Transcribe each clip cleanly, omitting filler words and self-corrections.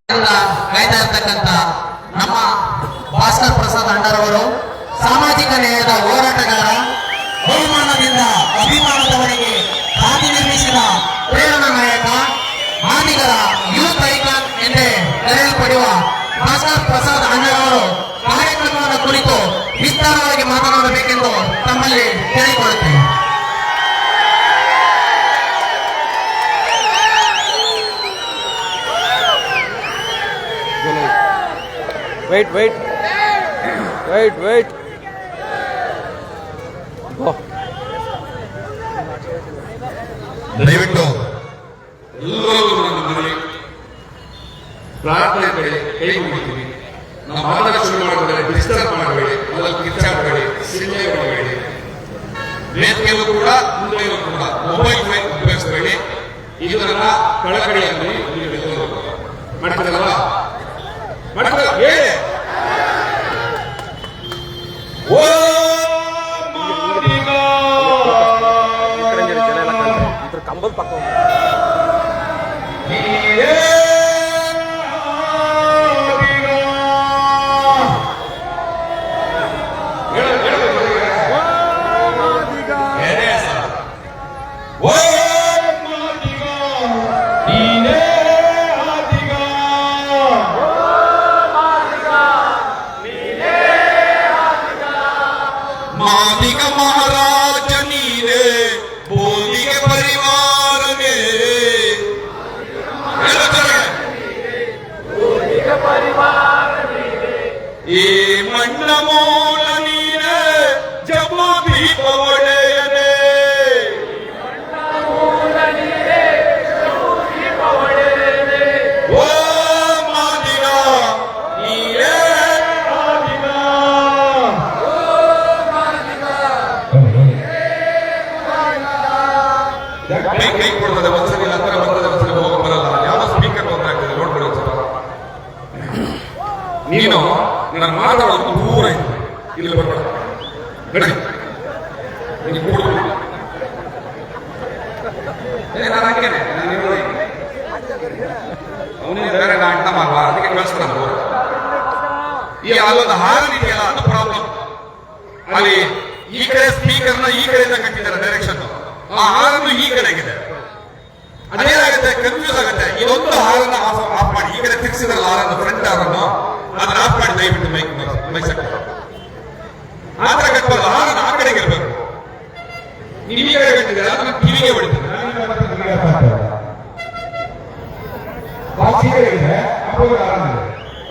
ಕಾಯ್ತಾ ಇರ್ತಕ್ಕಂಥ ನಮ್ಮ ಭಾಸ್ಕರ್ ಪ್ರಸಾದ್ ಅಣ್ಣರವರು ಸಾಮಾಜಿಕ ನ್ಯಾಯದ ಹೋರಾಟಗಾರ, ಬಹುಮಾನದಿಂದ ಅಭಿಮಾನದವರೆಗೆ ಖಾದಿ ನಿರ್ಮಿಸಿದ ಪ್ರೇರಣಾ ನಾಯಕ, ಮಾದಿಗರ ಯೂತ್ ಐಕಾನ್ ಎಂದೇ ಕರೆಯಲ್ಪಡುವ ಭಾಸ್ಕರ್ ಪ್ರಸಾದ್ ಅಣ್ಣರವರು ಕಾರ್ಯಕ್ರಮದ ಕುರಿತು ವಿಸ್ತಾರವಾಗಿ ಮಾತನಾಡಬೇಕೆಂದು ತಮ್ಮಲ್ಲಿ ಕೇಳಿಕೊಳ್ಳುತ್ತೇನೆ. Wait. ದಯವಿಟ್ಟು ಎಲ್ಲರೂ ನನ್ನ ಪ್ರಾರ್ಥನೆ ಕಡೆ ಕೈ ಮುಗಿತೀವಿ. ನಾವು ಮಾತಾಡ ಶುರು ಮಾಡಿದ್ರೆ ಡಿಸ್ಟರ್ಬ್ ಮಾಡಬೇಡಿ, ಅದ್ರಲ್ಲಿ ಕಿಚ್ಚಾಡಬೇಡಿ, ಸಿಳ್ಳೆ ಮಾಡಬೇಡಿ. ವೇದಿಕೆಯಲ್ಲೂ ಕೂಡ ಮುಂದೆಯೂ ಕೂಡ ಮೊಬೈಲ್ ಫೋನ್ ಉಪಯೋಗಿಸಬೇಡಿ. ಇದನ್ನ ಕಳಕಳಿಯಾಗಿ ಮಾಡ್ತಿರಲ್ಲ, ಮಾಡ್ತಾರೆ ಹೇಳಿ. ಓ ಕಂಬದ ಪಕ್ಕ ಮಾದಿಗ ಮಹಾರಾಜ ನೀನೆ, ಬೋದಿಗ ಪರಿವಾರ ಮೇರೆ. ಈ ಮಣ್ಣ ಮೂಲ ನೀನೆ, ಜಬು ದೀಪ ಒಡೆಯನೆ. ಓ ಮಾದಿಗ ನೀನೇ ಆದಿಗ. ಕೈ ಕೊಡ್ತದೆ ಒಂದ್ಸಲಿ, ಹತ್ರ ಬರ್ತದೆ ಒಂದ್ಸಲಿ ಹೋಗಿ ಬರಲ್ಲ. ಯಾವ ಸ್ಪೀಕರ್ ತೊಂದರೆ ಆಗ್ತದೆ ನೋಡ್ಕೊಳ್ಳಿ ಒಂದ್ಸಲ. ನೀನು ನನ್ನ ಮಾತಾಡೋದು ದೂರ ಇದೆ, ಇಲ್ಲಿ ಬರ್ಬೇಡ. ನಡಿ ನೀನು ಕೂಡು. ನಾನು ಹಂಗೇನೆ, ಅವನಿಗೆ ಬೇರೆ ಅಣ್ಣ ಮಾಡಲ್ಲ, ಅದಕ್ಕೆ ಕಳಿಸ್ತಾನ. ಈ ಅಲ್ಲೊಂದು ಹಾರನ್ ಇದೆಯಲ್ಲ, ಅದು ಪ್ರಾಬ್ಲಮ್. ಅಲ್ಲಿ ಈ ಕಡೆ ಸ್ಪೀಕರ್ನ ಈ ಕಡೆಯಿಂದ ಕಟ್ಟಿದ್ದಾರೆ ಡೈರೆಕ್ಷನ್, ಆ ಹಾರನ್ನು ಈ ಕಡೆಗಿದೆ. ಅದೇನಾಗುತ್ತೆ, ಕನ್ಫ್ಯೂಸ್ ಆಗುತ್ತೆ. ಇದೊಂದು ಹಾರನ್ನು ಆಫ್ ಮಾಡಿ, ಈ ಕಡೆ ತಿರ್ಸಿದ್ರಲ್ಲ ಹಾರನ್ನು, ಫ್ರಂಟ್ ಹಾರನ್ನು ಅದನ್ನ ಆಫ್ ಮಾಡಿ ದಯವಿಟ್ಟು ಮೈಸಕ್ ಆ ತರ ಕಟ್ಟಬಾರ್ದು. ಹಾರನ್ನು ಆ ಕಡೆಗೆ ಇರಬೇಕು. ನೀವು ಈ ಕಡೆ ಕಟ್ಟಿದ್ರೆ ಅದನ್ನ ಕಿವಿಗೆ ಹೊಡಿತೀವಿ.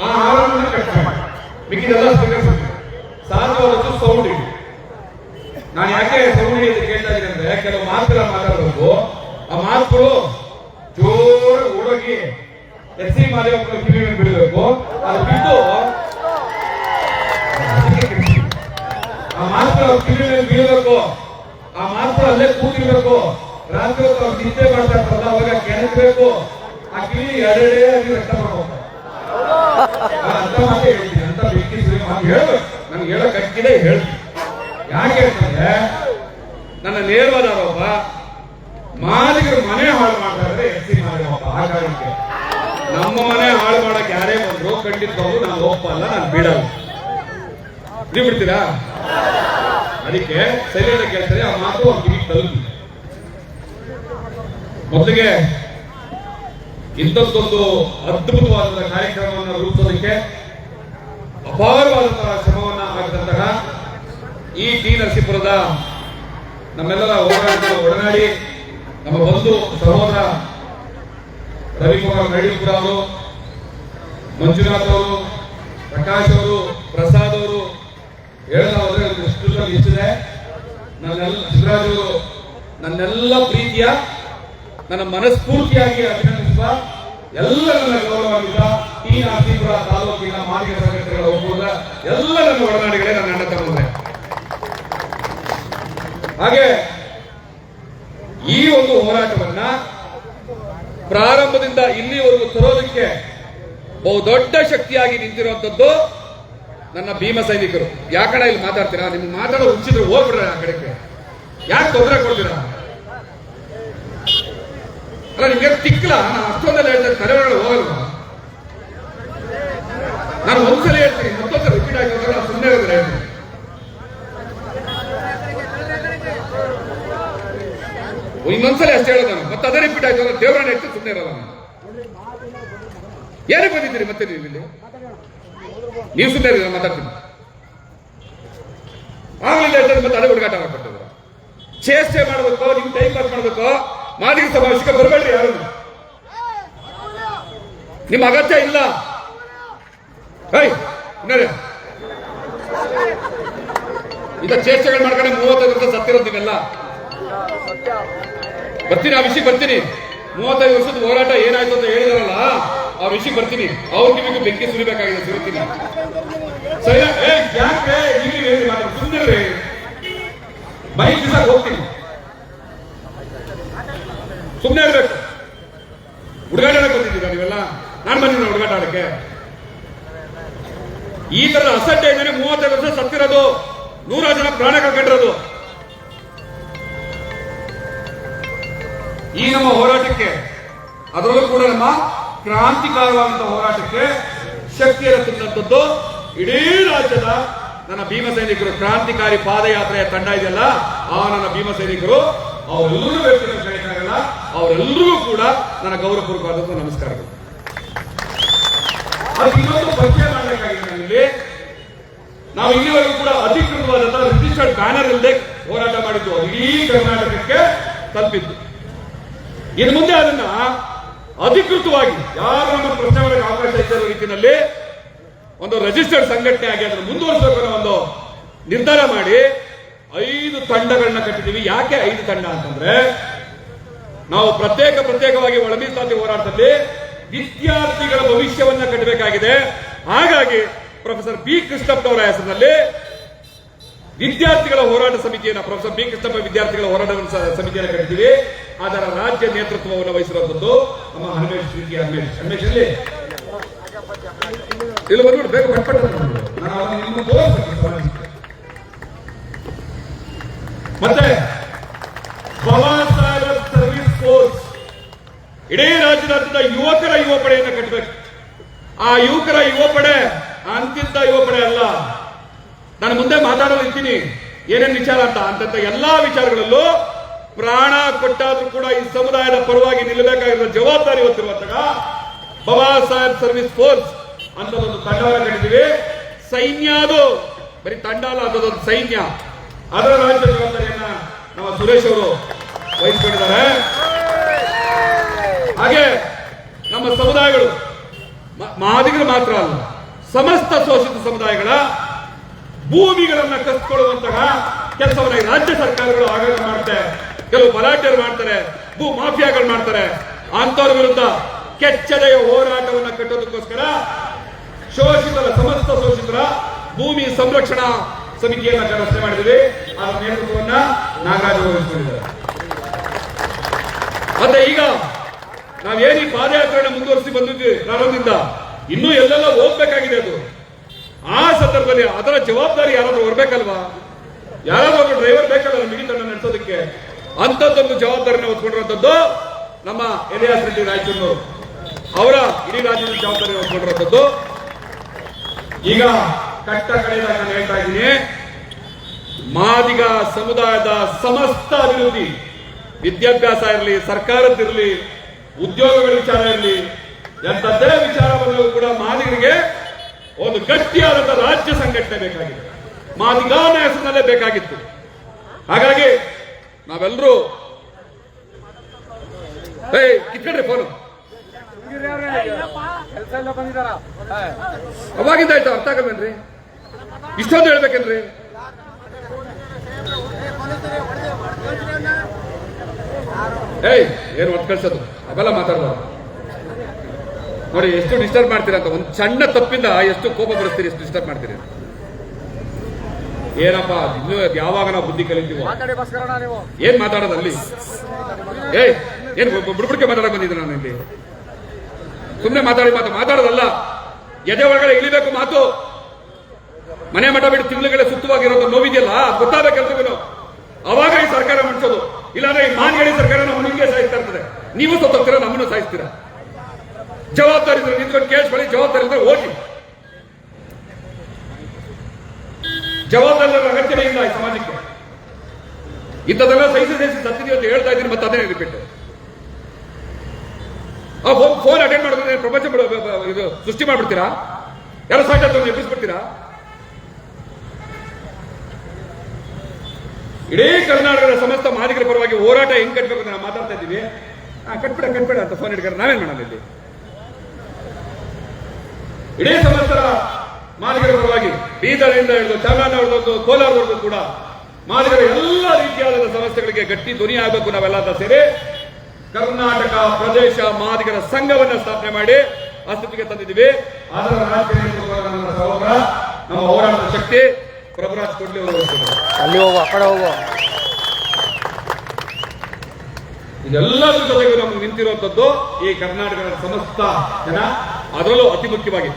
ಆ ಹಾರನ್ನು ಕಟ್ ಮಾಡಿ ಮಿಕ್ಕಿದೆಲ್ಲ ಸಾಧುವಾದದ್ದು ಸೌಂಡ್ ಇದೆ. ನಾನು ಯಾಕೆ ಸೌಂಡ್ ಇದೆ ಕೇಳ್ತಾ ಇದ್ದೀನಿ ಅಂದ್ರೆ, ಕೆಲವು ಮಾತುಗಳ ಮಾತಾಡಬೇಕು. ಆ ಮಾತುಗಳು ಜೋರು ಓಡೋಗಿ ಎಸ್ ಸಿ ಮಾಲಿ ಒಬ್ಬರು ಕಿವಿ ಮೇಲೆ ಬಿಡಬೇಕು. ಅದು ಬಿದ್ದು ಆ ಮಾತುಗಳು ಕಿವಿ ಮೇಲೆ ಬೀಳಬೇಕು. ಆ ಮಾತುಗಳು ಅಲ್ಲೇ ಕೂತಿರ್ಬೇಕು. ರಾತ್ರಿ ಹೊತ್ತು ಅವ್ರು ನಿದ್ದೆ ಮಾಡ್ತಾ ಇರ್ತಾರಲ್ಲ, ಅವಾಗ ಕೆಣಕಬೇಕು. ಆ ಕಿವಿ ಎರಡೇ ರಕ್ತ ಮಾಡ್ಬೇಕು. ಅಂತ ಮಾತೇ ಹೇಳ್ತೀನಿ, ಅಂತ ಬೆಂಕಿ ಮಾತು ಹೇಳ್ಬೇಕು. ನನ್ಗೆ ಹೇಳಕ್ ಹಕ್ಕಿದೆ ಹೇಳ್ತೀನಿ. ಯಾಕೆ ಅಂತಂದ್ರೆ, ನನ್ನ ನೇರವಾದ ಆರೋಪ, ಮಾದಿಗರು ಮನೆ ಹಾಳು ಮಾಡ್ತಾರೆ ಎಸ್ ಸಿ ಮಾದೇವಪ್ಪ. ಆ ಕಾರಣಕ್ಕೆ ನಮ್ಮ ಮನೆ ಹಾಳು ಮಾಡಕ್ ಯಾರೇ ಬಂದ್ರು ಖಂಡಿತವಾಗ್ಲೂ ನಾನು ಒಪ್ಪಲ್ಲ, ನಾನು ಬಿಡಲ್ಲ. ನೀವು ಬಿಡ್ತೀರಾ? ಅದಕ್ಕೆ ಸರಿಯಾದ ಕೇಳ್ತಾರೆ, ಆ ಮಾತು ಅವ್ರಿಗೆ ತಲುಪಿ. ಮೊದಲಿಗೆ ಇಂಥದ್ದೊಂದು ಅದ್ಭುತವಾದ ಕಾರ್ಯಕ್ರಮವನ್ನು ರೂಪಿಸೋದಕ್ಕೆ ಅಪಾರವಾದಂತಹ ಶ್ರಮವನ್ನ ಹಾಕಿದಂತಹ ಈ ಟಿ ನರಸೀಪುರದ ನಮ್ಮೆಲ್ಲರ ಹೋರಾಟದ ಒಡನಾಡಿ ನಮ್ಮ ಬಂಧು ಸಹೋದರ ರವಿಕುಮಾರ್ ನೈಡಿಪುರ ಅವರು, ಮಂಜುನಾಥ್ ಅವರು, ಪ್ರಕಾಶ್ ಅವರು, ಪ್ರಸಾದ್ ಅವರು, ಹೇಳ್ತಾ ಹೋದ್ರೆ ಎಷ್ಟು ಇಷ್ಟಿದೆ. ನನ್ನೆಲ್ಲ ಶಿವರಾಜ್ ಅವರು ನನ್ನೆಲ್ಲ ಪ್ರೀತಿಯ, ನನ್ನ ಮನಸ್ಫೂರ್ತಿಯಾಗಿ ಅಭಿನಂದಿಸುವ ಎಲ್ಲ ನನ್ನ ಗೌರವಾನ್ವಿತ ಟಿ ನರಸೀಪುರ ತಾಲೂಕಿನ ಮಾದಿಗ ಸಂಘಟನೆಗಳ ಒಕ್ಕೂಟದ ಎಲ್ಲ ನನ್ನ ಒಡನಾಡಿಗಳೇ, ನನ್ನ ಅಣ್ಣ ತಮ್ಮಂದ್ರೆ. ಹಾಗೆ ಈ ಒಂದು ಹೋರಾಟವನ್ನ ಪ್ರಾರಂಭದಿಂದ ಇಲ್ಲಿವರೆಗೂ ತರೋದಕ್ಕೆ ಬಹುದೊಡ್ಡ ಶಕ್ತಿಯಾಗಿ ನಿಂತಿರುವಂತದ್ದು ನನ್ನ ಭೀಮ ಸೈನಿಕರು. ಯಾಕಡ ಇಲ್ಲಿ ಮಾತಾಡ್ತೀರಾ? ನಿಮ್ಗೆ ಮಾತಾಡೋ ಹುಚ್ಚಿದ್ರೆ ಹೋಗ್ಬಿಡ್ರ ಆ ಕಡೆಗೆ. ಯಾಕೆ ತೊಂದರೆ ಕೊಡ್ತೀರಾ? ಅಲ್ಲ ನಿಮ್ಗೆ ತಿಕ್ಕಲ? ನಾನು ಅಷ್ಟೊಂದೆಲ್ಲ ಹೇಳ್ತಾರೆ, ಕರೆಗಳು ಹೋಗಲ್ವಾ? ನಾನು ಒಂದ್ಸಲ ಹೇಳ್ತೀನಿ, ಮತ್ತೊಂದ್ಸಲ ರಿಪೀಟ್ ಆಗಿದ್ರೆ ನಾನು ಸುಮ್ಮನೆ ಇರೋದ್ರೆ ಹೇಳ್ತೀನಿ. ಇನ್ನೊಂದ್ಸಲ ಅಷ್ಟೇ ಹೇಳೋದು ನಾನು, ಮತ್ತೆ ಅದೇ ರಿಪೀಟ್ ಆಯ್ತು ಅಂದ್ರೆ ದೇವರನ್ನ ಎಷ್ಟು ಸುಮ್ಮನೆ ಇರೋಲ್ಲ ನಾನು. ಏನಕ್ಕೆ ಬಂದಿದ್ದೀರಿ ಮತ್ತೆ ನೀವು ಇಲ್ಲಿ? ನೀವು ಸುಮ್ಮನೆ ಇರಿ, ನಾನು ಮಾತಾಡ್ತೀನಿ. ಆಗ್ಲಿಲ್ಲ ಹೇಳ್ತಾರೆ ಮತ್ತೆ ಅದೇ ಹುಡುಗಾಟ ಮಾಡ್ಕೊಟ್ಟಿದ್ರು. ಚೇಷ್ಟೆ ಮಾಡಬೇಕು, ನಿಮ್ ಟೈಮ್ ಪಾಸ್ ಮಾಡಬೇಕು, ಮಾದಿಗ ಸಮಾವೇಶಕ್ಕೆ ಬರಬೇಡ್ರಿ ಯಾರು, ನಿಮ್ಮ ಅಗತ್ಯ ಇಲ್ಲ. ಇದ ಚೇಷ್ಟೆಗಳು ಮಾಡ್ಕೊಂಡು 35 ವರ್ಷ ಸತ್ತಿರೋದು ನೀವೆಲ್ಲ. ಬರ್ತೀನಿ, ಆ ವಿಷಯಕ್ಕೆ ಬರ್ತೀನಿ. 35 ವರ್ಷದ ಹೋರಾಟ ಏನಾಯ್ತು ಅಂತ ಹೇಳಿದಾರಲ್ಲ, ಆ ವಿಷಯಕ್ಕೆ ಬರ್ತೀನಿ. ಅವ್ರ ನಿಮಗೆ ಬೆಂಕಿ ಸುರಿಬೇಕಾಗಿದೆ, ಸುರಿತೀನಿ. ಸರಿ, ಯಾಕೆ ಸುಮ್ಮನೆ ಬೈಕ್ ದಿವಸ ಹೋಗ್ತೀನಿ, ಸುಮ್ಮನೆ ಇರ್ಬೇಕು. ಹುಡುಗಾಟ ಬಂದಿದ್ದೀರಾ ನೀವೆಲ್ಲ? ನಾನು ಬಂದಿದ್ದೀನಿ ಹುಡುಗಾಟ ಆಡಕ್ಕೆ. ಈ ತರದ ಅಸಡ್ಡೆಯಿಂದಾನೆ 35 ವರ್ಷ ಸತ್ತಿರೋದು, 100 ಜನ ಪ್ರಾಣ ಕಳ್ಕೊಂಡಿರೋದು. ಈ ನಮ್ಮ ಹೋರಾಟಕ್ಕೆ, ಅದರಲ್ಲೂ ಕೂಡ ನಮ್ಮ ಕ್ರಾಂತಿಕಾರವಾದಂತಹ ಹೋರಾಟಕ್ಕೆ ಶಕ್ತಿಯನ್ನು ತುಂಬಿದಂಥದ್ದು ಇಡೀ ರಾಜ್ಯದ ನನ್ನ ಭೀಮ ಸೈನಿಕರು. ಕ್ರಾಂತಿಕಾರಿ ಪಾದಯಾತ್ರೆಯ ತಂಡ ಇದೆಯಲ್ಲ, ಆ ನನ್ನ ಭೀಮ ಸೈನಿಕರು, ಅವರೆಲ್ಲರೂ ಬೇಕಾಗಲ್ಲ, ಅವರೆಲ್ಲರಿಗೂ ಕೂಡ ನನ್ನ ಗೌರವಪೂರ್ವಕವಾದಂತಹ ನಮಸ್ಕಾರಗಳು. ಅದು ಇನ್ನೊಂದು ಪರಿಚಯ ಮಾಡಬೇಕಾಗಿದೆ ನನ್ನಲ್ಲಿ. ನಾವು ಇಲ್ಲಿವರೆಗೂ ಕೂಡ ಅಧಿಕೃತವಾದಂತಹ ರಿಜಿಸ್ಟರ್ಡ್ ಬ್ಯಾನರ್ ಇಲ್ಲದೆ ಹೋರಾಟ ಮಾಡಿದ್ದು, ಇಡೀ ಕರ್ನಾಟಕಕ್ಕೆ ತಲುಪಿದ್ದು. ಇನ್ನು ಮುಂದೆ ಅದನ್ನ ಅಧಿಕೃತವಾಗಿ ಯಾರು ನಮ್ಮ ಪ್ರಶ್ನೆ ಮಾಡಕ್ಕೆ ಅವಕಾಶ ಇದ್ದ ರೀತಿಯಲ್ಲಿ ಒಂದು ರಿಜಿಸ್ಟರ್ಡ್ ಸಂಘಟನೆ ಆಗಿ ಅದನ್ನು ಮುಂದುವರಿಸಬೇಕು ಒಂದು ನಿರ್ಧಾರ ಮಾಡಿ 5 ತಂಡಗಳನ್ನ ಕಟ್ಟಿದ್ದೀವಿ. ಯಾಕೆ 5 ತಂಡ ಅಂತಂದ್ರೆ, ನಾವು ಪ್ರತ್ಯೇಕವಾಗಿ ಒಳ ಮೀಸಲಾತಿ ಹೋರಾಟದಲ್ಲಿ ವಿದ್ಯಾರ್ಥಿಗಳ ಭವಿಷ್ಯವನ್ನ ಕಟ್ಟಬೇಕಾಗಿದೆ. ಹಾಗಾಗಿ ಪ್ರೊಫೆಸರ್ ಬಿ ಕೃಷ್ಣಪ್ಪನವರ ಹೆಸರಿನಲ್ಲಿ ವಿದ್ಯಾರ್ಥಿಗಳ ಹೋರಾಟ ಸಮಿತಿಯನ್ನ, ಪ್ರೊಫೆಸರ್ ಬಿ ಕೃಷ್ಣಪ್ಪ ವಿದ್ಯಾರ್ಥಿಗಳ ಹೋರಾಟ ಸಮಿತಿಯನ್ನು ಕಟ್ಟಿದ್ದೀವಿ. ಅದರ ರಾಜ್ಯ ನೇತೃತ್ವವನ್ನು ವಹಿಸಿರುವಂತದ್ದು ನಮ್ಮ ಹನುಮೇಶ್ ಶ್ರೀ ಹನುಮೇಶ್ ಅಲ್ಲಿ ಇಲ್ಲಿ ಬಂದ್ಬಿಟ್ಟು ಬೇಗ ಮತ್ತೆ ಬಾಬಾ ಸಾಹೇಬ್ ಸರ್ವಿಸ್ ಫೋರ್ಸ್, ಇಡೀ ರಾಜ್ಯದಾದ್ಯಂತ ಯುವಕರ ಯುವ ಪಡೆಯನ್ನು ಕಟ್ಟಬೇಕು. ಆ ಯುವಕರ ಯುವ ಪಡೆ ಅಂತಿಂತ ಯುವ ಪಡೆ ಅಲ್ಲ. ನಾನು ಮುಂದೆ ಮಾತಾಡೋದಿದ್ದೀನಿ ಏನೇನು ವಿಚಾರ ಅಂತ ಎಲ್ಲಾ ವಿಚಾರಗಳಲ್ಲೂ ಪ್ರಾಣ ಕೊಟ್ಟಾದ್ರೂ ಕೂಡ ಈ ಸಮುದಾಯದ ಪರವಾಗಿ ನಿಲ್ಲಬೇಕಾಗಿರುವ ಜವಾಬ್ದಾರಿ ಹೊತ್ತಿರುವಂತಹ ಬಾಬಾ ಸಾಹೇಬ್ ಸರ್ವಿಸ್ ಫೋರ್ಸ್ ಅಂತ ಒಂದು ತಂಡವನ್ನು ಕಟ್ಟಿದ್ದೀವಿ. ಸೈನ್ಯ, ಅದು ಬರೀ ತಂಡ ಅಲ್ಲ, ಅದೊಂದು ಸೈನ್ಯ. ಅದರ ರಾಜ್ಯ ಜವಾಬ್ದಾರಿಯನ್ನ ನಮ್ಮ ಸುರೇಶ್ ಅವರು ವಹಿಸಿಕೊಂಡಿದ್ದಾರೆ. ಹಾಗೆ ನಮ್ಮ ಸಮುದಾಯಗಳು ಮಾದಿಗರು ಮಾತ್ರ ಅಲ್ಲ, ಸಮಸ್ತ ಶೋಷಿತ ಸಮುದಾಯಗಳ ಭೂಮಿಗಳನ್ನ ಕಸಿಕೊಳ್ಳುವಂತಹ ಕೆಲಸವನ್ನ ರಾಜ್ಯ ಸರ್ಕಾರಗಳು ಆಗಾಗ ಮಾಡುತ್ತೆ. ಕೆಲವು ಬಲಾಢ್ಯರು ಮಾಡ್ತಾರೆ, ಭೂ ಮಾಫಿಯಾಗಳು ಮಾಡ್ತಾರೆ. ಅಂತವ್ರ ವಿರುದ್ಧ ಕೆಚ್ಚದೆಯ ಹೋರಾಟವನ್ನು ಕಟ್ಟೋದಕ್ಕೋಸ್ಕರ ಸಮಸ್ತ ಶೋಷಿತರ ಭೂಮಿ ಸಂರಕ್ಷಣಾ ಸಮಿತಿಯನ್ನ ರಚನೆ ಮಾಡಿದ್ದೀವಿ. ಅದರ ನೇತೃತ್ವವನ್ನ ನಾಗರಾಜ್ ವಹಿಸಿಕೊಂಡಿದ್ದಾರೆ. ಮತ್ತೆ ಈಗ ನಾವೇನು ಈ ಪಾದಯಾತ್ರೆಯನ್ನು ಮುಂದುವರಿಸಿ ಬಂದಿದ್ವಿ ಪ್ರಾರಂಭದಿಂದ, ಇನ್ನೂ ಎಲ್ಲೆಲ್ಲ ಹೋಗ್ಬೇಕಾಗಿದೆ. ಅದು ಆ ಸಂದರ್ಭದಲ್ಲಿ ಅದರ ಜವಾಬ್ದಾರಿ ಯಾರಾದ್ರೂ ಹೊರಬೇಕಲ್ವಾ? ಯಾರಾದ್ರೂ ಒಬ್ಬ ಡ್ರೈವರ್ ಬೇಕಲ್ಲ ಮಿಡಿ ತಂಡ ನಡೆಸೋದಕ್ಕೆ. ಅಂತದ್ದೊಂದು ಜವಾಬ್ದಾರಿನ ಹೊತ್ಕೊಂಡಿರುವಂತದ್ದು ನಮ್ಮ ಎಲಿಯಾಸ್ ರೆಡ್ಡಿ ರಾಯಚೂರು ಅವರ ಇಡೀ ರಾಜ್ಯದ ಜವಾಬ್ದಾರಿ ಹೊತ್ಕೊಂಡಿರುವಂತದ್ದು. ಈಗ ಕಟ್ಟ ಕಡೆಯಿಂದ ನಾನು ಹೇಳ್ತಾ ಇದ್ದೀನಿ, ಮಾದಿಗ ಸಮುದಾಯದ ಸಮಸ್ತ ಅಭಿವೃದ್ಧಿ, ವಿದ್ಯಾಭ್ಯಾಸ ಇರಲಿ, ಸರ್ಕಾರದಿರಲಿ, ಉದ್ಯೋಗಗಳ ವಿಚಾರ ಇರಲಿ, ಎಂಥದ್ದೇ ವಿಚಾರ ಬಂದರೂ ಕೂಡ ಮಾದಿಗರಿಗೆ ಒಂದು ಗಟ್ಟಿಯಾದಂತಹ ರಾಜ್ಯ ಸಂಘಟನೆ ಬೇಕಾಗಿದೆ. ಮಾದಿಗಾನ ಹೆಸರಿನಲ್ಲೇ ಬೇಕಾಗಿತ್ತು. ಹಾಗಾಗಿ ನಾವೆಲ್ಲರೂ ಕಿತ್ಕೊಂಡ್ರಿ ಫೋನು ಅವಾಗಿಂದ ಆಯ್ತು, ಅರ್ಥ ಆಗಲ್ವೇನ್ರಿ? ಇಷ್ಟೊಂದು ಹೇಳ್ಬೇಕೇನ್ರಿ? ಏನು ಒಟ್ಟು ಕಳ್ಸೋದು ಅವೆಲ್ಲ ಮಾತಾಡ್ಬಾರ್ದು. ನೋಡಿ ಎಷ್ಟು ಡಿಸ್ಟರ್ಬ್ ಮಾಡ್ತೀರಾ ಅಂತ. ಒಂದು ಸಣ್ಣ ತಪ್ಪಿಂದ ಎಷ್ಟು ಕೋಪ ಬರುತ್ತೀರಿ, ಎಷ್ಟು ಡಿಸ್ಟರ್ಬ್ ಮಾಡ್ತೀರಿ. ಏನಪ್ಪಾ ಇನ್ನು ಯಾವಾಗ ನಾವು ಬುದ್ಧಿ ಕಲಿತೀವೋ ಏನ್ ಮಾತಾಡೋದು ಅಲ್ಲಿ? ಏನ್ ಬುಡ್ಬುಡ್ಕೆ ಮಾತಾಡಕ್ ಬಂದಿದ್ದೆ ನಾನು ಇಲ್ಲಿ? ಸುಮ್ಮನೆ ಮಾತಾಡೋದಲ್ಲ, ಎದೆ ಒಳಗಡೆ ಇಳಿಬೇಕು ಮಾತು. ಮನೆ ಮಠ ಬಿಟ್ಟು ತಿಂಗಳುಗಳೇ ಸುತ್ತವಾಗಿರೋದು ನೋವಿದೆಯಲ್ಲ, ಗೊತ್ತಾಗಬೇಕೆಲ್ರಿಗೂ. ಅವಾಗ ಈ ಸರ್ಕಾರ ಮಾಡಿಸೋದು. ಇಲ್ಲಾಂದ್ರೆ ಈ ಮಾನ್ಗಡಿ ಸರ್ಕಾರ ನಮ್ಮ ನಿಮ್ಗೆ ಸಾಯಿಸ್ತಾ ಇರ್ತದೆ. ನೀವು ಸತ್ತೋಗ್ತೀರಾ, ನಮ್ಮನ್ನು ಸಾಯಿಸ್ತೀರಾ. ಜವಾಬ್ದಾರಿ ನಿಂತ್ಕೊಂಡು ಕೇಳಿಸ್ಕೊಳ್ಳಿ, ಜವಾಬ್ದಾರಿ ಇದ್ರೆ ಹೋಗಿ. ಜವಾಬ್ದಾರಿ ಅಗತ್ಯವೇ ಇಲ್ಲ ಈ ಸಮಾಜಕ್ಕೆ. ಇಂಥದ್ದೆಲ್ಲ ಸಹಿಸಿ ಸತ್ತಿದೀವಿ ಅಂತ ಹೇಳ್ತಾ ಇದ್ದೀನಿ, ಮತ್ತೆ ಅದೇ ರಿಪೀಟ್. ಆ ಫೋನ್ ಅಟೆಂಡ್ ಮಾಡಿದ್ರೆ ಪ್ರಪಂಚ ಇದು ಸೃಷ್ಟಿ ಮಾಡ್ಬಿಡ್ತೀರಾ? ಯಾರು ಸಾಕ್ಷಾತ್ ಎಬ್ಬಿಸ್ಬಿಡ್ತೀರಾ? ಇಡೀ ಕರ್ನಾಟಕದ ಸಮಸ್ತ ಮಾದಿಗರ ಪರವಾಗಿ ಹೋರಾಟ ಹೆಂಗ್ ಕಟ್ಬೇಕು ಅಂತ ನಾವು ಮಾತಾಡ್ತಾ ಇದ್ದೀವಿ. ಕಟ್ಬಿಡ ಅಂತ ಫೋನ್ ಹಿಡ್ಕೊಂಡು ನಾವೇನ್ ಮಾಡೋಣ ಇಲ್ಲಿ? ಇಡೀ ಸಮಸ್ತರ ಮಾದಿಗರ ಪರವಾಗಿ ಬೀದರಿಂದ ಹಿಡಿದು ಚಾಮರಾಜನಗರದವರೆಗೂ ಕೋಲಾರದವರೆಗೂ ಕೂಡ ಮಾದಿಗರ ಎಲ್ಲ ರೀತಿಯಾದ ಸಮಸ್ಯೆಗಳಿಗೆ ಗಟ್ಟಿ ಧ್ವನಿ ಆಗಬೇಕು. ನಾವೆಲ್ಲ ಸೇರಿ ಕರ್ನಾಟಕ ಪ್ರದೇಶ ಮಾದಿಗರ ಸಂಘವನ್ನ ಸ್ಥಾಪನೆ ಮಾಡಿ ಅಸ್ತಿತ್ವಕ್ಕೆ ತಂದಿದ್ದೀವಿ. ಅದರ ರಾಜಕೀಯ ಸಹೋದರ ನಮ್ಮ ಹೋರಾಟದ ಶಕ್ತಿ ಪ್ರಭುರಾಜ್ ಕೊಡ್ಲಿ ಅವರು ಅಲ್ಲಿ ಹೋಗು, ಆ ಕಡೆ ಹೋಗು. ಇದೆಲ್ಲದರ ಜೊತೆಗೆ ನಮ್ಗೆ ನಿಂತಿರುವಂತದ್ದು ಈ ಕರ್ನಾಟಕದ ಸಮಸ್ತ ಜನ, ಅದರಲ್ಲೂ ಅತಿ ಮುಖ್ಯವಾಗಿ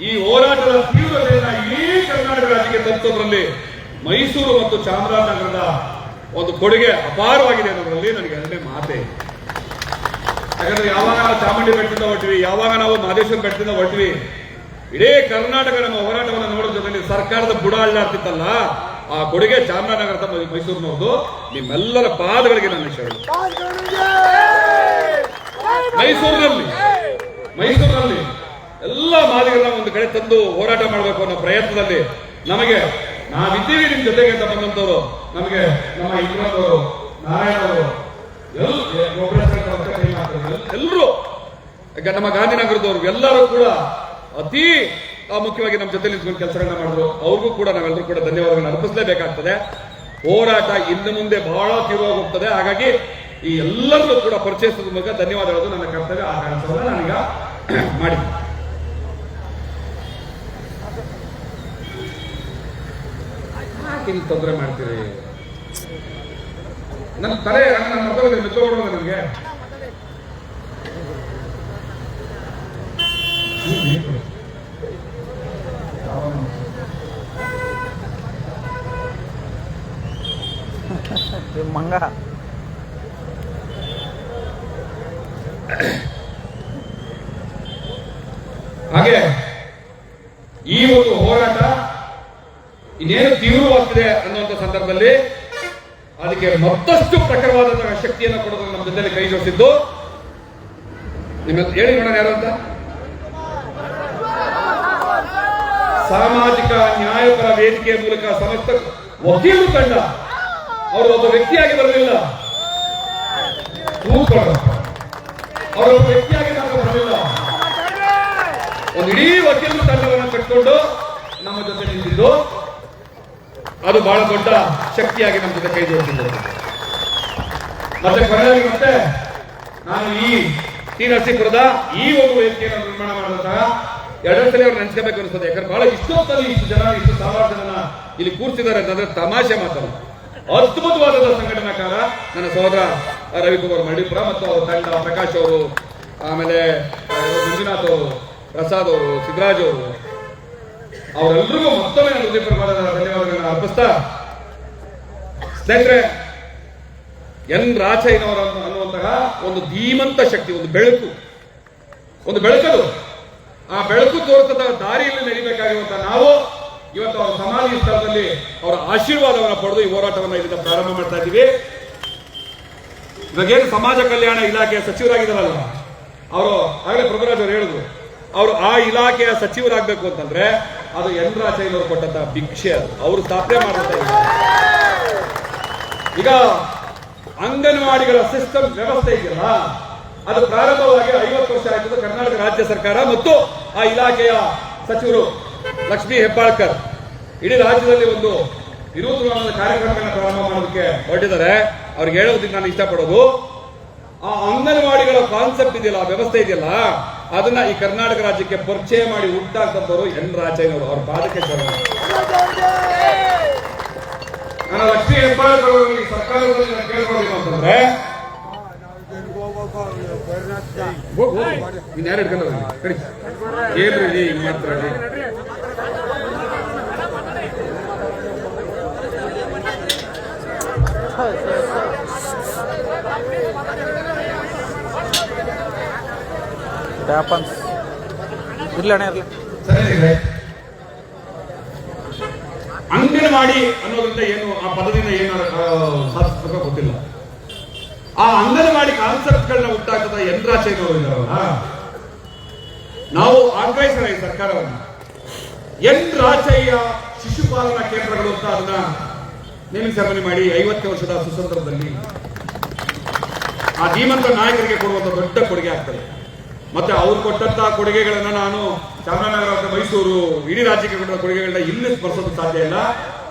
ಈ ಹೋರಾಟದ ತೀವ್ರತೆಯನ್ನು ಇಡೀ ಕರ್ನಾಟಕ ರಾಜ್ಯಕ್ಕೆ ತಲುಪೋದ್ರಲ್ಲಿ ಮೈಸೂರು ಮತ್ತು ಚಾಮರಾಜನಗರದ ಒಂದು ಕೊಡುಗೆ ಅಪಾರವಾಗಿದೆ ಅನ್ನೋದ್ರಲ್ಲಿ ನನಗೆ ಎರಡನೇ ಮಾತೆ. ಯಾಕಂದ್ರೆ ಯಾವಾಗ ನಾವು ಚಾಮುಂಡಿ ಬೆಟ್ಟದಿಂದ ಹೊರಟ್ವಿ, ಯಾವಾಗ ನಾವು ಮಹದೇಶ್ವರ ಬೆಟ್ಟದಿಂದ ಹೊರಟ್ವಿ, ಇಡೀ ಕರ್ನಾಟಕ ನಮ್ಮ ಹೋರಾಟವನ್ನು ನೋಡೋ ಜೊತೆಲಿ ಸರ್ಕಾರದ ಬುಡ ಅಳ್ಳಾಡ್ತಿತ್ತಲ್ಲ, ಆ ಕೊಡುಗೆ ಚಾಮರಾಜನಗರದ ಮೈಸೂರಿನವ್ರದ್ದು. ನಿಮ್ಮೆಲ್ಲರ ಪಾದಗಳಿಗೆ ನನ್ನ ಶರಣು. ಮೈಸೂರಿನಲ್ಲಿ ಎಲ್ಲ ಮಾದಿಗರನ್ನ ಒಂದು ಕಡೆ ತಂದು ಹೋರಾಟ ಮಾಡಬೇಕು ಅನ್ನೋ ಪ್ರಯತ್ನದಲ್ಲಿ ನಮಗೆ ನಾವಿದ್ದೀವಿ ನಿಮ್ ಜೊತೆಗೆ ಅಂತ ಬಂದಂತವ್ರು, ನಮಗೆ ನಮ್ಮ ಇಂದ್ರವರು, ನಾರಾಯಣ ಅವರು, ಎಲ್ಲರೂ ನಮ್ಮ ಗಾಂಧಿನಗರದವರು ಎಲ್ಲರೂ ಕೂಡ ಅತಿ ಮುಖ್ಯವಾಗಿ ನಮ್ಮ ಜೊತೆ ನಿಂತ್ಕೊಂಡು ಕೆಲಸಗಳನ್ನ ಮಾಡಿದ್ರು. ಅವ್ರಿಗೂ ಕೂಡ ನಾವೆಲ್ಲರೂ ಕೂಡ ಧನ್ಯವಾದಗಳನ್ನು ಅರ್ಪಿಸಲೇಬೇಕಾಗ್ತದೆ. ಹೋರಾಟ ಇನ್ನು ಮುಂದೆ ಬಹಳ ತೀವ್ರವಾಗಿ ಹೋಗ್ತದೆ. ಹಾಗಾಗಿ ಈ ಎಲ್ಲರನ್ನೂ ಕೂಡ ಪರಿಚಯಿಸೋದ್ರ ಮೂಲಕ ಧನ್ಯವಾದ ಹೇಳೋದು ನನ್ನ ಕರ್ತವ್ಯ. ಆ ಕಾರಣವನ್ನು ನಾನೀಗ ಮಾಡಿದ್ದೆ. ಇಲ್ಲಿ ತೊಂದರೆ ಮಾಡ್ತೀರಿ? ನನ್ನ ತಲೆ ನನ್ನ ಮಕ್ಕಳಿಗೆ ನಿಂತ್ಕೊಳ್ಳೋದು ನನಗೆ ಮಂಗ. ಹಾಗೆ ಈ ಒಂದು ಹೋರಾಟ ಇನ್ನೇನು ತೀವ್ರವಾಗ್ತಿದೆ ಅನ್ನುವಂಥ ಸಂದರ್ಭದಲ್ಲಿ ಅದಕ್ಕೆ ಮತ್ತಷ್ಟು ಪ್ರಖರವಾದಂತಹ ಶಕ್ತಿಯನ್ನು ಕೊಡೋದನ್ನು ನಮ್ಮ ಜೊತೆಯಲ್ಲಿ ಕೈ ಜೋಡಿಸಿದ್ದು ನಿಮ್ಮ ಹೇಳಿ ನೋಡೋಣ ಯಾರು ಅಂತ. ಸಾಮಾಜಿಕ ನ್ಯಾಯಪರ ವೇದಿಕೆಯ ಮೂಲಕ ಸಮಸ್ತ ವಕೀಲರು ತಂಡ, ಅವರು ಒಬ್ಬ ವ್ಯಕ್ತಿಯಾಗಿ ಬರಲಿಲ್ಲ, ಅವರೊಬ್ಬ ವ್ಯಕ್ತಿಯಾಗಿ ನಾವು ಬರಲಿಲ್ಲ, ಒಂದು ಇಡೀ ವಕೀಲರು ತಂಡವನ್ನು ಕಟ್ಕೊಂಡು ನಮ್ಮ ಜೊತೆ ನಿಂತಿದ್ದು. ಅದು ಬಹಳ ದೊಡ್ಡ ಶಕ್ತಿಯಾಗಿ ನಮ್ಮ ಜೊತೆ ಕೈ ಜೋಡಿಸಿದ್ದು. ಮತ್ತೆ ಕೊನೆಯಲ್ಲಿ ಮತ್ತೆ ನಾನು ಈ ಟಿ ನರಸೀಪುರದ ಈ ಒಂದು ವೇದಿಕೆಯನ್ನು ನಿರ್ಮಾಣ ಮಾಡಿದಾಗ ಎರಡನೇ ಸಲ ಅವ್ರು ನೆನೆಸ್ಕೋಬೇಕು ಅನಿಸ್ತದೆ. ಯಾಕಂದ್ರೆ ಬಹಳ ಇಷ್ಟೊತ್ತಲ್ಲಿ ಇಷ್ಟು ಜನ, ಇಷ್ಟು ಸಾವಿರ ಜನ ಇಲ್ಲಿ ಕೂರ್ಸಿದ್ದಾರೆ ಅಂತಂದ್ರೆ ತಮಾಷೆ ಮಾತಲ್ಲ. ಅದ್ಭುತವಾದ ಸಂಘಟನಾಕಾರ ನನ್ನ ಸಹೋದರ ರವಿಕುಮಾರ್ ಮಡಿಪುರ ಮತ್ತು ಅವರ ತಂಡ, ಪ್ರಕಾಶ್ ಅವರು, ಆಮೇಲೆ ಮಂಜುನಾಥ್ ಅವರು, ಪ್ರಸಾದ್ ಅವರು, ಸಿದ್ದರಾಜ್ ಅವರು, ಅವರೆಲ್ಲರಿಗೂ ಮತ್ತೊಮ್ಮೆ ನಾನು ಹೃದಯಪೂರ್ವಕವಾದ ಧನ್ಯವಾದಗಳನ್ನು ಅರ್ಪಿಸ್ತಾ, ಸ್ನೇಹಿತರೆ, ಎನ್ ರಾಚಯ್ಯನವರು ಅನ್ನುವಂತಹ ಒಂದು ಧೀಮಂತ ಶಕ್ತಿ, ಒಂದು ಬೆಳಕದು. ಆ ಬೆಳಕು ತೋರಿಸದ ದಾರಿಯಲ್ಲಿ ನಡೀಬೇಕಾಗಿರುವಂತಹ ನಾವು ಇವತ್ತು ಅವರ ಸಮಾಧಿ ಸ್ಥಳದಲ್ಲಿ ಅವರ ಆಶೀರ್ವಾದವನ್ನು ಪಡೆದು ಈ ಹೋರಾಟವನ್ನು ಇಲ್ಲಿಂದ ಪ್ರಾರಂಭ ಮಾಡ್ತಾ ಇದ್ದೀವಿ. ಇವಾಗೇನು ಸಮಾಜ ಕಲ್ಯಾಣ ಇಲಾಖೆಯ ಸಚಿವರಾಗಿದ್ದಾರಲ್ಲ, ಅವರು ಆಗಲೇ ಪ್ರಭುರಾಜ್ ಅವರು ಹೇಳಿದ್ರು, ಅವರು ಆ ಇಲಾಖೆಯ ಸಚಿವರಾಗಬೇಕು ಅಂತಂದ್ರೆ ಅದು ಎನ್ ರಾಚಯ್ಯನವರು ಕೊಟ್ಟಂತಹ ಭಿಕ್ಷೆ. ಅದು ಅವರು ಸ್ಥಾಪನೆ ಮಾಡುತ್ತಾ ಈಗ ಅಂಗನವಾಡಿಗಳ ಸಿಸ್ಟಮ್ ವ್ಯವಸ್ಥೆ ಇದೆಯಲ್ಲ, ಅದು ಪ್ರಾರಂಭವಾಗಿ 50 ವರ್ಷ ಆಯ್ತದೆ. ಕರ್ನಾಟಕ ರಾಜ್ಯ ಸರ್ಕಾರ ಮತ್ತು ಆ ಇಲಾಖೆಯ ಸಚಿವರು ಲಕ್ಷ್ಮೀ ಹೆಬ್ಬಾಳ್ಕರ್ ಇಡೀ ರಾಜ್ಯದಲ್ಲಿ ಒಂದು ವಿನೂತನವಾದ ಕಾರ್ಯಕ್ರಮಗಳನ್ನ ಪ್ರಾರಂಭ ಮಾಡೋದಕ್ಕೆ ಹೊರಟಿದ್ದಾರೆ. ಅವ್ರಿಗೆ ಹೇಳೋದಕ್ಕೆ ನಾನು ಇಷ್ಟಪಡೋದು, ಆ ಅಂಗನವಾಡಿಗಳ ಕಾನ್ಸೆಪ್ಟ್ ಇದೆಯಲ್ಲ, ಆ ವ್ಯವಸ್ಥೆ ಇದೆಯಲ್ಲ, ಅದನ್ನ ಈ ಕರ್ನಾಟಕ ರಾಜ್ಯಕ್ಕೆ ಪರಿಚಯ ಮಾಡಿ ಹುಟ್ಟಾಕ್ತಂತವರು ಎನ್ ರಾಚಯ್ಯನವರು. ಅವ್ರ ಪಾದಕ್ಕೆ ನಾನು ಲಕ್ಷ್ಮೀ ಹೆಬ್ಬಾಳ್ಕರ್ ಅವರಲ್ಲಿ ಸರ್ಕಾರದಲ್ಲಿ ಕೇಳ್ಕೊಳ್ಳೋದು ಅಂತಂದ್ರೆ, ಇನ್ಯಾರು ಹಿಡ್ಕೊಂಡು ಏನ್ರಿ ಹಿಂಗ್ ಮಾಡ್ತಾರೆ? ಇರ್ಲಿ ಅಣ್ಣ, ಇರ್ಲಿ. ಸರಿ, ಅಂಗನವಾಡಿ ಅನ್ನೋದ್ರಿಂದ ಏನು ಆ ಪದದಿಂದ ಏನು ಸಾಧಿಸಬೇಕೋ ಗೊತ್ತಿಲ್ಲ. ಆ ಅಂಗನವಾಡಿ ಕಾನ್ಸೆಪ್ಟ್ಗಳನ್ನ ಹುಟ್ಟಾಕದ ಯಂತ್ರಾಚೆಯವರು ಇದ್ದಾರಲ್ಲ, ನಾವು ಆಗ್ರಹಿಸೋಣ ಈ ಸರ್ಕಾರವನ್ನ, ಯಂತ್ರಾಚೆಯ ಶಿಶುಪಾಲನಾ ಕೇಂದ್ರಗಳು ಅಂತ ಅದನ್ನ ನೇಮಿಂಗ್ ಸೆರೆಮನಿ ಮಾಡಿ 50 ವರ್ಷದ ಸುಸಂದರ್ಭದಲ್ಲಿ ಆ ಧೀಮಂತ ನಾಯಕರಿಗೆ ಕೊಡುವಂತ ದೊಡ್ಡ ಕೊಡುಗೆ ಆಗ್ತದೆ. ಮತ್ತೆ ಅವ್ರು ಕೊಟ್ಟಂತ ಕೊಡುಗೆಗಳನ್ನ ನಾನು ಚಾಮರಾಜನಗರ ಮತ್ತು ಮೈಸೂರು ಇಡೀ ರಾಜ್ಯಕ್ಕೆ ಕೊಟ್ಟ ಕೊಡುಗೆಗಳನ್ನ ಇಲ್ಲಿ ಸ್ಪರ್ಶೋದಕ್ಕೆ ಸಾಧ್ಯ ಇಲ್ಲ.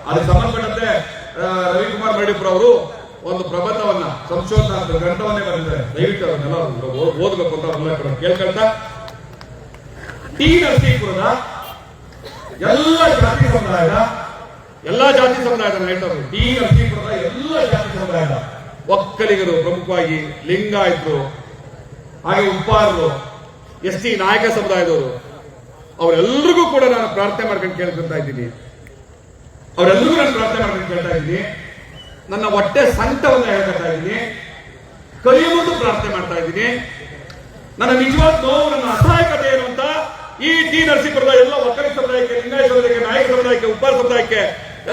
ಅದಕ್ಕೆ ಸಂಬಂಧಪಟ್ಟಂತೆ ರವಿಕುಮಾರ್ ಮರಡಿಪುರ ಅವರು ಒಂದು ಪ್ರಬಂಧವನ್ನ ಸಂಶೋಧನಾ ಗ್ರಂಥವನ್ನೇ ಬರೆದಿದ್ದಾರೆ. ದಯವಿಟ್ಟು ಅವನ್ನೆಲ್ಲ ಓದಬೇಕು ಅಂತ ಅವರೆಲ್ಲ ಕೇಳ್ಕೊಳ್ತಾ, ಟಿ ನರಸೀಪುರದ ಎಲ್ಲ ಜಾತಿ ಸಮುದಾಯದ ಹೇಳ್ತಾರೆ, ಟಿ ನರಸೀಪುರದ ಎಲ್ಲ ಜಾತಿ ಸಮುದಾಯದ ಒಕ್ಕಲಿಗರು, ಪ್ರಮುಖವಾಗಿ ಲಿಂಗಾಯತರು, ಹಾಗೆ ಉಪ್ಪಾರರು, ST ನಾಯಕ ಸಮುದಾಯದವರು, ಅವರೆಲ್ಲರಿಗೂ ಕೂಡ ನಾನು ಪ್ರಾರ್ಥನೆ ಮಾಡ್ಕೊಂಡು ಕೇಳ್ತಾ ಇದ್ದೀನಿ. ನನ್ನ ಹೊಟ್ಟೆ ಸಂಕಟವನ್ನ ಹೇಳ್ತಾ ಇದ್ದೀನಿ, ಕಲಿಯುವುದು ಪ್ರಾರ್ಥನೆ ಮಾಡ್ತಾ ಇದ್ದೀನಿ. ನನ್ನ ನಿಜವಾದ ನೋವು, ನನ್ನ ಅಸಹಾಯಕತೆ ಏನು ಅಂತ ಈ ಟಿ ನರಸೀಪುರದ ಎಲ್ಲ ಒಕ್ಕಲಿಗ ಸಮುದಾಯಕ್ಕೆ, ಲಿಂಗಾಯತ ಸಮುದಾಯಕ್ಕೆ, ನಾಯಕ ಸಮುದಾಯಕ್ಕೆ, ಉಪ್ಪಾರ ಸಮುದಾಯಕ್ಕೆ,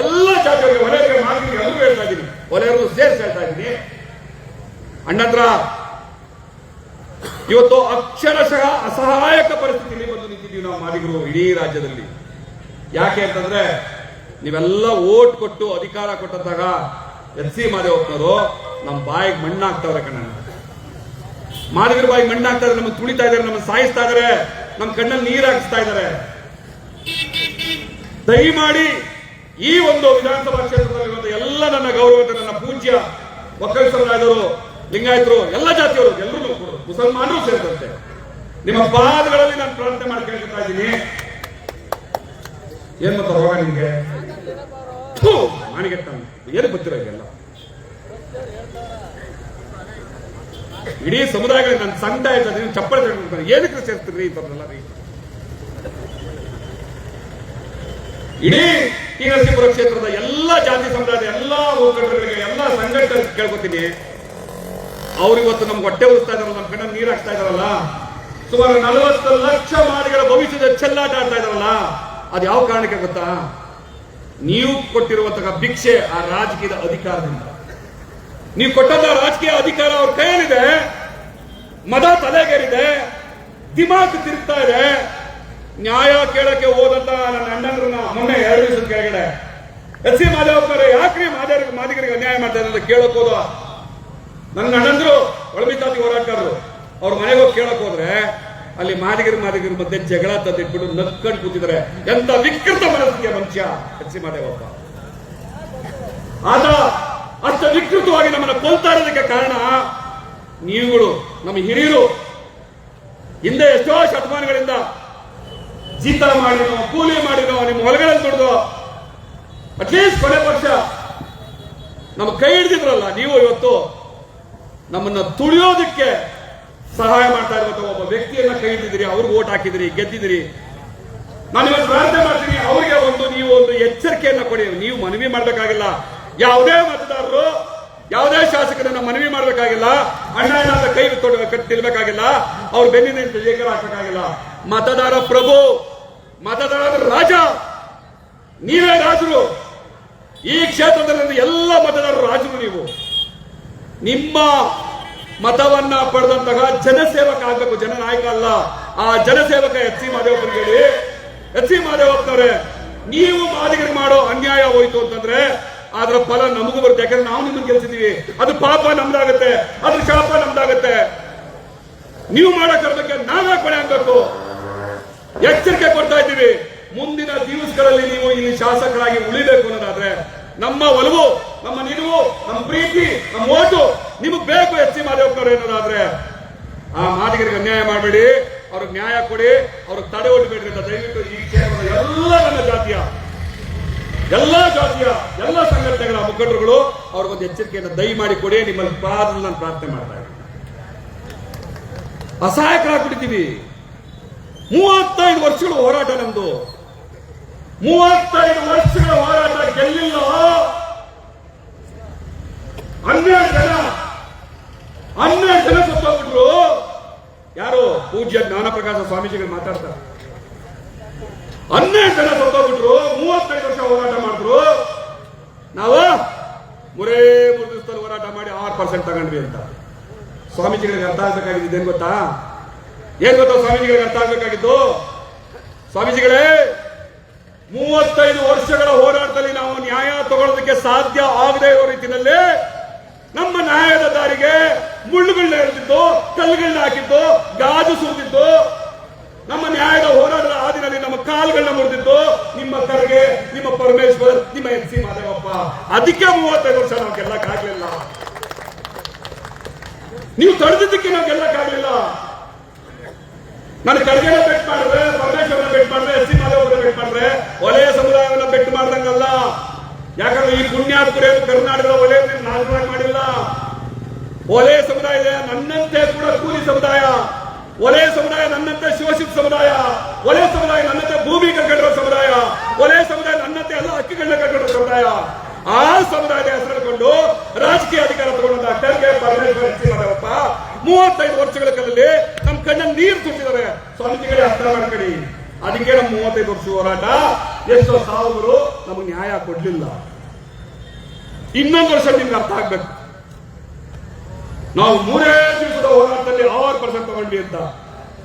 ಎಲ್ಲ ಜಾತಿಯವರಿಗೆ, ಹೊಲೆಯರಿಗೆ, ಮಾರ್ಗರಿಗೆ ಎಲ್ಲರೂ ಹೇಳ್ತಾ ಇದ್ದೀನಿ, ಹೊಲೆಯರು ಸೇರಿಸಿ ಹೇಳ್ತಾ ಇದ್ದೀನಿ. ಅಣ್ಣತ್ರ ಇವತ್ತು ಅಕ್ಷರಶಃ ಅಸಹಾಯಕ ಪರಿಸ್ಥಿತಿಯಲ್ಲಿ ಬಂದು ನಿಂತಿದ್ದೀವಿ ನಾವು ಮಾದಿಗರು ಇಡೀ ರಾಜ್ಯದಲ್ಲಿ. ಯಾಕೆ ಅಂತಂದ್ರೆ ನೀವೆಲ್ಲ ಓಟ್ ಕೊಟ್ಟು ಅಧಿಕಾರ ಕೊಟ್ಟಂತಾಗ SC ಮಾದೇವಪ್ಪನವರು ನಮ್ಮ ಬಾಯಿಗೆ ಮಣ್ಣಾಗ್ತಾವ್ರೆ ಕಣ್ಣ. ಮಾದಿಗರ ಬಾಯಿಗೆ ಮಣ್ಣಾಗ್ತಾ ಇದ್ದಾರೆ, ನಮ್ಮನ್ನು ತುಳಿತಾ ಇದ್ದಾರೆ, ನಮ್ಮನ್ನು ಸಾಯಿಸ್ತಾ ಇದ್ದಾರೆ, ನಮ್ಮ ಕಣ್ಣಲ್ಲಿ ನೀರು ಹಾಕಿಸ್ತಾ ಇದ್ದಾರೆ. ದಯಮಾಡಿ ಈ ಒಂದು ವಿಧಾನಸಭಾ ಕ್ಷೇತ್ರದಲ್ಲಿ ಎಲ್ಲ ನನ್ನ ಗೌರವದ, ನನ್ನ ಪೂಜ್ಯ ಒಕ್ಕಲಿಗ ಸಮುದಾಯದವರು, ಲಿಂಗಾಯತರು, ಎಲ್ಲ ಜಾತಿಯವರು, ಎಲ್ಲರೂ ಮುಸಲ್ಮಾನರು ಸೇರಿದಂತೆ ನಿಮ್ಮ ಪಾದಗಳಲ್ಲಿ ನಾನು ಪ್ರಾರ್ಥನೆ ಮಾಡಿ ಕೇಳ್ತಾ ಇದ್ದೀನಿ. ಏನ್ ಮತ್ತ ರೋಗ ನಿಮ್ಗೆ ಮಾಣಿಗೆಟ್ಟ ಏನು ಗೊತ್ತಿರೋ ಇದೆಲ್ಲ ಇಡೀ ಸಮುದಾಯಗಳಿಗೆ ನನ್ನ ಸಂಕಟ ಆಯ್ತದೆ, ಚಪ್ಪಳೆ ತಗೊಂಡ್ತಾರೆ, ಏನಕ್ಕೆ ಸೇರ್ತೀರಿ ಇಂಥವ್ರನ್ನೆಲ್ಲ ರೀ? ಇಡೀ ಟಿ ನರಸೀಪುರ ಕ್ಷೇತ್ರದ ಎಲ್ಲ ಜಾತಿ ಸಮುದಾಯದ ಎಲ್ಲ ಮುಖಂಡರಿಗೆ, ಎಲ್ಲ ಸಂಘಟನೆಗಳಿಗೆ ಕೇಳ್ಕೊತೀನಿ, ಅವ್ರು ಇವತ್ತು ನಮ್ಗೆ ಹೊಟ್ಟೆ ಉಳಿಸ್ತಾ ಇದಾರಲ್ಲ, ನಮ್ಮ ಕಣ್ಣ ನೀರು ಹಾಕ್ತಾ ಇದಾರಲ್ಲ, ಸುಮಾರು 40 ಲಕ್ಷ ಮಾದಿಗರ ಭವಿಷ್ಯದ ಚೆಲ್ಲಾಟ ಆಡ್ತಾ ಇದಾರಲ್ಲ, ಅದು ಯಾವ ಕಾರಣಕ್ಕೆ ಗೊತ್ತಾ? ನೀವು ಕೊಟ್ಟಿರುವಂತಹ ಭಿಕ್ಷೆ, ಆ ರಾಜಕೀಯದ ಅಧಿಕಾರದಿಂದ. ನೀವು ಕೊಟ್ಟಂತ ರಾಜಕೀಯ ಅಧಿಕಾರ ಅವ್ರ ಕೈಯಲ್ಲಿದೆ, ಮದ ತಲೆಗೇರಿದೆ, ದಿಮಾಕ್ ತಿರುಗ್ತಾ ಇದೆ. ನ್ಯಾಯ ಕೇಳಕ್ಕೆ ಹೋದಂತ ನನ್ನ ಅಣ್ಣಂದ್ರನ್ನ ಮೊನ್ನೆ 2 ದಿವಸದ ಕೆಳಗಡೆ SC ಮಾದೇವಪ್ಪನವರೇ ಯಾಕ್ರಿ ಮಾದಿಗರಿಗೆ ಅನ್ಯಾಯ ಮಾಡ್ತಾ ಇದ್ದಾರೆ ಅಂತ ಕೇಳಕ್ ಹೋದ ನನ್ನ ಅಣ್ಣಂದ್ರು ಒಳಬಿದ್ದಾತಿ ಹೋರಾಟಗಾರರು ಅವ್ರ ಮನೆಗೆ ಹೋಗಿ ಕೇಳಕ್ ಹೋದ್ರೆ ಅಲ್ಲಿ ಮಾದಿಗರ ಮಧ್ಯೆ ಜಗಳ ತಂದಿಟ್ಬಿಟ್ಟು ನಕ್ಕೊಂಡು ಕೂತಿದ್ದಾರೆ. ಎಂತ ವಿಕೃತ ಮನಸ್ಸಿಗೆ ಮನುಷ್ಯ SC ಮಾದೇವಪ್ಪ. ಆತ ಅಷ್ಟು ವಿಕೃತವಾಗಿ ನಮ್ಮನ್ನ ಕೊಲ್ತಾ ಇರೋದಕ್ಕೆ ಕಾರಣ ನೀವುಗಳು, ನಮ್ಮ ಹಿರಿಯರು ಹಿಂದೆ ಎಷ್ಟೋ ಶತಮಾನಗಳಿಂದ ಜೀತ ಮಾಡಿನೋ, ಕೂಲಿ ಮಾಡಿನೋ, ನಿಮ್ಮ ಹೊಲಗಳಲ್ಲಿ ದುಡ್ದು ಅಟ್ಲೀಸ್ಟ್ ಕೊನೆ ಪಕ್ಷ ನಮ್ಮ ಕೈ ಹಿಡಿದಿದ್ರಲ್ಲ, ನೀವು ಇವತ್ತು ನಮ್ಮನ್ನ ತುಳಿಯೋದಕ್ಕೆ ಸಹಾಯ ಮಾಡ್ತಾ ಇರುವಂತ ಒಬ್ಬ ವ್ಯಕ್ತಿಯನ್ನ ಕೈ ಹಿಡಿದಿರಿ, ಅವ್ರಿಗೆ ಓಟ್ ಹಾಕಿದಿರಿ, ಗೆದ್ದಿದಿರಿ. ನಾನು ಇವತ್ತು ಪ್ರಾರ್ಥನೆ ಮಾಡ್ತೀನಿ, ಅವರಿಗೆ ನೀವು ಒಂದು ಎಚ್ಚರಿಕೆಯನ್ನ ಕೊಡಿ. ನೀವು ಮನವಿ ಮಾಡಬೇಕಾಗಿಲ್ಲ, ಯಾವುದೇ ಮತದಾರರು, ಯಾವುದೇ ಶಾಸಕರನ್ನ ಮನವಿ ಮಾಡಬೇಕಾಗಿಲ್ಲ, ಅಣ್ಣ ಅಂತ ಕೈ ಕಟ್ಟಿಲ್ಬೇಕಾಗಿಲ್ಲ, ಅವ್ರ ಬೆನ್ನಿನ ಜೇಕರ ಹಾಕಬೇಕಾಗಿಲ್ಲ. ಮತದಾರ ಪ್ರಭು, ಮತದಾರರ ರಾಜ, ನೀವೇ ರಾಜರು. ಈ ಕ್ಷೇತ್ರದಲ್ಲಿ ಎಲ್ಲ ಮತದಾರರು ರಾಜರು. ನೀವು ನಿಮ್ಮ ಮತವನ್ನ ಪಡೆದಂತಹ ಜನಸೇವಕ ಆಗ್ಬೇಕು, ಜನನಾಯಕ ಅಲ್ಲ. ಆ ಜನಸೇವಕ SC ಮಾದೇವಪ್ಪನಿಗೆ ಹೇಳಿ, SC ಮಾದೇವಪ್ಪನವರೇ, ನೀವು ಮಾದಿಗರಿಗೆ ಮಾಡೋ ಅನ್ಯಾಯ ಹೋಯ್ತು ಅಂತಂದ್ರೆ ಅದರ ಫಲ ನಮಗೂ ಬರುತ್ತೆ. ಯಾಕಂದ್ರೆ ನಾವು ನಿಮ್ಮನ್ನು ಗೆಲ್ಸಿದೀವಿ, ಅದು ಪಾಪ ನಮ್ದಾಗತ್ತೆ, ಅದ್ರ ಶಾಪ ನಮ್ದಾಗತ್ತೆ. ನೀವು ಮಾಡೋ ಕರ್ಮಕ್ಕೆ ನಾವೇ ಕೊನೆ ಆಗ್ಬೇಕು. ಎಚ್ಚರಿಕೆ ಕೊಡ್ತಾ ಇದ್ದೀವಿ. ಮುಂದಿನ ದಿವಸಗಳಲ್ಲಿ ನೀವು ಇಲ್ಲಿ ಶಾಸಕರಾಗಿ ಉಳಿಬೇಕು ಅನ್ನೋದಾದ್ರೆ ನಮ್ಮ ಒಲವು, ನಮ್ಮ ನಿಲುವು, ನಮ್ಮ ಪ್ರೀತಿ, ನಮ್ಮ ಓಟು ನಿಮಗ್ ಬೇಕು SC ಮಾದೇವಪ್ಪನವರು ಅನ್ನೋದಾದ್ರೆ ಆ ಮಾದಿಗರಿಗೆ ಅನ್ಯಾಯ ಮಾಡಬೇಡಿ, ಅವ್ರಿಗೆ ನ್ಯಾಯ ಕೊಡಿ, ಅವ್ರಿಗೆ ತಡೆ ಒಡ್ಬೇಡ್ರಿ ಅಂತ ದಯವಿಟ್ಟು ಈ ಕ್ಷೇತ್ರದ ನನ್ನ ಜಾತಿಯ ಎಲ್ಲ ಸಂಘಟನೆಗಳ ಮುಖಂಡರುಗಳು ಅವ್ರಿಗೊಂದು ಎಚ್ಚರಿಕೆಯನ್ನು ದಯಮಾಡಿ ಕೊಡಿ. ನಿಮ್ಮಲ್ಲಿ ಪಾದದಲ್ಲಿ ನಾನು ಪ್ರಾರ್ಥನೆ ಮಾಡ್ತಾ ಇದ್ದೀನಿ. ಅಸಹಾಯಕರಾಗ್ಬಿಟ್ಟಿದ್ದೀವಿ. 35 ವರ್ಷಗಳ ಹೋರಾಟ ನಮ್ದು. 35 ವರ್ಷಗಳ ಹೋರಾಟ ಗೆಲ್ಲಿಲ್ಲ. 12 ಜನ ಸತ್ತೋಗ್ಬಿಟ್ರು. ಯಾರು? ಪೂಜ್ಯ ಜ್ಞಾನಪ್ರಕಾಶ ಸ್ವಾಮೀಜಿಗಳು ಮಾತಾಡ್ತಾರೆ. 12 ಜನ ಸತ್ತೋಗ್ಬಿಟ್ರು. 35 ವರ್ಷ ಹೋರಾಟ ಮಾಡಿದ್ರು. ನಾವು ಮೂರೇ 3 ದಿವಸದಲ್ಲಿ ಹೋರಾಟ ಮಾಡಿ 6% ತಗೊಂಡ್ವಿ ಅಂತ. ಸ್ವಾಮೀಜಿಗಳಿಗೆ ಅರ್ಥ ಆಗ್ಬೇಕಾಗಿದ್ದು ಏನ್ ಗೊತ್ತಾ? ಸ್ವಾಮೀಜಿಗಳಿಗೆ ಅರ್ಥ ಆಗ್ಬೇಕಾಗಿದ್ದು? ಸ್ವಾಮೀಜಿಗಳೇ, 35 ವರ್ಷಗಳ ಹೋರಾಟದಲ್ಲಿ ನಾವು ನ್ಯಾಯ ತಗೊಳ್ಳೋದಕ್ಕೆ ಸಾಧ್ಯ ಆಗದೆ ಇರೋ ರೀತಿಯಲ್ಲಿ ನಮ್ಮ ನ್ಯಾಯದ ದಾರಿಗೆ ಮುಳ್ಳುಗಳನ್ನ ಎಳೆದಿದ್ದು, ಕಲ್ಲುಗಳನ್ನ ಹಾಕಿದ್ದು, ಗಾಜು ಸುರಿದಿದ್ದು, ನಮ್ಮ ನ್ಯಾಯದ ಹೋರಾಟದ ಹಾದಿನಲ್ಲಿ ನಮ್ಮ ಕಾಲುಗಳನ್ನ ಮುರಿದಿದ್ದು ನಿಮ್ಮ ಖರ್ಗೆ, ನಿಮ್ಮ ಪರಮೇಶ್ವರ್, ನಿಮ್ಮ MC ಮಾದೇವಪ್ಪ. ಅದಕ್ಕೆ 35 ವರ್ಷ ನಾವು ಗೆಲ್ಲಕ್ಕಾಗ್ಲಿಲ್ಲ. ನೀವು ತಡೆದಿದ್ದಕ್ಕೆ ನಾವು ಗೆಲ್ಲಕ್ಕಾಗ್ಲಿಲ್ಲ. ನಾನು ಖರ್ಗೆನ ಬೆಟ್ ಮಾಡಿದ್ರೆ, ಪರಮೇಶ್ವರನ ಬೆಟ್ ಮಾಡಿದ್ರೆ, MC ಮಾದೇವಪ್ಪನ ಬೆಟ್ ಮಾಡಿದ್ರೆ ವಲಯ ಸಮುದಾಯವನ್ನ ಬೆಟ್ ಮಾಡ್ದಂಗಲ್ಲ. ಯಾಕಂದ್ರೆ ಈ ಪುಣ್ಯಾತ್ಮರು ಕರ್ನಾಟಕದ ವಲಯದಲ್ಲಿ ನಾಶವಾಗಿ ಮಾಡಿಲ್ಲ. ವಲಯ ಸಮುದಾಯ ನನ್ನಂತೆ ಕೂಡ ಕೂಲಿ ಸಮುದಾಯ, ವಲಯ ಸಮುದಾಯ ನನ್ನಂತೆ ಶೋಷಿತ ಸಮುದಾಯ, ವಲಯ ಸಮುದಾಯ ನನ್ನಂತೆ ಭೂಮಿ ಕಳ್ಕೊಂಡಿರೋ ಸಮುದಾಯ, ವಲಯ ಸಮುದಾಯ ನನ್ನಂತೆ ಎಲ್ಲ ಹಕ್ಕಿಗಳನ್ನ ಕಳ್ಕೊಂಡಿರೋ ಸಮುದಾಯ. ಆ ಸಮುದಾಯದ ಹೆಸರಿಕೊಂಡು ರಾಜಕೀಯ ಅಧಿಕಾರ ತಗೊಂಡ ಖರ್ಗೆ, ಪರಮೇಶ್ವರ್, MC ಮಾದೇವಪ್ಪ 35 ವರ್ಷಗಳ ಕಾಲದಲ್ಲಿ ನಮ್ಮ ಕಣ್ಣಲ್ಲಿ ನೀರು ಸುಟ್ಟಿದ್ದಾರೆ. ಸ್ವಾಮೀಜಿಗಳೇ ಅರ್ಥ ಮಾಡ್ಕೊಳ್ಳಿ. ಅದಕ್ಕೆ ನಮ್ಮ 35 ವರ್ಷ ಹೋರಾಟ. ಎಷ್ಟೋ ಸಾವಿರು ನಮಗೆ ನ್ಯಾಯ ಕೊಡ್ಲಿಲ್ಲ. ಇನ್ನೊಂದು ವರ್ಷ ನಿಮ್ಗೆ ಅರ್ಥ ಆಗ್ಬೇಕು. ನಾವು 3 ದಿವಸದ ಹೋರಾಟದಲ್ಲಿ 6% ತಗೊಂಡ್ವಿ ಅಂತ.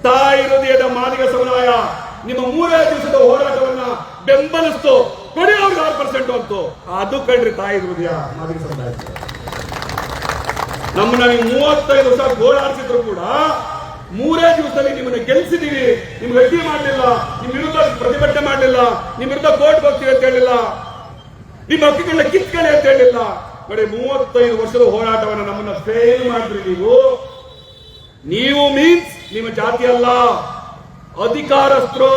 ತಾಯಿ ಹೃದಯದ ಮಾದಿಗ ಸಮುದಾಯ ನಿಮ್ಮ 3 ದಿವಸದ ಹೋರಾಟವನ್ನ ಬೆಂಬಲಿಸ್ತು. ಕೊಡಿ ಅವ್ರಿಗೆ 6% ಅಂತು. ಅದು ಕಂಡ್ರಿ ತಾಯಿ ಹೃದಯ ಮಾದಿಗ ಸಮುದಾಯ. ನಮ್ಮನ್ನ ನೀವು 35 ವರ್ಷ ಗೋಳಾಡಿಸಿದ್ರು ಕೂಡ 3 ದಿವಸದಲ್ಲಿ ನಿಮ್ಮನ್ನ ಗೆಲ್ಸಿದೀವಿ. ನಿಮ್ಗೆ ಅಡ್ಡಿ ಮಾಡಲಿಲ್ಲ, ನಿಮ್ ವಿರುದ್ಧ ಪ್ರತಿಭಟನೆ ಮಾಡಲಿಲ್ಲ, ನಿಮ್ ವಿರುದ್ಧ ಕೋರ್ಟ್ ಹೋಗ್ತೀವಿ ಅಂತ ಹೇಳಿಲ್ಲ, ನಿಮ್ಮ ಹಕ್ಕುಗಳನ್ನ ಕಿತ್ಕೊಳ್ಳಿ ಅಂತ ಹೇಳಿಲ್ಲ. ನೋಡಿ, 35 ವರ್ಷದ ಹೋರಾಟವನ್ನು ನಮ್ಮನ್ನ ಫೇಲ್ ಮಾಡಿದ್ರಿ ನೀವು. ನೀವು ಮೀನ್ಸ್ ನಿಮ್ಮ ಜಾತಿ ಅಲ್ಲ, ಅಧಿಕಾರಸ್ಥರು,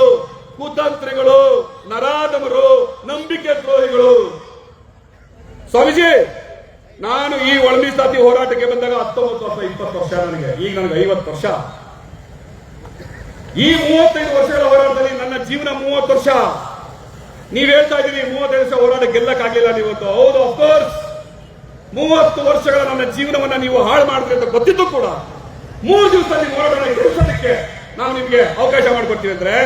ಕುತಂತ್ರಿಗಳು, ನರಾಧಮರು, ನಂಬಿಕೆ ದ್ರೋಹಿಗಳು. ಸ್ವಾಮೀಜಿ, ನಾನು ಈ ಒಳ ಮೀಸಲಾತಿ ಹೋರಾಟಕ್ಕೆ ಬಂದಾಗ 19 ವರ್ಷ 20 ವರ್ಷ ನನಗೆ. ಈಗ ನನಗೆ 50 ವರ್ಷ. ಈ 35 ವರ್ಷಗಳ ಹೋರಾಟದಲ್ಲಿ ನನ್ನ ಜೀವನ 30 ವರ್ಷ. ನೀವ್ ಹೇಳ್ತಾ ಇದ್ದೀರಿ 35 ವರ್ಷ ಹೋರಾಟ ಗೆಲ್ಲಕ್ಕಾಗಲಿಲ್ಲ ನೀವತ್ತು. ಹೌದು, ಅಫ್ಕೋರ್ಸ್ 30 ವರ್ಷಗಳ ನನ್ನ ಜೀವನವನ್ನ ನೀವು ಹಾಳು ಮಾಡಿದ್ರಿ ಅಂತ ಗೊತ್ತಿದ್ದು ಕೂಡ 3 ದಿವಸ ನಿಮ್ಮ ಹೋರಾಟ ಗೆಲ್ಲಿಸೋದಕ್ಕೆ ನಾವು ನಿಮ್ಗೆ ಅವಕಾಶ ಮಾಡಿಕೊಡ್ತೀವಿ ಅಂದ್ರೆ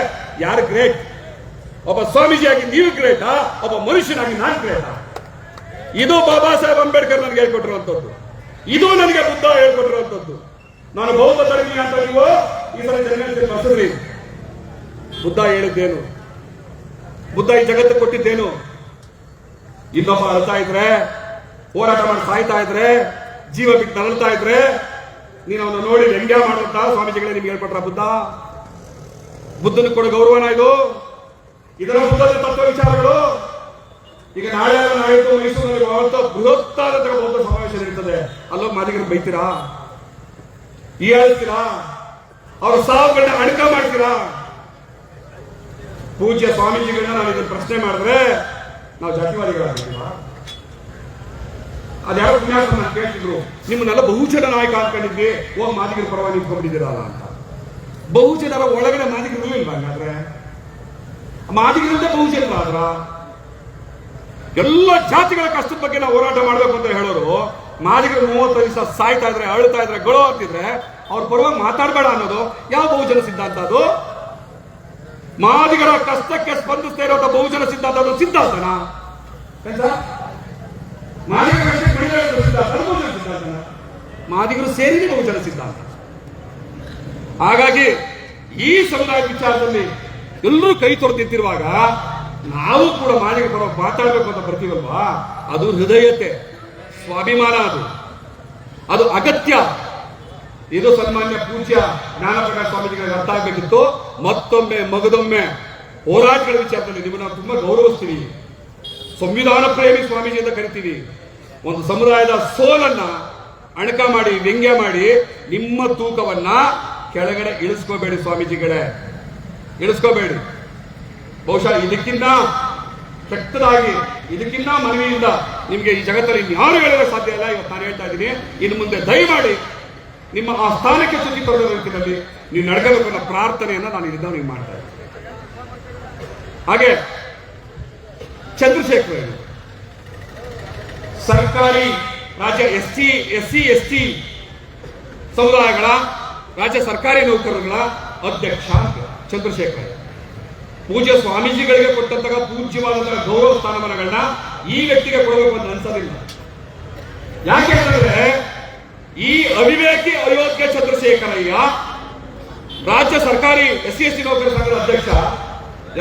ಯಾರು ಗ್ರೇಟ್? ಒಬ್ಬ ಸ್ವಾಮೀಜಿಯಾಗಿ ನೀವು ಗ್ರೇಟಾ? ಒಬ್ಬ ಮನುಷ್ಯನಾಗಿ ನಾನು ಗ್ರೇಟಾ? ಇದು ಬಾಬಾ ಸಾಹೇಬ್ ಅಂಬೇಡ್ಕರ್ ನನಗೆ ಹೇಳ್ಕೊಟ್ಟಿರುವಂತದ್ದು. ಇದು ನನಗೆ ಬುದ್ಧ ಹೇಳ್ಕೊಟ್ಟಿರುವಂತದ್ದು. ನಾನು ಬೌದ್ಧ ಧರ್ಮೀಯ ಅಂತ ನೀವು ಈ ಸಲ ಜನ ಬಸದ್ರಿ. ಬುದ್ಧ ಹೇಳಿದ್ದೇನು? ಬುದ್ಧ ಈ ಜಗತ್ತು ಕೊಟ್ಟಿದ್ದೇನು? ಇನ್ನೊಬ್ಬ ಅಳ್ತಾ ಇದ್ರೆ, ಹೋರಾಟ ಮಾಡಿ ಸಾಯ್ತಾ ಇದ್ರೆ, ಜೀವ ಬಿಟ್ಟು ನರಳ್ತಾ ಇದ್ರೆ ನೀನು ಅವನು ನೋಡಿ ವ್ಯಂಗ್ಯ ಮಾಡುತ್ತಾ ಸ್ವಾಮೀಜಿಗಳೇ ನಿಮ್ಗೆ ಹೇಳ್ಕೊಟ್ರ ಬುದ್ಧ? ಬುದ್ಧನ ಕೊಡೋ ಗೌರವನ ಇದು? ಇದರ ಬುದ್ಧದ ತತ್ವ ವಿಚಾರಗಳು. ಈಗ ನಾಳೆ ನಾಳಿದ್ದು ಮೈಸೂರಿನಲ್ಲಿ ಬೃಹತ್ತಾದ ಬೌದ್ಧ ಸಮಾವೇಶ ನಡೀತದೆ. ಅಲ್ಲೋ ಮಾದಿಗರು ಬೈತೀರಾ? ಈ ಹೇಳ್ತೀರಾ? ಅವ್ರ ಸಾವುಗಳನ್ನ ಅಣಕ ಮಾಡ್ತೀರಾ? ಪೂಜ್ಯ ಸ್ವಾಮೀಜಿಗಳನ್ನ ನಾವು ಇದನ್ನು ಪ್ರಶ್ನೆ ಮಾಡಿದ್ರೆ ನಾವು ಜಾತಿವಾದಿಗಳಾಗಿದ್ದೀವ? ಅದ್ಯಾವ ಪುಣ್ಯಾತ್ಮ ಕೇಳ್ತಿದ್ರು, ನಿಮ್ಮನ್ನೆಲ್ಲ ಬಹುಜನ ನಾಯಕ ಅನ್ಕೊಂಡಿದ್ವಿ, ಹೋಗಿ ಮಾದಿಗರ ಪರವಾಗಿ ನಿಂತ್ಕೊಂಡಿದ್ದೀರಲ್ಲ ಅಂತ. ಬಹುಜನರ ಒಳಗಡೆ ಮಾದಿಗರು ಇಲ್ವಾ? ಹಂಗಾದ್ರೆ ಮಾದಿಗರಿಂದ ಬಹುಜನರಾದ್ರ ಎಲ್ಲ ಜಾತಿಗಳ ಕಷ್ಟದ ಬಗ್ಗೆ ನಾವು ಹೋರಾಟ ಮಾಡಬೇಕು ಅಂತ ಹೇಳೋರು ಮಾದಿಗರು 30 ದಿವಸ ಸಾಯ್ತಾ ಇದ್ರೆ, ಅಳ್ತಾ ಇದ್ರೆ, ಗೊಳೋ ಅಂತಿದ್ರೆ ಅವ್ರ ಪರವಾಗಿ ಮಾತಾಡಬೇಡ ಅನ್ನೋದು ಯಾವ ಬಹುಜನ ಸಿದ್ಧಾಂತ ಅದು? ಮಾದಿಗರ ಕಷ್ಟಕ್ಕೆ ಸ್ಪಂದಿಸ್ತಾ ಇರೋ ಬಹುಜನ ಸಿದ್ಧಾಂತ ಅದು ಸಿದ್ಧಾಂತನ? ಮಾದಿಗರು ಸೇರಿ ಬಹುಜನ ಸಿದ್ಧಾಂತ. ಹಾಗಾಗಿ ಈ ಸಮುದಾಯ ವಿಚಾರದಲ್ಲಿ ಎಲ್ಲರೂ ಕೈ ತೊರೆದು ನಿಂತಿರುವಾಗ ನಾವು ಕೂಡ ಮಾದಿಗರ ಪರವಾಗಿ ಮಾತಾಡಬೇಕು ಅಂತ ಬರ್ತೀವಲ್ವಾ, ಅದು ಹೃದಯತೆ, ಸ್ವಾಭಿಮಾನ, ಅದು ಅಗತ್ಯ. ಇದು ಸನ್ಮಾನ್ಯ ಪೂಜ್ಯ ಜ್ಞಾನಪ್ರಕಾಶ ಸ್ವಾಮೀಜಿಗಳಿಗೆ ಅರ್ಥ ಆಗಬೇಕಿತ್ತು. ಮತ್ತೊಮ್ಮೆ ಮಗದೊಮ್ಮೆ ಹೋರಾಟಗಳ ವಿಚಾರದಲ್ಲಿ ನಿಮ್ಮನ್ನ ತುಂಬಾ ಗೌರವಿಸ್ತೀವಿ. ಸಂವಿಧಾನ ಪ್ರೇಮಿ ಸ್ವಾಮೀಜಿ ಅಂತ ಕರಿತೀವಿ. ಒಂದು ಸಮುದಾಯದ ಸೋಲನ್ನ ಅಣಕ ಮಾಡಿ, ವ್ಯಂಗ್ಯ ಮಾಡಿ ನಿಮ್ಮ ತೂಕವನ್ನ ಕೆಳಗಡೆ ಇಳಿಸ್ಕೋಬೇಡಿ ಸ್ವಾಮೀಜಿಗಳೇ, ಇಳಿಸ್ಕೋಬೇಡಿ. ಬಹುಶಃ ಇದಕ್ಕಿಂತ ಕೆಟ್ಟದಾಗಿ, ಇದಕ್ಕಿಂತ ಮನವಿಯಿಂದ ನಿಮ್ಗೆ ಈ ಜಗತ್ತಲ್ಲಿ ಯಾರು ಹೇಳೋಕೆ ಸಾಧ್ಯ ಇಲ್ಲ. ಇವತ್ತು ನಾನು ಹೇಳ್ತಾ ಇದ್ದೀನಿ, ಇನ್ನು ಮುಂದೆ ದಯಮಾಡಿ ನಿಮ್ಮ ಆ ಸ್ಥಾನಕ್ಕೆ ಚ್ಯುತಿ ತರುವ ರೀತಿಯಲ್ಲಿ ನೀವು ನಡ್ಕೋಬೇಕು ಅನ್ನೋ ಪ್ರಾರ್ಥನೆಯನ್ನ ನಾನು ಇಲ್ಲಿಂದ ನೀವು ಮಾಡ್ತಾ ಇದ್ದೀನಿ. ಹಾಗೆ ಚಂದ್ರಶೇಖರ್ ಸರ್ಕಾರಿ ರಾಜ್ಯ ಎಸ್ಸಿ ಸಮುದಾಯಗಳ ರಾಜ್ಯ ಸರ್ಕಾರಿ ನೌಕರರುಗಳ ಅಧ್ಯಕ್ಷ ಚಂದ್ರಶೇಖರ್ ಪೂಜ್ಯ ಸ್ವಾಮೀಜಿಗಳಿಗೆ ಕೊಟ್ಟಂತಹ ಪೂಜ್ಯವಾದಂತಹ ಗೌರವ ಸ್ಥಾನಮಾನಗಳನ್ನ ಈ ವ್ಯಕ್ತಿಗೆ ಕೊಡಬೇಕು ಅಂತ ಅನ್ಸೋದಿಲ್ಲ. ಯಾಕೆ ಅಂತಂದ್ರೆ ಈ ಅವಿವೇಕಿ ಅಯೋಗ್ಯ ಚಂದ್ರಶೇಖರಯ್ಯ ರಾಜ್ಯ ಸರ್ಕಾರಿ SC/ST ನೌಕರರ ಸಂಘದ ಅಧ್ಯಕ್ಷ,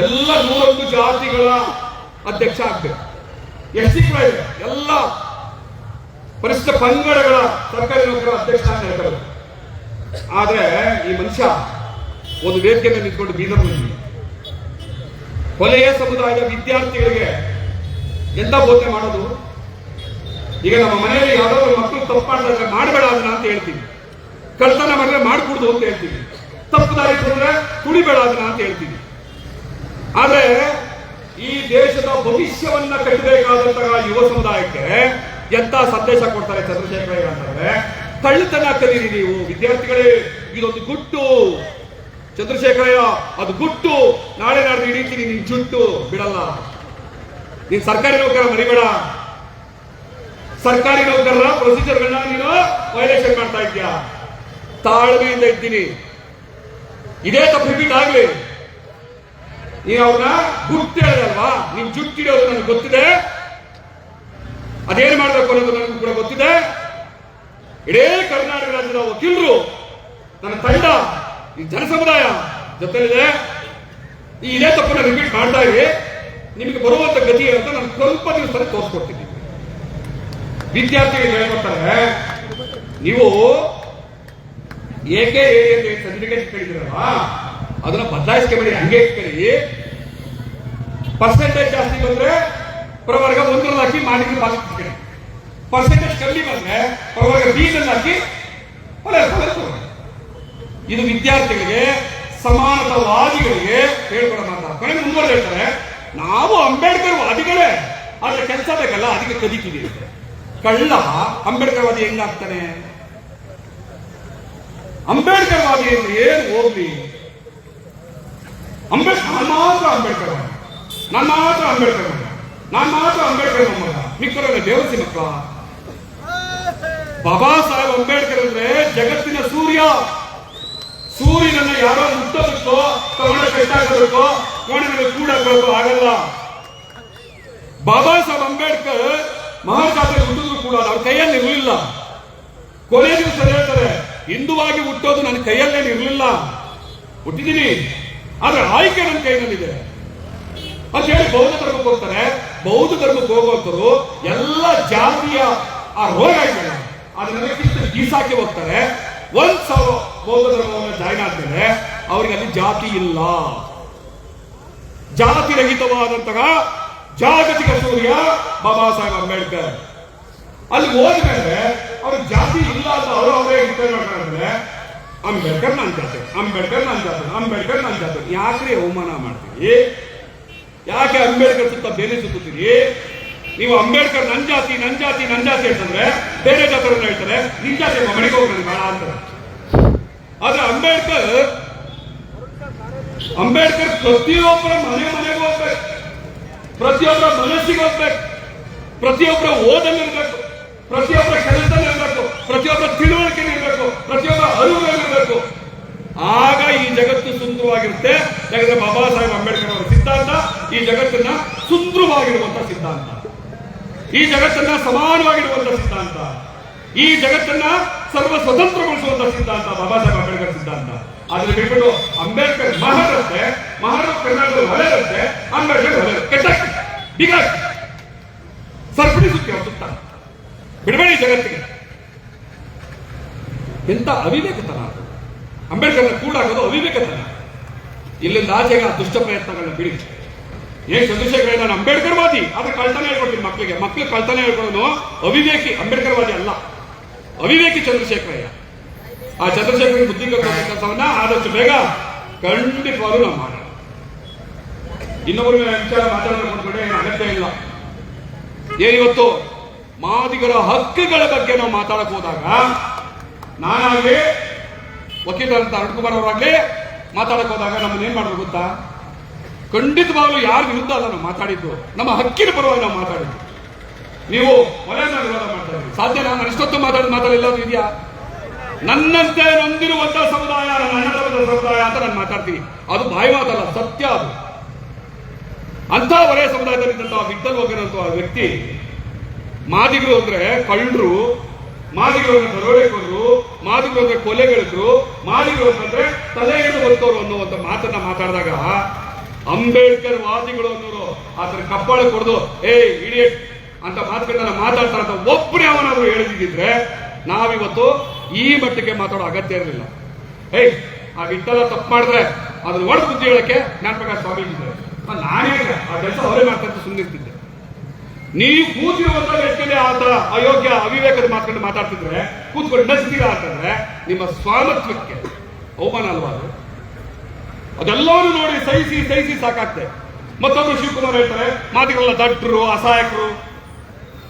ಎಲ್ಲ 101 ಜಾತಿಗಳ ಅಧ್ಯಕ್ಷ ಆಗ್ಬೇಕು. SC ಕೂಡ ಇದೆ, ಎಲ್ಲ ಪರಿಶಿಷ್ಟ ಪಂಗಡಗಳ ಸರ್ಕಾರಿ ನೌಕರರ ಅಧ್ಯಕ್ಷ ಅಂತ ಹೇಳ್ತಾರೆ. ಆದ್ರೆ ಈ ಮನುಷ್ಯ ಒಂದು ವೇದಿಕೆ ಮೇಲೆ ನಿಂತ್ಕೊಂಡು ಬೀದರ್ನಲ್ಲಿ ಕೊಲೆಯ ಸಮುದಾಯದ ವಿದ್ಯಾರ್ಥಿಗಳಿಗೆ ಎಂತ ಬೋಧನೆ ಮಾಡೋದು? ಈಗ ನಮ್ಮ ಮನೆಯಲ್ಲಿ ಯಾವ್ದಾದ್ರು ಮಕ್ಕಳು ತಪ್ಪು ಮಾಡಿದ್ರೆ ಮಾಡಬೇಡ ಅದನ್ನ ಅಂತ ಹೇಳ್ತೀವಿ, ಕಳ್ತನ ಮಾಡಿದ್ರೆ ಮಾಡ್ಕೊಡ್ದು ಅಂತ ಹೇಳ್ತೀವಿ, ತಪ್ಪು ದಾರಿ ತಂದ್ರೆ ತುಳಿಬೇಡ ಅದನ್ನ ಅಂತ ಹೇಳ್ತೀವಿ. ಆದ್ರೆ ಈ ದೇಶದ ಭವಿಷ್ಯವನ್ನ ಕಟ್ಟಬೇಕಾದಂತಹ ಯುವ ಸಮುದಾಯಕ್ಕೆ ಎಂತ ಸಂದೇಶ ಕೊಡ್ತಾರೆ ಚಂದ್ರಶೇಖರಯ್ಯ ಅಂತಂದ್ರೆ, ಕಳ್ಳತನ ಕಲೀರಿ ನೀವು ವಿದ್ಯಾರ್ಥಿಗಳೇ, ಇದೊಂದು ಗುಟ್ಟು. ಚಂದ್ರಶೇಖರಯ್ಯ ಅದು ಗುಟ್ಟು, ನಾಳೆ ನಾಡ್ದು ಹಿಡಿತೀನಿ ನಿನ್ ಜುಟ್ಟು, ಬಿಡಲ್ಲ. ನೀನ್ ಸರ್ಕಾರಿ ನೌಕರ ಮರಿಬೇಡ, ಸರ್ಕಾರಿ ನೌಕರರ ಪ್ರೊಸೀಜರ್ಗಳನ್ನ ನೀನು ವೈಲೇಷನ್ ಮಾಡ್ತಾ ಇದ್ಯಾ. ತಾಳ್ಮೆಯಿಂದ ಇದ್ದೀನಿ, ಇದೇ ತಪ್ಪು ರಿಪೀಟ್ ಆಗ್ಲಿ. ನೀನು ಅವ್ರನ್ನ ಗುಟ್ಟು ಹೇಳಿದಲ್ವಾ, ನೀನ್ ಜುಟ್ಟು ಹಿಡಿಯೋದು ನನಗೆ ಗೊತ್ತಿದೆ, ಅದೇನು ಮಾಡ್ಬೇಕು ಅನ್ನೋದು ನನಗೂ ಕೂಡ ಗೊತ್ತಿದೆ. ಇಡೀ ಕರ್ನಾಟಕ ರಾಜ್ಯದ ವಕೀಲರು, ನನ್ನ ತಂಡ, ಈ ಜನಸಮುದಾಯ ಜೊತೆಲಿದೆ. ಈ ಇದೇ ತಪ್ಪನ್ನ ರಿಪೀಟ್ ಮಾಡ್ತಾ ಇರಿ, ನಿಮಗೆ ಬರುವಂತ ಗತಿ ಅಂತ ನಾನು ಸ್ವಲ್ಪ ದಿವಸದಲ್ಲಿ ತೋರಿಸ್ಕೊಡ್ತೀನಿ. ವಿದ್ಯಾರ್ಥಿಗಳಿಗೆ ಹೇಳ್ಕೊಡ್ತಾರೆ, ನೀವು ಏಕೆ ಅಂತ ಸರ್ಟಿಫಿಕೇಟ್ ಕೇಳಿದಿರಲ್ಲ, ಅದನ್ನ ಬದಲಾಯಿಸ್ಕೊಂಬೇಡಿ, ಹಂಗೆ ಕೇಳಿ. ಪರ್ಸೆಂಟೇಜ್ ಜಾಸ್ತಿ ಬಂದ್ರೆ ಪ್ರವರ್ಗ 1 ಹಾಕಿ ಮಾಡಿದ್ರೆ ಬಾಕಿ, ಪರ್ಸೆಂಟೇಜ್ ಕಮ್ಮಿ ಬಂದ್ರೆ ಪ್ರವರ್ಗ B ಹಾಕಿ ಇದು ವಿದ್ಯಾರ್ಥಿಗಳಿಗೆ, ಸಮಾನತಾವಾದಿಗಳಿಗೆ ಹೇಳ್ಕೊಡೋ ಮಾತಾ. ಕೊನೆಗೆ ಮುಂದುವರೆದು ಹೇಳ್ತಾರೆ, ನಾವು ಅಂಬೇಡ್ಕರ್ ವಾದಿಗಳೇ, ಆದ್ರೆ ಕೆಲಸ ಬೇಕಲ್ಲ, ಅದಕ್ಕೆ ಕದಿತೀವಿ. ಕಳ್ಳ ಅಂಬೇಡ್ಕರ್ ವಾದಿ ಹೆಂಗಾಗ್ತಾನೆ? ಅಂಬೇಡ್ಕರ್ ವಾದಿ ಅಂದ್ರೆ ಏನು ಹೋಗ್ಲಿ, ನಾನು ಮಾತ್ರ ಅಂಬೇಡ್ಕರ್ ವಾದಿ, ನಾನು ಮಾತ್ರ ಅಂಬೇಡ್ಕರ್ ಮಗ, ನಾನು ಮಾತ್ರ ಅಂಬೇಡ್ಕರ್ ಮೊಮ್ಮಗ, ಮಿಕ್ಕರಲ್ಲ ದೇವಸಿ ಮಕ್ಕಳ. ಬಾಬಾ ಸಾಹೇಬ್ ಅಂಬೇಡ್ಕರ್ ಅಂದ್ರೆ ಜಗತ್ತಿನ ಸೂರ್ಯ. ಸೂರ್ಯನನ್ನ ಯಾರೋ ಮುಟ್ಟೋದಕ್ಕೋ ತಗೊಂಡ ಕಟ್ಟಾಕೋದಕ್ಕೋ ಕೋಣೆನಲ್ಲಿ ಕೂಡಾಕೋದಕ್ಕೋ ಆಗಲ್ಲ. ಬಾಬಾ ಸಾಹೇಬ್ ಅಂಬೇಡ್ಕರ್ ಮಹಾಜಾತಿ ಹುಟ್ಟಿದ್ರು ಕೂಡ ಅವ್ರ ಕೈಯಲ್ಲಿ ಇರಲಿಲ್ಲ. ಕೊನೆ ದಿವಸ ಹೇಳ್ತಾರೆ, ಹಿಂದುವಾಗಿ ಹುಟ್ಟೋದು ನನ್ನ ಕೈಯಲ್ಲೇನು ಇರಲಿಲ್ಲ, ಹುಟ್ಟಿದ್ದೀನಿ, ಆದ್ರೆ ಆಯ್ಕೆ ನನ್ನ ಕೈನಲ್ಲಿದೆ ಅಂತ ಹೇಳಿ ಬೌದ್ಧ ಧರ್ಮಕ್ಕೆ ಹೋಗ್ತಾರೆ. ಬೌದ್ಧ ಧರ್ಮಕ್ಕೆ ಹೋಗೋರು ಎಲ್ಲ ಜಾತಿಯ ಆ ರೋಗ ಇದೆ, ಅದನ್ನೆಲ್ಲ ಕಿತ್ತು ಗೀಸಾಕಿ ಹೋಗ್ತಾರೆ. 1,000 ಬೌದ್ಧ ಧರ್ಮವನ್ನು ಜಾಯ್ನ್ ಆದ್ಮೇಲೆ ಅವರಿಗೆ ಅಲ್ಲಿ ಜಾತಿ ಇಲ್ಲ. ಜಾತಿ ರಹಿತವಾದಂತಹ ಜಾಗತಿಕ ಸೂರ್ಯ ಬಾಬಾ ಸಾಹೇಬ್ ಅಂಬೇಡ್ಕರ್. ಅಲ್ಲಿ ಹೋದ್ಮೇಲೆ ಅವ್ರಿಗೆ ಜಾತಿ ಇಲ್ಲ ಅಂತ ಅವರೇ ಡಿಕ್ಲೇರ್ ಮಾಡ್ತಾರೆ. ಅಂಬೇಡ್ಕರ್ ನನ್ನ ಜಾತಿ, ಅಂಬೇಡ್ಕರ್ ನನ್ನ ಜಾತಿ, ಅಂಬೇಡ್ಕರ್ ನನ್ನ ಜಾತಿ. ಯಾಕ್ರಿ ಅವಮಾನ ಮಾಡ್ತೀವಿ? ಯಾಕೆ ಅಂಬೇಡ್ಕರ್ ಸುತ್ತ ಬೇರೆ ಸುತ್ತೀರಿ? ನೀವು ಅಂಬೇಡ್ಕರ್ ನನ್ನ ಜಾತಿ ನನ್ನ ಜಾತಿ ನನ್ನ ಜಾತಿ ಅಂತಂದ್ರೆ ಬೇರೆ ಜಾತಿಯವ್ರನ್ನ ಹೇಳ್ತಾರೆ, ನಿನ್ ಜಾತಿ ಮನೆಗೆ ಹೋಗಿ ನನ್ಗೆ ಬೇಡ ಅಂತಾರೆ. ಆದ್ರೆ ಅಂಬೇಡ್ಕರ್ ಪ್ರತಿಯೊಬ್ಬರ ಮನೆಗೆ ಹೋಗ್ಬೇಕು, ಪ್ರತಿಯೊಬ್ಬರ ಮನಸ್ಸಿಗೆ ಹೋಗ್ಬೇಕು, ಪ್ರತಿಯೊಬ್ಬರ ಓದಲ್ಲಿರ್ಬೇಕು, ಪ್ರತಿಯೊಬ್ಬರ ಕೆಲಸದಲ್ಲಿರ್ಬೇಕು, ಪ್ರತಿಯೊಬ್ಬರ ತಿಳುವಳಿಕೆ ಇರಬೇಕು, ಪ್ರತಿಯೊಬ್ಬರ ಅರಿವಿರಬೇಕು. ಆಗ ಈ ಜಗತ್ತು ಸುಂದರವಾಗಿರುತ್ತೆ. ಯಾಕಂದ್ರೆ ಬಾಬಾ ಸಾಹೇಬ್ ಅಂಬೇಡ್ಕರ್ ಅವರ ಸಿದ್ಧಾಂತ ಈ ಜಗತ್ತನ್ನ ಸುಂದರವಾಗಿರುವಂತಹ ಸಿದ್ಧಾಂತ, ಈ ಜಗತ್ತನ್ನ ಸಮಾನವಾಗಿರುವಂತಹ ಸಿದ್ಧಾಂತ, ಈ ಜಗತ್ತನ್ನ ಸರ್ವ ಸ್ವತಂತ್ರಗೊಳಿಸುವಂತಹ ಸಿದ್ಧಾಂತ ಬಾಬಾ ಸಾಹೇಬ್ ಅಂಬೇಡ್ಕರ್ ಸಿದ್ಧಾಂತ. ಆದ್ರೆ ಬಿಟ್ಬಿಟ್ಟು ಅಂಬೇಡ್ಕರ್ ಮಹಾರತ್ತೆ, ಮಹಾರಾಷ್ಟ್ರ ಕರ್ನಾಟಕದ ಹೊಳೆರತ್ತೆ, ಅಂಬೇಡ್ಕರ್ ಹೊಳೆ ಕೆಟ್ಟ ಬೀಗ ಸರಿಪಡಿಸುತ್ತೆ ಅವ್ರ ಸುತ್ತ. ಬಿಡಬೇಡಿ ಜಗತ್ತಿಗೆ. ಎಂತ ಅವಿವೇಕತನ ಅದು. ಅಂಬೇಡ್ಕರ್ನ ಕೂಡಾಕೋದು ಅವಿವೇಕತನ. ಇಲ್ಲಿಂದ ಆಚೆಗೆ ಆ ದುಷ್ಟ ಪ್ರಯತ್ನಗಳನ್ನ ಬಿಡಿ. ಏನ್ ಚಂದ್ರಶೇಖರ ನಾನು ಅಂಬೇಡ್ಕರ್ ವಾದಿ, ಆದ್ರೆ ಕಳ್ತನ ಹೇಳ್ಕೊಡ್ತೀನಿ ಮಕ್ಕಳಿಗೆ. ಮಕ್ಕಳು ಕಳ್ತನ ಹೇಳ್ಕೊಡೋನು ಅವಿವೇಕಿ, ಅಂಬೇಡ್ಕರ್ ವಾದಿ ಅಲ್ಲ, ಅವಿವೇಕಿ ಚಂದ್ರಶೇಖರಯ್ಯ. ಆ ಚಂದ್ರಶೇಖರ ಬುದ್ಧಿ ಕಲಿಸುವ ಕೆಲಸವನ್ನ ಆದಷ್ಟು ಬೇಗ ಖಂಡಿತವಾಗೂ ನಾವು ಮಾಡೋಣ. ಇನ್ನೊಬ್ಬರ ವಿಚಾರ ಮಾತಾಡೋದು ಅಗತ್ಯ ಇಲ್ಲ. ಏನಿವತ್ತು ಮಾದಿಗರ ಹಕ್ಕುಗಳ ಬಗ್ಗೆ ನಾವು ಮಾತಾಡಕ್ ಹೋದಾಗ, ನಾನಾಗ್ಲಿ ವಕೀಲರಂತ ಅರುಣ್ಕುಮಾರ್ ಅವರಾಗ್ಲಿ ಮಾತಾಡಕ್ ಹೋದಾಗ ನಮ್ಮನ್ನ ಏನ್ ಮಾಡೋದು ಗೊತ್ತಾ? ಖಂಡಿತವಾಗ್ಲೂ ಯಾರ ವಿರುದ್ಧ ಅಲ್ಲ ನಾವು ಮಾತಾಡಿದ್ದು, ನಮ್ಮ ಹಕ್ಕಿನ ಪರವಾಗಿ ನಾವು ಮಾತಾಡಿದ್ದು. ನೀವು ವಲಯನ ವಿರೋಧ ಮಾಡ್ತಾ ಇದ್ದೀವಿ, ಸಾಧ್ಯ? ನಾನು ಇಷ್ಟೊತ್ತು ಮಾತಾಡಿಲ್ಲ ಇದೆಯಾ? ನನ್ನಂತೆ ನೊಂದಿರುವಂತಹ ಸಮುದಾಯ, ನನ್ನ ಅಣ್ಣತಮ್ಮದ ಸಮುದಾಯ ಅಂತ ನಾನು ಮಾತಾಡ್ತೀನಿ. ಅದು ಬಾಯಿ ಮಾತಲ್ಲ, ಸತ್ಯ ಅದು. ಅಂತ ವಲಯ ಸಮುದಾಯದಲ್ಲಿದ್ದಂತಹ ವಿಠಲ್ ಹೋಗಿರುವಂತಹ ವ್ಯಕ್ತಿ ಮಾದಿಗರು ಅಂದ್ರೆ ಕಳ್ಳರು, ಮಾದಿಗರು ಅಂದ್ರೆ ದರೋಡೆಕೋರರು, ಮಾದಿಗರು ಅಂದ್ರೆ ಕೊಲೆಗಳಿದ್ರು, ಮಾದಿಗರು ಅಂತಂದ್ರೆ ತಲೆ ಹಿಡಿದು ಬದುಕೋರು ಅನ್ನುವಂತ ಮಾತನ್ನ ಮಾತಾಡಿದಾಗ ಅಂಬೇಡ್ಕರ್ ವಾದಿಗಳು ಅನ್ನೋರು ಆತರ ಕಪ್ಪಾಳ ಕೊಡದು ಇಡಿಯಟ್ ಅಂತ ಮಾತುಗಳನ್ನ ಮಾತಾಡ್ತಾರ ಅಂತ ಒಬ್ಬನೇ ಅವನಾದ್ರು ಹೇಳಿದ್ರೆ ನಾವಿವತ್ತು ಈ ಮಟ್ಟಿಗೆ ಮಾತಾಡೋ ಅಗತ್ಯ ಇರಲಿಲ್ಲ. ಆ ವಿಠಲ ತಪ್ಪು ಮಾಡಿದ್ರೆ ಅದನ್ನ ಒಡೆದು ಬುದ್ಧಿ ಹೇಳಕ್ಕೆ ಜ್ಞಾನಪ್ರಕಾಶ್ ಸ್ವಾಮೀಜಿ ಇದ್ದಾರೆ. ನಾನೇ ಆ ಕೆಲಸ ಅವರೇ ಮಾಡ್ತಾ ಸುಮ್ಮನಿರ್ತಿದ್ದೆ. ನೀವು ಕೂತಿರುವಂತ ವ್ಯಕ್ತಿಯಲ್ಲಿ ಆತ ಅಯೋಗ್ಯ ಅವಿವೇಕದ ಮಾತುಕೊಂಡು ಮಾತಾಡ್ತಿದ್ರೆ ಕೂತ್ಕೊಂಡು ನಚ್ತೀರಾ ಅಂತಂದ್ರೆ ನಿಮ್ಮ ಸ್ವಾಮತ್ವಕ್ಕೆ ಅವಮಾನ ಅಲ್ವಾ ಅದು? ಅದೆಲ್ಲವನ್ನೂ ನೋಡಿ ಸಹಿಸಿ ಸಾಕಾಗ್ತದೆ. ಮತ್ತೊಬ್ರು ಶಿವಕುಮಾರ್ ಹೇಳ್ತಾರೆ ಮಾತಿಗಳೆಲ್ಲ ದಡ್ಡರು, ಅಸಹಾಯಕರು,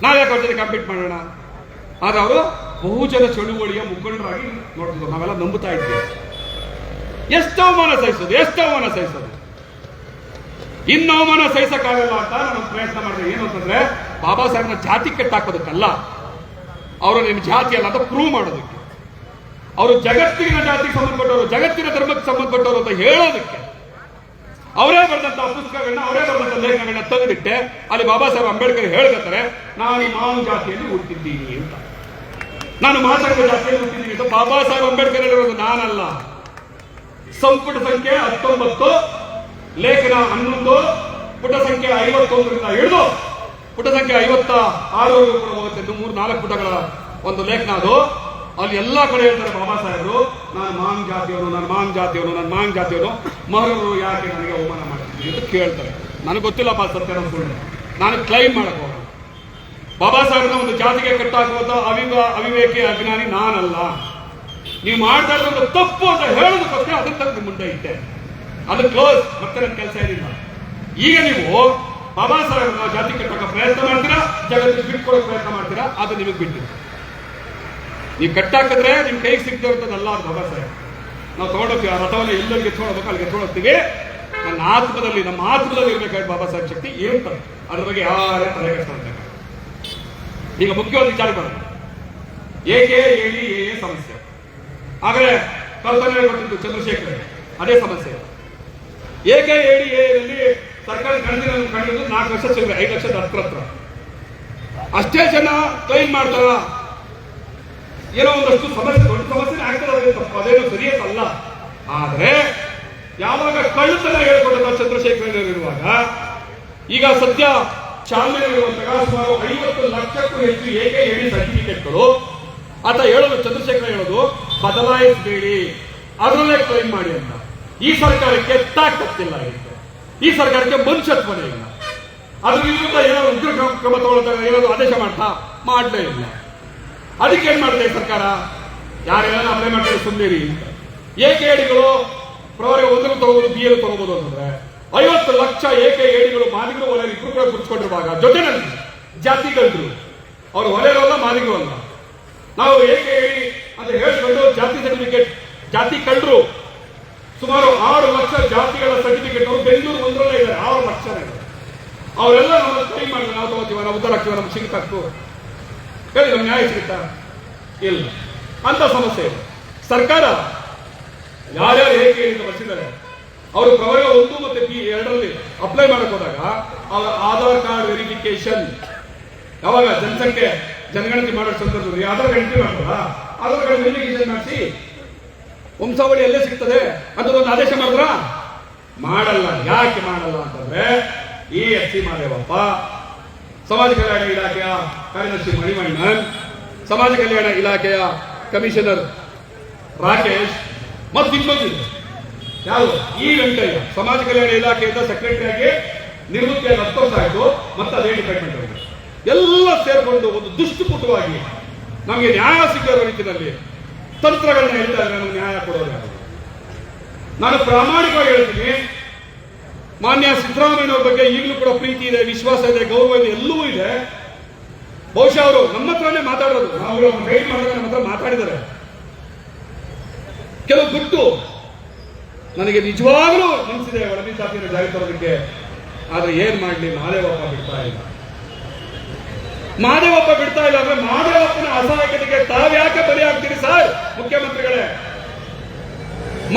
ನಾವ್ಯಾಕೆ ಅವ್ರ ಜೊತೆ ಕಂಪೀಟ್ ಮಾಡೋಣ. ಆದ್ರೆ ಅವರು ಬಹುಜನ ಚಳುವಳಿಯ ಮುಖಂಡರಾಗಿ ನೋಡ್ತಿದ್ರು, ನಾವೆಲ್ಲ ನಂಬುತ್ತಾ ಇದ್ವಿ. ಎಷ್ಟು ಅವಮಾನ ಸಹಿಸೋದು ಇನ್ನು ಅವಮಾನ ಸಹಿಸಕ್ಕಾಗಲ್ಲ ಅಂತ ನಾನು ಪ್ರಯತ್ನ ಮಾಡಿದೆ. ಏನು ಅಂತಂದ್ರೆ ಬಾಬಾ ಸಾಹೇಬ್ನ ಜಾತಿ ಕೆಟ್ಟಾಕೋದಕ್ಕಲ್ಲ, ಅವರು ನಿಮ್ಮ ಜಾತಿ ಅಲ್ಲ ಅಂತ ಪ್ರೂವ್ ಮಾಡೋದಕ್ಕೆ, ಅವರು ಜಗತ್ತಿನ ಜಾತಿಗೆ ಸಂಬಂಧಪಟ್ಟವರು, ಜಗತ್ತಿನ ಧರ್ಮಕ್ಕೆ ಸಂಬಂಧಪಟ್ಟವರು ಅಂತ ಹೇಳೋದಕ್ಕೆ ಅವರೇ ಬರೆದಂತಹ ಪುಸ್ತಕಗಳನ್ನ, ಅವರೇ ಬರೆದಂತಹ ಲೇಖನಗಳನ್ನ ತೆಗೆದಿಟ್ಟೆ ಅಲ್ಲಿ ಬಾಬಾ ಸಾಹೇಬ್ ಅಂಬೇಡ್ಕರ್ ಹೇಳ್ತಾರೆ ನಾನು ಮಾನ್ ಜಾತಿಯಲ್ಲಿ ಹುಟ್ಟಿದ್ದೀನಿ ಅಂತ, ನಾನು ಮಾತಾಡುವ ಜಾತಿಯಲ್ಲಿ ಹುಟ್ಟಿದ್ದೀನಿ ಅಂತ ಬಾಬಾ ಸಾಹೇಬ್ ಅಂಬೇಡ್ಕರ್ ಹೇಳಿರೋದು ನಾನಲ್ಲ. ಸಂಪುಟ ಸಂಖ್ಯೆ 19, ಲೇಖನ 11, ಪುಟ ಸಂಖ್ಯೆ 51ರಿಂದ ಹಿಡಿದು ಪುಟ ಸಂಖ್ಯೆ 56 ಕೂಡ ಹೋಗುತ್ತೆ. 3-4 ಪುಟಗಳ ಒಂದು ಲೇಖನ ಅದು. ಅಲ್ಲಿ ಎಲ್ಲಾ ಕಡೆ ಹೇಳ್ತಾರೆ ಬಾಬಾ ಸಾಹೇಬರು ನಾನು ಮಾಂಗ್ ಜಾತಿಯವನು, ಮಹರರು ಯಾಕೆ ನನಗೆ ಅವಮಾನ ಮಾಡ್ತಿದ್ವಿ ಅಂತ ಕೇಳ್ತಾರೆ. ನನಗೆ ಗೊತ್ತಿಲ್ಲಪ್ಪ ಸತ್ಯ ಸುಳ್ಳು, ನಾನು ಕ್ಲೈಮ್ ಮಾಡಕ್ ಹೋಗೋಣ. ಬಾಬಾ ಸಾಹೇಬ್ನ ಒಂದು ಜಾತಿಗೆ ಕಟ್ಟಾಕುವಂತ ಅವಿವೇಕಿ ಅಜ್ಞಾನಿ ನಾನಲ್ಲ. ನೀವು ಮಾಡ್ತಾ ಇರೋದು ತಪ್ಪು ಅಂತ ಹೇಳೋದಕ್ಕೋಸ್ಕರ ಅದನ್ನ ತಂದು ಮುಂದೆ ಇಟ್ಟೆ, ಅದು ಕ್ಲೋಸ್. ಮತ್ತೆ ನನ್ನ ಕೆಲಸ ಏನಿಲ್ಲ. ಈಗ ನೀವು ಬಾಬಾ ಸಾಹೇಬ್ನ ಜಾತಿ ಕಟ್ಟಕ್ಕೆ ಪ್ರಯತ್ನ ಮಾಡ್ತೀರಾ, ಜಗತ್ತಿಗೆ ಬಿಟ್ಕೊಡೋಕೆ ಪ್ರಯತ್ನ ಮಾಡ್ತೀರಾ, ಅದು ನಿಮಗೆ ಬಿಟ್ಟಿದೆ. ನೀವು ಕಟ್ಟಾಕಿದ್ರೆ ನಿಮ್ ಕೈಗೆ ಸಿಗ್ತಿರ್ತದಲ್ಲ ಅದು ಬಾಬಾ ಸಾಹೇಬ್. ನಾವು ತಗೊಂಡೋಗ್ತೀವಿ ಆ ರಥವನ್ನು ಎಲ್ಲರಿಗೆ ತಗೊಳ್ಬೇಕು, ಅಲ್ಲಿಗೆ ತಗೊಳ್ತೀವಿ. ನಮ್ಮ ಆತ್ಮದಲ್ಲಿ ಇರ್ಬೇಕಾದ್ರೆ ಬಾಬಾ ಸಾಹೇಬ್ ಶಕ್ತಿ ಇರುತ್ತದೆ. ಅದ್ರ ಬಗ್ಗೆ ಯಾರೇ ತಲೆ ಕೆಡಿಸ್ಕೊಳ್ತಾರೆ. ಈಗ ಮುಖ್ಯವಾದ ವಿಚಾರ ಬರೋದು ಏಕೆ ಹೇಳಿ ಸಮಸ್ಯೆ. ಆದರೆ ಕಲ್ಪನೆ ಕೊಟ್ಟಿದ್ದು ಚಂದ್ರಶೇಖರ್ ಅದೇ ಸಮಸ್ಯೆ. ಏಕೆ ಹೇಳಿ ಯಲ್ಲಿ ಸರ್ಕಾರ ಕಂಡಿದ್ದು 4 ಲಕ್ಷ ಸಿಗುತ್ತೆ, 5 ಲಕ್ಷದ ಹತ್ರ ಅಷ್ಟೇ ಜನ ಕ್ಲೈಮ್ ಮಾಡ್ತಾರ. ಏನೋ ಒಂದಷ್ಟು ಸಮಸ್ಯೆ, ದೊಡ್ಡ ಸಮಸ್ಯೆ ಆಗ್ತದೆ, ತಪ್ಪು, ಅದೇನು ಸರಿಯಲ್ಲ. ಆದ್ರೆ ಯಾವಾಗ ಕಳ್ಳತನ ಹೇಳ್ಕೊಟ್ಟ ಚಂದ್ರಶೇಖರ್ ಇರುವಾಗ ಈಗ ಸದ್ಯ ಚಾಲನೆಯಲ್ಲಿರುವಂತಹ ಸುಮಾರು 50 ಲಕ್ಷಕ್ಕೂ ಹೆಚ್ಚು ಏಕೆ ಹೇಳಿ ಸರ್ಟಿಫಿಕೇಟ್ಗಳು ಆತ ಹೇಳೋದು, ಚಂದ್ರಶೇಖರ್ ಹೇಳೋದು ಬದಲಾಯಿಸಬೇಡಿ, ಅದರಲ್ಲೇ ಕ್ಲೈಮ್ ಮಾಡಿ ಅಂತ. ಈ ಸರ್ಕಾರಕ್ಕೆ ತಾಕತ್ತಿಲ್ಲ, ಈ ಸರ್ಕಾರಕ್ಕೆ ಮನುಷ್ಯತ್ವನೇ ಇಲ್ಲ. ಅದ್ರ ವಿರುದ್ಧ ಏನಾದ್ರು ಉಗ್ರ ಕ್ರಮ ತಗೊಳ್ತಾರೆ, ಏನಾದ್ರು ಆದೇಶ ಮಾಡಲೇ ಇಲ್ಲ. ಅದಕ್ಕೆ ಏನ್ ಮಾಡ್ತಾರೆ ಸರ್ಕಾರ, ಯಾರೆಲ್ಲ ಅಪ್ಲೈ ಮಾಡ್ತಾರೆ ಸುಮ್ಮನೆ ಅಂತ. ಏಕೆ ಹೇಳಿಗಳು ಪ್ರವರಿಗೆ 1 ತಗೋಬಹುದು, BA ತಗೋಬಹುದು ಅಂತಂದ್ರೆ 50 ಲಕ್ಷ ಏಕೆ ಹೇಳಿಗಳು ಮಾದಿಗರು ವಲಯ ಇಬ್ರು ಕೂಡ ಕುರ್ಸ್ಕೊಂಡಿರುವಾಗ ಜೊತೆನಲ್ಲಿ ಜಾತಿಗಳಿದ್ರು, ಅವ್ರು ವಲಯರಲ್ಲ ಮಾದಿಗರು ಅಲ್ಲ. ನಾವು ಏಕೆ ಹೇಳಿ ಅಂತ ಹೇಳ್ಕೊಂಡು ಜಾತಿ ಸರ್ಟಿಫಿಕೇಟ್, ಜಾತಿ ಕಳ್ಳರು ಸುಮಾರು 6 ಲಕ್ಷ ಜಾತಿಗಳ ಸರ್ಟಿಫಿಕೇಟ್ ಅವರು ಬೆಂಗಳೂರು 1ರಲ್ಲೇ ಇದ್ದಾರೆ. 6 ಲಕ್ಷ ಅವರೆಲ್ಲ ನಮ್ಮ ಕ್ಲೈಮ್ ಮಾಡಿದ್ರೆ ನಾವು ತಗೋತೀವ, ನಾವು ಉದ್ಧಾರ ಆಗ್ತೀವ, ನಮ್ಗೆ ಸಿಗುತ್ತಾಕು ಹೇಳಿ, ನಮ್ಗೆ ನ್ಯಾಯ ಸಿಗುತ್ತಾ? ಇಲ್ಲ. ಅಂತ ಸಮಸ್ಯೆ ಇದೆ. ಸರ್ಕಾರ ಯಾರ್ಯಾರು ಏಕೆ ಹೇಳಿ ಬರ್ಸಿದ್ದಾರೆ ಅವರು ಪ್ರವರ್ಗ 1 ಮತ್ತೆ B2ರಲ್ಲಿ ಅಪ್ಲೈ ಮಾಡಕ್ ಹೋದಾಗ ಅವರ ಆಧಾರ್ ಕಾರ್ಡ್ ವೆರಿಫಿಕೇಶನ್ ಯಾವಾಗ ಜನಗಣತಿ ಮಾಡೋ ಸಂದರ್ಭದಲ್ಲಿ ಆಧಾರ್ ಎಂಟ್ರಿ ಮಾಡ್ತಾರ, ಆಧಾರ್ ಕಾರ್ಡ್ ವೆರಿಫಿಕೇಶನ್ ಮಾಡಿಸಿ ವಂಶಾವಳಿ ಎಲ್ಲೇ ಸಿಗ್ತದೆ ಅಂತದೊಂದು ಆದೇಶ ಮಾಡಿದ್ರ? ಮಾಡಲ್ಲ. ಯಾಕೆ ಮಾಡಲ್ಲ ಅಂತಂದ್ರೆ ಈ ಎಸ್ ಸಿ ಮಾದೇವಪ್ಪ, ಸಮಾಜ ಕಲ್ಯಾಣ ಇಲಾಖೆಯ ಕಾರ್ಯದರ್ಶಿ ಮಣಿಮಣ್ಣನ್, ಸಮಾಜ ಕಲ್ಯಾಣ ಇಲಾಖೆಯ ಕಮಿಷನರ್ ರಾಕೇಶ್ ಮತ್ತು ಇನ್ನೊಂದಿದೆ ಯಾರು ಈ ವೆಂಕಯ್ಯ, ಸಮಾಜ ಕಲ್ಯಾಣ ಇಲಾಖೆಯಿಂದ ಸೆಕ್ರೆಟರಿ ಆಗಿ ನಿವೃತ್ತಿಯಾಗಿ 10 ವರ್ಷ ಆಯ್ತು. ಮತ್ತೆ ಅದೇ ಡಿಪಾರ್ಟ್ಮೆಂಟ್ ಅವರಿಗೆ ಎಲ್ಲ ಸೇರ್ಕೊಂಡು ಒಂದು ದುಷ್ಟಪುಟವಾಗಿ ನಮಗೆ ನ್ಯಾಯ ಸಿಗೋ ರೀತಿಯಲ್ಲಿ ತಂತ್ರಗಳನ್ನ ಹೇಳ್ತಾ ಇದ್ರೆ ನಮ್ಗೆ ನ್ಯಾಯ ಕೊಡೋದು ಯಾರು? ನಾನು ಪ್ರಾಮಾಣಿಕವಾಗಿ ಹೇಳ್ತೀನಿ, ಮಾನ್ಯ ಸಿದ್ದರಾಮಯ್ಯನವ್ರ ಬಗ್ಗೆ ಈಗಲೂ ಕೂಡ ಪ್ರೀತಿ ಇದೆ, ವಿಶ್ವಾಸ ಇದೆ, ಗೌರವ ಇದೆ, ಎಲ್ಲವೂ ಇದೆ. ಬಹುಶಃ ಅವರು ನಮ್ಮ ಹತ್ರನೇ ಮಾತಾಡೋದು, ನಾವು ಭೇಟಿ ಮಾಡಿದಾಗ ನಮ್ಮ ಹತ್ರ ಮಾತಾಡಿದ್ದಾರೆ. ಕೆಲವು ದುಡ್ಡು ನನಗೆ ನಿಜವಾಗ್ಲೂ ಮನಸ್ಸಿದೆ ಒಳಗೆ ಜಾತಿಯನ್ನು ಜಾರಿ ತರೋದಕ್ಕೆ. ಆದ್ರೆ ಏನ್ ಮಾಡ್ಲಿ, ಮಾದೇವಪ್ಪ ಬಿಡ್ತಾ ಇಲ್ಲ ಅಂದ್ರೆ ಮಾದೇವಪ್ಪನ ಅಸಹಾಯಕತೆಗೆ ತಾವ್ಯಾಕೆ ಬಲಿಯಾಗ್ತೀರಿ ಸರ್ ಮುಖ್ಯಮಂತ್ರಿಗಳೇ?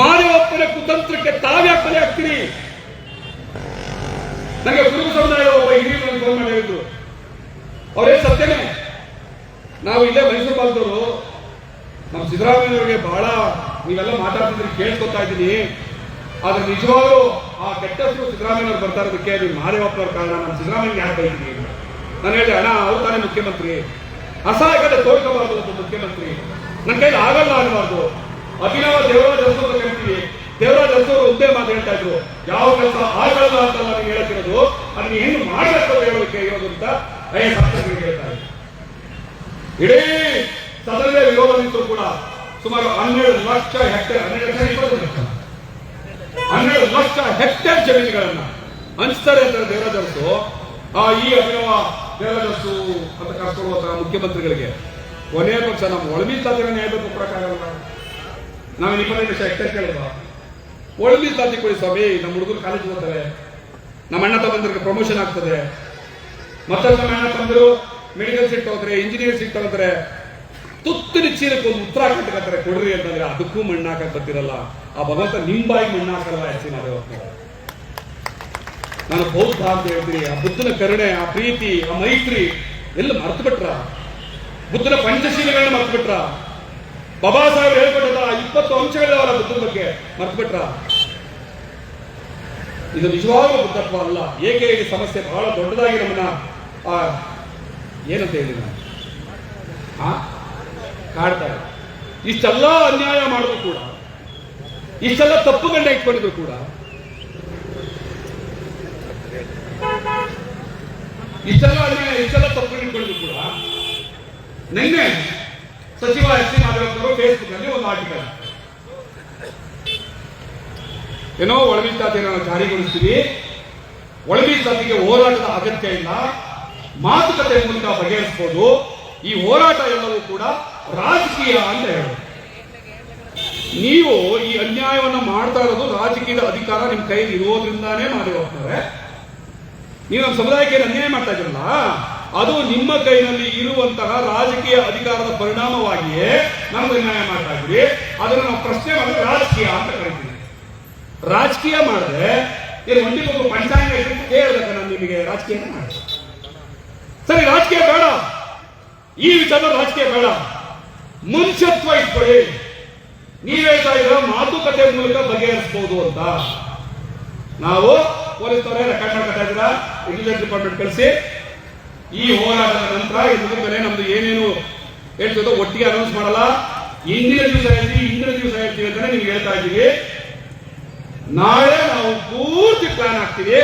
ಮಾದೇವಪ್ಪನ ಕುತಂತ್ರಕ್ಕೆ ತಾವ್ಯಾಕೆ ಬಲಿಯಾಗ್ತೀರಿ? ನನಗೆ ಕುರುಬ ಸಮುದಾಯದ ಒಬ್ಬ ಹಿರಿಯರು ನನಗೆ ಫೋನ್ ಮಾಡಿ ಹೇಳಿದ್ರು, ಅವರೇ ಸತ್ಯನೇ, ನಾವು ಇಲ್ಲೇ ಮೈಸೂರು ಭಾಗದವರು, ನಮ್ಮ ಸಿದ್ದರಾಮಯ್ಯವರಿಗೆ ಬಹಳ ನೀವೆಲ್ಲ ಮಾತಾಡ್ತಿದ್ರೆ ಕೇಳ್ಕೊತಾ ಇದ್ದೀನಿ, ಆದ್ರೆ ನಿಜವಾಗ್ಲೂ ಆ ಕೆಟ್ಟಷ್ಟು ಸಿದ್ದರಾಮಯ್ಯವ್ರು ಬರ್ತಾ ಇರೋದಕ್ಕೆ ನೀವು ಮಾದೇವಪ್ಪನವ್ರ ಕಾರಣ, ನಮ್ಮ ಸಿದ್ದರಾಮಯ್ಯ ಯಾಕೆ ಬೈತೀನಿ? ನಾನು ಹೇಳಿದೆ, ಅಣ್ಣ ಅವ್ರು ತಾನೇ ಮುಖ್ಯಮಂತ್ರಿ, ಅಸಹಾಯಕತೆ ತೋರ್ಕೋಬಾರ್ದು ಒಬ್ಬ ಮುಖ್ಯಮಂತ್ರಿ, ನನ್ನ ಕೈಲಿ ಆಗಲ್ಲ ಅನ್ನಬಾರ್ದು. ಅಭಿನವ ದೇವರಾಜ್ ಅರಸು ಅಂತ ಕರಿತೀವಿ, ದೇವರಾಜ್ ಅರಸು ಅವರು ಒಂದೇ ಮಾತು ಹೇಳ್ತಾ ಇದ್ರು, ಯಾವ ಕೆಲಸ ಆಗಲ್ಲ ಅಂತ ನಾನು ಹೇಳ್ತಿರೋದು, ಅದನ್ನ ಏನು ಮಾಡಬೇಕು ಹೇಳೋದಕ್ಕೆ ಇರೋದು ಅಂತ ಶಾಸಕರಿಗೆ ಹೇಳ್ತಾ ಇದ್ರು. ಇಡೀ ಸದನದ ವಿರೋಧ ನಿಂತು ಕೂಡ ಸುಮಾರು 12 ಲಕ್ಷ ಹೆಕ್ಟೇರ್ 12 ಲಕ್ಷ ಹೆಕ್ಟೇರ್ ಜಮೀನುಗಳನ್ನ ಹಂಚ್ತಾರೆ ಅಂತ ದೇವರಾಜ್ ಅರಸು. ಈ ಅಭಿನವ ದೇವರಾಜ್ ಅರಸು ಅಂತ ಕರ್ಕೊಳ್ಳುವಂತಹ ಮುಖ್ಯಮಂತ್ರಿಗಳಿಗೆ ಕೊನೆಯ ಪಕ್ಷ ನಮ್ಮ ಒಳಮೀಸಲಾತಿಗಳನ್ನ ಹೇಳ್ಬೇಕು ಕೊಡಕ್ಕಾಗಲ್ಲ. ನಾವು 25 ಲಕ್ಷ ಹೆಕ್ಟೇರ್ ಕೇಳಿದ್ವ? ಒಳಮೀಸಲಾತಿ ಕೊಡಿ ಸ್ವಾಮಿ, ನಮ್ಮ ಹುಡುಗರು ಕಾಲೇಜ್ ಹೋಗ್ತಾರೆ, ನಮ್ಮ ಅಣ್ಣ ತಮ್ಮಂದಿರಿಗೆ ಪ್ರಮೋಷನ್ ಆಗ್ತದೆ, ಮತ್ತೊಂದು ನಮ್ಮ ಅಣ್ಣ ತಮ್ಮಂದಿರು ಮೆಡಿಕಲ್ ಸೀಟ್ ತಗೋತಾರೆ, ಇಂಜಿನಿಯರ್ ಸೀಟ್ ತಗೋತಾರೆ, ತುತ್ತಿನ ಚೀಲಕ್ಕೆ ಒಂದು ಉತ್ತರ ಕಟ್ಟಕತ್ತಾರೆ ಕೊಡ್ರಿ ಅಂತಂದ್ರೆ ಅದಕ್ಕೂ ಮಣ್ಣಾಕಕ್ ಬರ್ತಿರಲ್ಲ. ಆ ಭಗವಂತ ನಿಂಬಾಯಿ ಮಣ್ಣಾಕಲ್ಲ ಹೆಚ್ಚಿನ ನಾನು ಬೌದ್ಧ ಅಂತ ಹೇಳ್ತೀನಿ. ಆ ಬುದ್ಧನ ಕರುಣೆ, ಆ ಪ್ರೀತಿ, ಆ ಮೈತ್ರಿ ಎಲ್ಲ ಮರ್ತು ಬಿಟ್ರ? ಬುದ್ಧನ ಪಂಚಶೀಲಗಳನ್ನ ಮರ್ತು ಬಿಟ್ರ? ಬಾಬಾ ಸಾಹೇಬ್ ಹೇಳ್ಕೊಟ್ಟದ 20 ಅಂಶಗಳಿದಾವಲ್ಲ ಬುದ್ಧನ ಬಗ್ಗೆ ಮರ್ತು ಬಿಟ್ರ? ಇದು ನಿಜವಾಗ್ಲೂ ಬುದ್ಧತ್ವ ಅಲ್ಲ. ಏಕೆ ಈ ಸಮಸ್ಯೆ ಬಹಳ ದೊಡ್ಡದಾಗಿ ನಮ್ಮನ್ನ ಏನಂತ ಹೇಳಿ ಕಾಡ್ತಾರೆ. ಇಷ್ಟೆಲ್ಲ ಅನ್ಯಾಯ ಮಾಡಿದ್ರು ಕೂಡ, ಇಷ್ಟೆಲ್ಲ ತಪ್ಪುಗಳನ್ನ ಇಟ್ಕೊಂಡಿದ್ರು ಕೂಡ, ಇಷ್ಟೆಲ್ಲ ಅನ್ಯಾಯ, ಇಷ್ಟೆಲ್ಲ ತಪ್ಪುಗಳನ್ನ ಇಟ್ಕೊಂಡಿದ್ರು ಕೂಡ, ನಿನ್ನೆ ಸಚಿವ ಎಸ್ ಸಿ ಮಾದೇವಪ್ಪನವರು ಫೇಸ್ಬುಕ್ ನಲ್ಲಿ ಒಂದು ಆರ್ಟಿಕಲ್, ಏನೋ ಒಳಮೀಸಲಾತಿಯನ್ನು ನಾವು ಜಾರಿಗೊಳಿಸ್ತೀವಿ, ಒಳಮೀಸಲಾತಿಗೆ ಹೋರಾಟದ ಅಗತ್ಯ ಇಲ್ಲ, ಮಾತುಕತೆ ಮೂಲಕ ಬಗೆಹರಿಸಬಹುದು, ಈ ಹೋರಾಟ ಎಲ್ಲವೂ ಕೂಡ ರಾಜಕೀಯ ಅಂತ ಹೇಳೋದು. ನೀವು ಈ ಅನ್ಯಾಯವನ್ನು ಮಾಡ್ತಾ ಇರೋದು ರಾಜಕೀಯದ ಅಧಿಕಾರ ನಿಮ್ಮ ಕೈಲಿ ಇರೋದ್ರಿಂದಾನೇ ಮಾಡಿ ಹೋಗ್ತಾರೆ. ನೀವು ನಮ್ಮ ಸಮುದಾಯಕ್ಕೆ ಅನ್ಯಾಯ ಮಾಡ್ತಾ ಇದ್ರಲ್ಲ, ಅದು ನಿಮ್ಮ ಕೈನಲ್ಲಿ ಇರುವಂತಹ ರಾಜಕೀಯ ಅಧಿಕಾರದ ಪರಿಣಾಮವಾಗಿಯೇ ನಮ್ಗೆ ಅನ್ಯಾಯ ಮಾಡ್ತಾ ಇದ್ರಿ. ಅದನ್ನು ನಾವು ಪ್ರಶ್ನೆ ಮಾಡಿದ್ರೆ ರಾಜಕೀಯ ಅಂತ ಕರಿತೀವಿ. ರಾಜಕೀಯ ಮಾಡಿದ್ರೆ ಏನು ಒಂದಿಗೊಬ್ಬರು ಪಂಚಾಂಗ ಕೇಳಬೇಕು, ನಾನು ನಿಮಗೆ ರಾಜಕೀಯ ಮಾಡಿ ಸರಿ, ರಾಜಕೀಯ ಬೇಡ, ಈ ವಿಚಾರ ರಾಜಕೀಯ ಬೇಡ, ಮುಂಚತ್ವ ಇಟ್ಕೊಳ್ಳಿ. ನೀವ್ ಹೇಳ್ತಾ ಇದ್ರ ಮಾತುಕತೆ ಮೂಲಕ ಬಗೆಹರಿಸಬಹುದು ಅಂತ. ನಾವು ಪೊಲೀಸ್ ಅವರೇ ರೆಕಾರ್ಡ್ ಮಾಡ್ತಾ ಇದ್ರ ಇಂಟೆಲಿಜೆನ್ಸ್ ಡಿಪಾರ್ಟ್ಮೆಂಟ್ ಕಳಿಸಿ, ಈ ಹೋರಾಟದ ನಂತರ ಇದ್ರ ಮೇಲೆ ನಮ್ದು ಏನೇನು ಹೇಳ್ತಿದ್ದೋ ಒಟ್ಟಿಗೆ ಅನೌನ್ಸ್ ಮಾಡಲ್ಲ, ಇಂದಿನ ದಿವಸ ಹೇಳ್ತೀವಿ ಅಂತಾನೆ ನಿಮ್ಗೆ ಹೇಳ್ತಾ ಇದ್ದೀವಿ. ನಾಳೆ ನಾವು ಪೂರ್ತಿ ಪ್ಲಾನ್ ಹಾಕ್ತೀವಿ,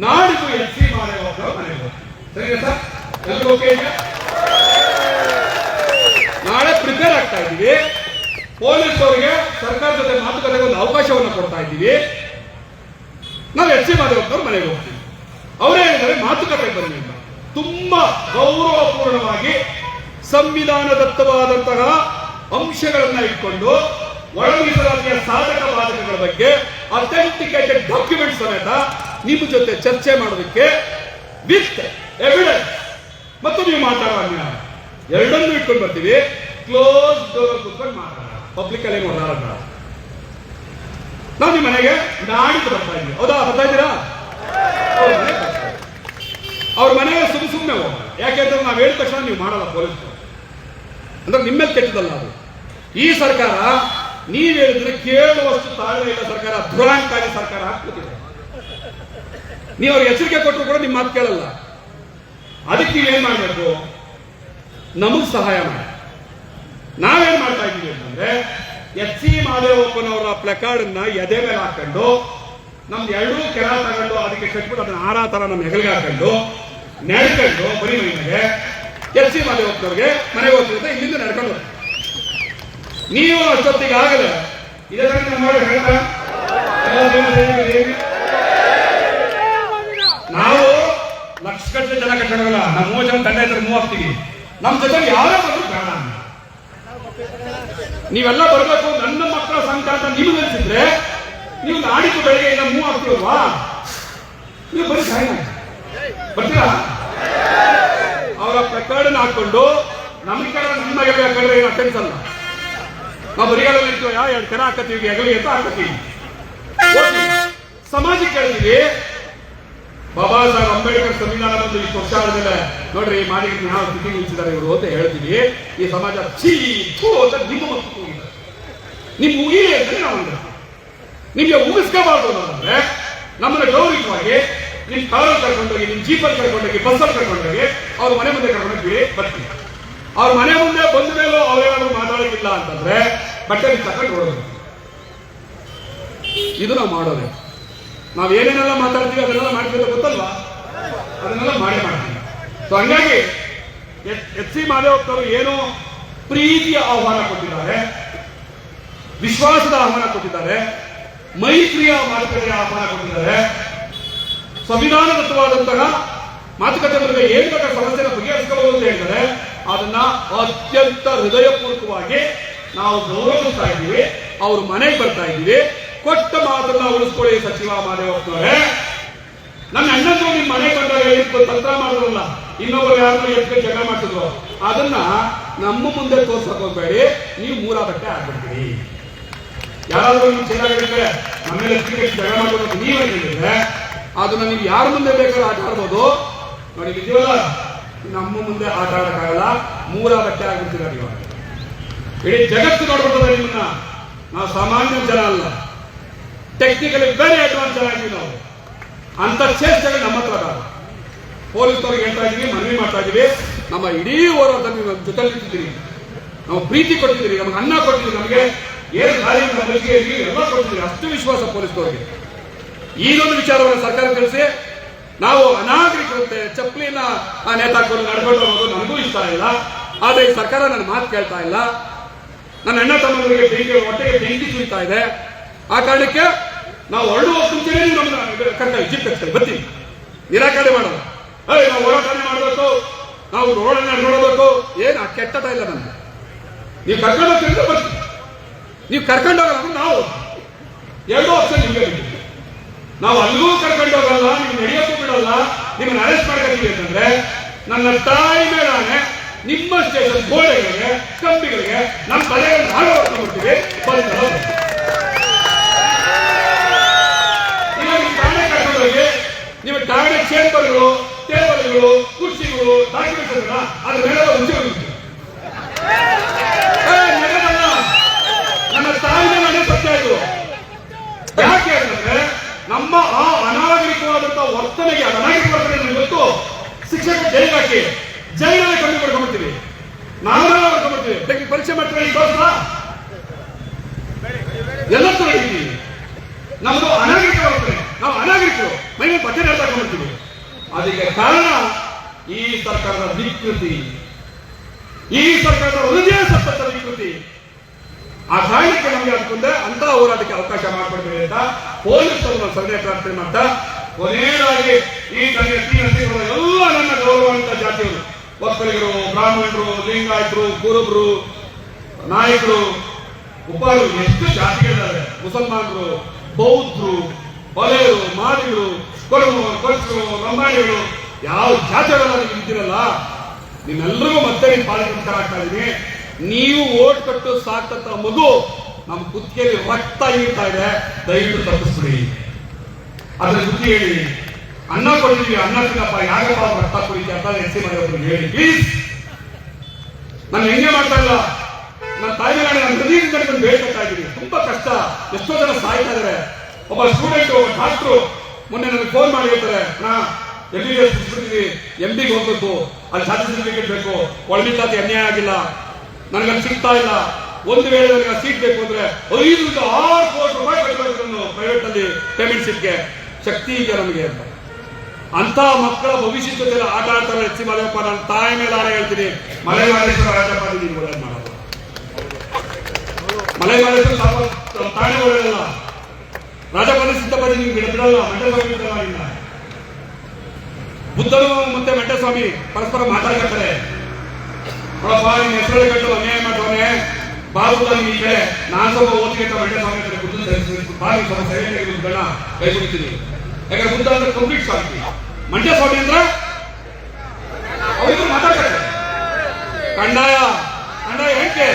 ನಾಡಿದ್ದು ಎಸ್ ಸಿ ಮಾದೇವಪ್ಪ ಮನೆಗೆ ಹೋಗ್ತೀವಿ. ಸರಿ ಸರ್, ಎಲ್ಲರೂ ಓಕೆ ಇದೆ? ನಾಳೆ ಪ್ರಿಪೇರ್ ಆಗ್ತಾ ಇದ್ದೀವಿ. ಪೊಲೀಸ್ ಅವರಿಗೆ ಸರ್ಕಾರ ಜೊತೆ ಮಾತುಕತೆಗೆ ಒಂದು ಅವಕಾಶವನ್ನು ಕೊಡ್ತಾ ಇದ್ದೀವಿ. ನಾವು ಎಸ್ ಸಿ ಮಾದೇವಪ್ಪನವ್ರ ಮನೆಗೆ ಹೋಗ್ತೀವಿ. ಅವರೇ ಹೇಳಿದರೆ ಮಾತುಕತೆ ಬನ್ನಿ ಅಂತ. ತುಂಬಾ ಗೌರವಪೂರ್ಣವಾಗಿ ಸಂವಿಧಾನದತ್ತವಾದಂತಹ ಅಂಶಗಳನ್ನ ಇಟ್ಕೊಂಡು ಒಳ ಮೀಸಲಾತಿಯ ಸಾಧಕ ಬಾಧಕಗಳ ಬಗ್ಗೆ ಅಥೆಂಟಿಕೇಟೆಡ್ ಡಾಕ್ಯುಮೆಂಟ್ ಸಮೇತ ನಿಮ್ಮ ಜೊತೆ ಚರ್ಚೆ ಮಾಡೋದಕ್ಕೆ ವಿತ್ ಎವಿಡೆನ್ಸ್ ಮತ್ತು ನೀವು ಮಾತಾಡೋ ಅನ್ಯಾಯ ಎರಡನ್ನೂ ಇಟ್ಕೊಂಡು ಬರ್ತೀವಿ. ಕ್ಲೋಸ್ ಡೋರ್ ಕೂತ್ಕೊಂಡು ಮಾತಾಡ, ಪಬ್ಲಿಕ್ ಅಲ್ಲಿ ಮಾತಾಡ. ನಾವು ನಿಮ್ಮ ಮನೆಗೆ ನಾಡಿದ್ದು ಬರ್ತಾ ಇದ್ವಿ, ಹೌದಾ? ಬರ್ತಾ ಇದ್ದೀರಾ? ಅವ್ರ ಮನೆಗೆ ಸುಮ್ಮನೆ ಹೋಗ. ಯಾಕೆಂದ್ರೆ ನಾವು ಹೇಳಿದ ತಕ್ಷಣ ನೀವು ಮಾಡಲ್ಲ ಪೊಲೀಸರು, ಅಂದ್ರೆ ನಿಮ್ಮೇಲೆ ಕೆಟ್ಟದಲ್ಲ ಅದು. ಈ ಸರ್ಕಾರ ನೀವ್ ಹೇಳಿದ್ರೆ ಕೇಳುವಷ್ಟು ತಾಳ್ಮೆ ಇಲ್ಲ ಸರ್ಕಾರ, ದುರಾಂಕಾರಿ ಸರ್ಕಾರ ಆಗ್ತಿದೆ. ನೀವು ಅವ್ರಿಗೆ ಎಚ್ಚರಿಕೆ ಕೊಟ್ಟರು ಕೂಡ ನಿಮ್ಮ ಮಾತು ಕೇಳಲ್ಲ. ಅದಕ್ಕೆ ನೀವೇನ್ ಮಾಡಬೇಕು? ನಮಗ್ ಸಹಾಯ ಮಾಡಿ. ನಾವೇನ್ ಮಾಡ್ತಾ ಇದ್ದೀವಿ ಅಂತಂದ್ರೆ, ಎಸ್ ಸಿ ಮಾದೇವಪ್ಪನವರ ಪ್ಲಕಾರ್ಡ್ ಅನ್ನ ಎದೆ ಮೇಲೆ ಹಾಕೊಂಡು, ನಮ್ದು ಎರಡೂ ಕೆರ ತಗೊಂಡು ಅದಕ್ಕೆ ಕಟ್ಬಿಟ್ಟು ಅದನ್ನ ಆರಾ ತರ ನಮ್ಮ ಹೆಗಲಿಗೆ ಹಾಕೊಂಡು ನಡ್ಕೊಂಡು ಬರೀ ಮನೆಗೆ ಎಸ್ ಸಿ ಮಾದೇವಪ್ಪನವ್ರಿಗೆ ಮನೆಗೆ ಹೋಗ್ತಿದ್ರೆ ಇಲ್ಲಿಂದ ನಡ್ಕೊಂಡು ನೀವು ಅಷ್ಟೊತ್ತಿಗೆ ಆಗಲ್ಲ. ಇದೇ ನಾವು ಲಕ್ಷಗಟ್ಟಲೆ ಜನ ಕಟ್ಟಡಲ್ಲ, ನಾವು 30 ಜನ ತಂಡ ಇದ್ರೆ ಮೂವ್ ಆಗ್ತೀವಿ. ನಮ್ಮ ಜೊತೆ ಯಾರೇ ಬಂದ್ರು ಬೇಡ, ನೀವೆಲ್ಲ ಬರ್ಬೇಕು. ನನ್ನ ಮಕ್ಕಳ ಸಂಖ್ಯೆ ಅಂತ ನಿಮ್ಗೆ ಅನ್ಸಿದ್ರೆ ನೀವು ನಾಡಿದ್ದು ಬೆಳಗ್ಗೆಯಿಂದ ಮೂವ್ ಆಗ್ತಿಲ್ವಾ? ನೀವು ಬರೀ ಸಾಯನ ಬರ್ತೀರಾ? ಅವರ ಪ್ರಕರಣ ಹಾಕೊಂಡು ನಮ್ಗೆ ನಮ್ಮಗೆ ಹಾಕೊಂಡ್ರೆ ಏನು ಅಟೆನ್ಸ್ ಅಲ್ಲ. ನಾವು ಬರಿಗಾಲ ಇರ್ತೀವ, 2 ಕೆರ ಹಾಕತ್ತೀವಿ, ಹೆಗಲಿ ಅಂತ ಹಾಕತ್ತೀವಿ. ಸಮಾಜಕ್ಕೆ ಹೇಳ್ತೀವಿ, ಬಾಬಾ ಸಾಹೇಬ್ ಅಂಬೇಡ್ಕರ್ ಸಂವಿಧಾನ ಬಂದು ಇಷ್ಟು ವರ್ಷ ಆದ್ಮೇಲೆ ನೋಡ್ರಿ ಮಾಲಿಗೆ ಯಾವ ಸ್ಥಿತಿ ನಿಲ್ಸಿದ್ದಾರೆ ಇವರು ಅಂತ ಹೇಳ್ತೀವಿ. ಈ ಸಮಾಜ ಛೀ ಥೂ ಅಂತ ನಿಮ್ಮ ಮಕ್ಕಳು ಹೋಗಿದ್ದಾರೆ. ನಿಮ್ ಮುಗಿಲಿ ಅಂತ ನಾವು ನಿಮ್ಗೆ ಮುಗಿಸ್ಕೋಬಾರ್ದು ಅನ್ನೋದಂದ್ರೆ ನಮ್ಮನ್ನ ಗೌರವಿತವಾಗಿ ನಿಮ್ ಕಾರಲ್ಲಿ ಕರ್ಕೊಂಡೋಗಿ, ನಿಮ್ ಜೀಪಲ್ಲಿ ಕರ್ಕೊಂಡೋಗಿ, ಬಸ್ಸಲ್ಲಿ ಕರ್ಕೊಂಡೋಗಿ ಅವ್ರ ಮನೆ ಮುಂದೆ ಕರ್ಕೊಂಡೋಗಿ ಬರ್ತೀವಿ. ಅವ್ರ ಮನೆ ಮುಂದೆ ಬಂದ ಮೇಲೂ ಅವ್ರೇನಾದ್ರು ಮಾತಾಡೋದಿಲ್ಲ ಅಂತಂದ್ರೆ ಬಟ್ಟೆ ತಕೊಂಡು ನೋಡೋದು. ಇದು ನಾವು ಮಾಡೋದು. ನಾವ್ ಏನೇನೆಲ್ಲ ಮಾತಾಡ್ತೀವಿ ಅದನ್ನೆಲ್ಲ ಮಾಡ್ತೀವಿ ಗೊತ್ತಲ್ವಾ? ಅದನ್ನೆಲ್ಲ ಮಾಡ್ತೀವಿ. ಸೊ ಹಂಗಾಗಿ ಎಚ್ ಸಿ ಮಾದೇವಪ್ಪನವರು ಏನೋ ಪ್ರೀತಿಯ ಆಹ್ವಾನ ಕೊಟ್ಟಿದ್ದಾರೆ, ವಿಶ್ವಾಸದ ಆಹ್ವಾನ ಕೊಟ್ಟಿದ್ದಾರೆ, ಮೈತ್ರಿಯ ಮಾತುಕತೆಯ ಆಹ್ವಾನ ಕೊಟ್ಟಿದ್ದಾರೆ. ಸಂವಿಧಾನದತ್ತವಾದಂತಹ ಮಾತುಕತೆ ಮೂಲಕ ಏನ್ ಬೇಕಾದ ಸಮಸ್ಯೆನ ಬಗೆಹರಿಸಬಹುದು ಅಂತ ಹೇಳ್ತಾರೆ. ಅದನ್ನ ಅತ್ಯಂತ ಹೃದಯಪೂರ್ವಕವಾಗಿ ನಾವು ಗೌರವಿಸ್ತಾ ಇದ್ದೀವಿ. ಅವ್ರ ಮನೆಗೆ ಬರ್ತಾ ಇದ್ದೀವಿ. ಕೊಟ್ಟ ಮಾತನ್ನ ಉಳಿಸ್ಕೊಳ್ಳಿ ಸಚಿವ ಮಾದೇವಪ್ಪನವರೇ. ನನ್ನ ಅಣ್ಣಂದ್ರು ನಿಮ್ ಮನೆಗೆ ಬಂದಾಗ ತಂತ್ರ ಮಾಡೋದಲ್ಲ, ಇನ್ನೊಬ್ಬರು ಯಾರು ಎಷ್ಟು ಜಗಳ ಮಾಡ್ತಿದ್ರು ಅದನ್ನ ನಮ್ಮ ಮುಂದೆ ತೋರ್ಸಕ್ ಹೋಗ್ಬೇಡಿ. ನೀವು ಮೂರ ಬಟ್ಟೆ ಆಗ್ಬಿಡ್ತೀರಿ. ಯಾರಾದ್ರೂ ನಿಮ್ ಚೆನ್ನಾಗಿದ್ರೆ ನಮ್ಮೇಲೆ ಜಗಳ ಮಾಡ್ಬೋದು ನೀವೇ ಹೇಳಿದ್ರೆ ಅದನ್ನ ನೀವು ಯಾರ ಮುಂದೆ ಬೇಕಾದ್ರೂ ಆಟ ಆಡ್ಬೋದು. ನೋಡಿ ಇದೆಯಲ್ಲ, ನಮ್ಮ ಮುಂದೆ ಆಟ ಆಡಕ್ಕಾಗಲ್ಲ, ಮೂರ ಬಟ್ಟೆ ಆಗ್ಬಿಡ್ತೀರ ನೀವು. ಇಡೀ ಜಗತ್ತು ನೋಡ್ಬಿಡ್ತದೆ ನಿಮ್ಮನ್ನ. ನಾವು ಸಾಮಾನ್ಯ ಜನ ಅಲ್ಲ, ಟೆಕ್ನಿಕಲಿ ವೆರಿ ಅಡ್ವಾನ್ಸ್ ಆಗಿದ್ದೀವಿ ನಾವು. ಅಂತ ಚೇಷ್ಟೆಗಳು ನಮ್ಮ ಹತ್ರ ಪೊಲೀಸ್ನವ್ರಿಗೆ ಹೇಳ್ತಾ ಇದೀವಿ, ಮನವಿ ಮಾಡ್ತಾ ಇದೀವಿ. ನಮ್ಮ ಇಡೀ ಹೋರಾಟ ನೀವು ನಮ್ಮ ಜೊತೆ ನಿಂತಿದ್ದೀರಿ, ನಾವು ಪ್ರೀತಿ ಕೊಟ್ಟಿದ್ದೀರಿ, ನಮಗೆ ಅನ್ನ ಕೊಟ್ಟಿದ್ದೀರಿ, ನಮಗೆ ಏನು ದಾರಿ ಎಲ್ಲ ಕೊಟ್ಟಿದ್ದೀರಿ. ಅಷ್ಟು ವಿಶ್ವಾಸ ಪೊಲೀಸ್ನವ್ರಿಗೆ. ಈಗೊಂದು ವಿಚಾರವನ್ನು ಸರ್ಕಾರ ತಿಳಿಸಿ, ನಾವು ಅನಾಗರಿಕರಂತೆ ಚಪ್ಪಲಿನ ನೇತಾಕೊಂಡು ನಡ್ಕೊಂಡು ಹೋಗೋದು ನನಗೂ ಇಷ್ಟ ಇಲ್ಲ. ಆದ್ರೆ ಈ ಸರ್ಕಾರ ನನ್ನ ಮಾತು ಕೇಳ್ತಾ ಇಲ್ಲ. ನನ್ನ ಅಣ್ಣ ತಮ್ಮಗಳಿಗೆ ಹೊಟ್ಟೆಗೆ ಬೆಂಕಿ ಸುರಿತಾ ಇದೆ. ಆ ಕಾರಣಕ್ಕೆ ನಾವು ಹೊರಡುವ ಮುಂಚೆನೇ ನೀವು ನಮ್ಮನ್ನ ಕರ್ಕೊಂಡು ಜಿಪ್ ಕಟ್ತಾರೆ ಬರ್ತೀವಿ. ನಿರಾಕರಣೆ ಮಾಡೋದು, ನಾವು ಹೋರಾಟನೆ ಮಾಡಬೇಕು, ನಾವು ರೋಡನ್ನ ನೋಡಬೇಕು, ಏನು ಆ ಕೆಟ್ಟದ ಇಲ್ಲ ನಮ್ಗೆ. ನೀವು ಕರ್ಕೊಂಡು ಹೋಗ್ತಿದ್ರೆ ಬರ್ತೀವಿ, ನೀವು ಕರ್ಕೊಂಡು ಹೋಗಲ್ಲ ನಾವು ಎರಡೂ ಆಪ್ಷನ್ ನಿಮಗೆ ಬಿಟ್ಟಿದ್ದೀವಿ. ನಾವು ಅಲ್ಲಿಗೂ ಕರ್ಕೊಂಡು ಹೋಗಲ್ಲ, ನೀವು ನಡೆಯೋಕ್ಕೂ ಬಿಡಲ್ಲ, ನಿಮ್ಮನ್ನ ಅರೆಸ್ಟ್ ಮಾಡ್ಕೊತೀವಿ ಅಂತಂದ್ರೆ ನನ್ನ ತಾಯಿ ಮೇಲಾನೆ ನಿಮ್ಮ ಸ್ಟೇಷನ್ ಗೋಡೆಗಳಿಗೆ, ಕಂಬಿಗಳಿಗೆ ನಮ್ಮ ತಲೆಗಳನ್ನು ಹಾಳಾಡ್ಕೊಂಡು ಬರ್ತೀವಿ. ನೀವು ಠಾಣೆ ಚೇಂಬರ್ಗಳು, ಟೇಬಲ್ಗಳು, ಕುರ್ಚಿಗಳು, ಡಾಕ್ಯುಮೆಂಟ್ಸ್ ಅದ್ರ ಮೇಲೆ ಉಂಚೆ ನನ್ನ ತಾಯಿ ಮೇಲೆ ಸತ್ಯ ಇದು. ಯಾಕೆ ಅಂತಂದ್ರೆ ನಮ್ಮ ಆ ಅನಾಗರಿಕವಾದಂತಹ ವರ್ತನೆಗೆ, ಅನಾಗರಿಕ ವರ್ತನೆ ಗೊತ್ತು. ಶಿಕ್ಷಕ ಜೈಲಿಗೆ ಹಾಕಿ ಜೈಲಲ್ಲಿ ಕಮ್ಮಿ ಮಾಡ್ಕೊಂಡ್ಬಿಡ್ತೀವಿ, ನಾವು ಮಾಡ್ಕೊಂಡ್ಬಿಡ್ತೀವಿ. ಪರೀಕ್ಷೆ ಮಾಡ್ತೀವಿ, ಎಲ್ಲ ತೊಗೊಂಡಿದ್ದೀವಿ. ನಮ್ದು ಅನಾಗರಿಕ ವರ್ತನೆ, ನಾವು ಅನಾಗರಿಕರು, ಮೈ ಮೇಲೆ ಬಟ್ಟೆ ಹಾಕೊಂಡ್ಬಿಡ್ತೀವಿ. ಅದಕ್ಕೆ ಕಾರಣ ಈ ಸರ್ಕಾರದ ವಿಕೃತಿ, ಈ ಸರ್ಕಾರದ ಹೃದಯ ಸತ್ತದ ವಿಕೃತಿ. ಆ ಕಾರಣಕ್ಕೆ ನಮಗೆ ಅನ್ಕೊಂಡೆ ಅಂತ ಹೋರಾಟಕ್ಕೆ ಅವಕಾಶ ಮಾಡಿಕೊಡ್ತೀವಿ ಅಂತ ಪೊಲೀಸರು ಸಭೆ ಪ್ರಾರ್ಥನೆ ಮಾಡ್ತಾ, ಕೊನೆಯದಾಗಿ ಈ ಎಲ್ಲ ನನ್ನ ಗೌರವಾನ್ವಿತ ಜಾತಿಯವರು, ಒಕ್ಕಲಿಗರು, ಬ್ರಾಹ್ಮಣರು, ಲಿಂಗಾಯತರು, ಕುರುಬರು, ನಾಯಕರು, ಉಪಾರು, ಎಷ್ಟು ಜಾತಿಗಳಿದ್ದಾರೆ, ಮುಸಲ್ಮಾನರು, ಬೌದ್ಧರು, ಬಲೆಯರು, ಮಾದಿಗಳು, ಕೊರಮರು, ಕೊಚ್ಚರು, ಲಂಬಾಣಿಗಳು, ಯಾವ ಜಾತಿಗಳೆಲ್ಲ ನೀವು ಇದ್ದೀರಲ್ಲ, ನಿಮ್ಮೆಲ್ಲರಿಗೂ ಮತ್ತೆ ನಿಮ್ಮ ಪಾಲಿಕೆ ಆಗ್ತಾ ಇದ್ದೀನಿ. ನೀವು ಓಟ್ ಕಟ್ಟು ಸಾಕಂತ ಮಗು ನಮ್ಮ ಕುತ್ತಿಗೆಯಲ್ಲಿ ರಕ್ತ ಹೀರ್ತಾ ಇದೆ, ದಯವಿಟ್ಟು ತಪ್ಪಿಸ್ಬಿಡಿ. ಅದ್ರ ಬುದ್ಧಿ ಹೇಳಿ. ಅನ್ನ ಕೊಟ್ಟಿದ್ವಿ, ಅನ್ನ ತಿನ್ನಪ್ಪ, ಯಾಕಪ್ಪ ರಕ್ತ ಕುಡಿತಿ ಅಂತ ಎಸ್ ಸಿ ಮಾಡಿ ಹೇಳಿ ಪ್ಲೀಸ್. ನಾನು ಹೆಂಗೆ ಮಾಡ್ತಾ ಇಲ್ಲ, ನನ್ನ ತಾಯಿ ಮೇಲೆ ನನ್ನ ಹೃದಯದಿಂದ ಬೇಡ್ಕೊತಾ ಇದ್ದೀನಿ. ತುಂಬಾ ಕಷ್ಟ, ಎಷ್ಟೋ ಜನ ಸಾಯ್ತಾ ಇದಾರೆ. ಒಬ್ಬ ಸ್ಟೂಡೆಂಟ್, ಒಬ್ಬ ಡಾಕ್ಟ್ರು ಮೊನ್ನೆ ನನಗೆ ಫೋನ್ ಮಾಡಿ ಹೇಳ್ತಾರೆ, MBBS ಬಿಟ್ಬಿಟ್ಟಿದ್ವಿ, MD ಹೋಗ್ಬೇಕು, ಅಲ್ಲಿ ಜಾತಿ ಸರ್ಟಿಫಿಕೇಟ್ ಬೇಕು, ಒಳಗೆ ಜಾತಿ ಅನ್ಯಾಯ ಆಗಿಲ್ಲ, ನನಗೆ ಸಿಗ್ತಾ ಇಲ್ಲ. ಒಂದು ವೇಳೆ ನನಗೆ ಸೀಟ್ ಬೇಕು ಅಂದ್ರೆ 5 ರಿಂದ 6 ಕೋಟಿ ರೂಪಾಯಿ ಕಟ್ಟಬೇಕು ಪ್ರೈವೇಟ್ ಅಲ್ಲಿ ಪೇಮೆಂಟ್ ಸೀಟ್ಗೆ. ಶಕ್ತಿ ಇದೆ ನಮಗೆ ಅಂತ. ಅಂತ ಮಕ್ಕಳ ಭವಿಷ್ಯದ ಜೊತೆ ಆಟ ಆಡ್ತಾರೆ ಎಚ್ ಸಿ ಮಾದೇವಪ್ಪ. ನನ್ನ ತಾಯಿ ಮೇಲೆ ಆಡ ಹೇಳ್ತೀನಿ, ಮಲೆಮಹದೇಶ್ವರ ರಾಜಪಾಡಿ ನೀವು ಒಳ್ಳೇದು ಮಾಡೋದು. ಮಲೆಮಹದೇಶ್ವರ ತಾನೇ ಒಳ್ಳೆಯದಲ್ಲ, ರಾಜಪಾಡಿ ಸಿದ್ದಪ್ಪಾಜಿ ನೀವು ಬಿಡಲ್ಲ, ಮಂಟಸ್ವಾಮಿ ಬಿಡಲ್ಲ. ಬುದ್ಧನು ಮತ್ತೆ ಮಂಟಸ್ವಾಮಿ ಪರಸ್ಪರ ಮಾತಾಡ್ತಾರೆ, ನೋಡಪ್ಪ ನಿನ್ನ ಹೆಸರಲ್ಲಿ ಕಟ್ಟು ಅನ್ಯಾಯ ಮಾಡೋನೆ ಬಾಬುದ ನಿಮಗೆ ನಾನು ಸ್ವಲ್ಪ ಓದಿಗೆ ಮಂಟಸ್ವಾಮಿ ಹತ್ರ ಬುದ್ಧ ಬಾರಿ ಸ್ವಲ್ಪ ಸರಿಯಾಗಿ ಬುದ್ಧನ ಕೈ ಕೊಡ್ತೀನಿ. ಯಾಕಂದ್ರೆ ಬುದ್ಧ ಅಂದ್ರೆ ಕಂಪ್ಲೀಟ್ ಶಾಂತಿ, ಮಂಟಸ್ವಾಮಿ ಅಂದ್ರೆ ಅವರಿಗೂ ಮಾತಾಡ್ತಾರೆ. ಕಂಡಾಯ ಹೆಂಗೆ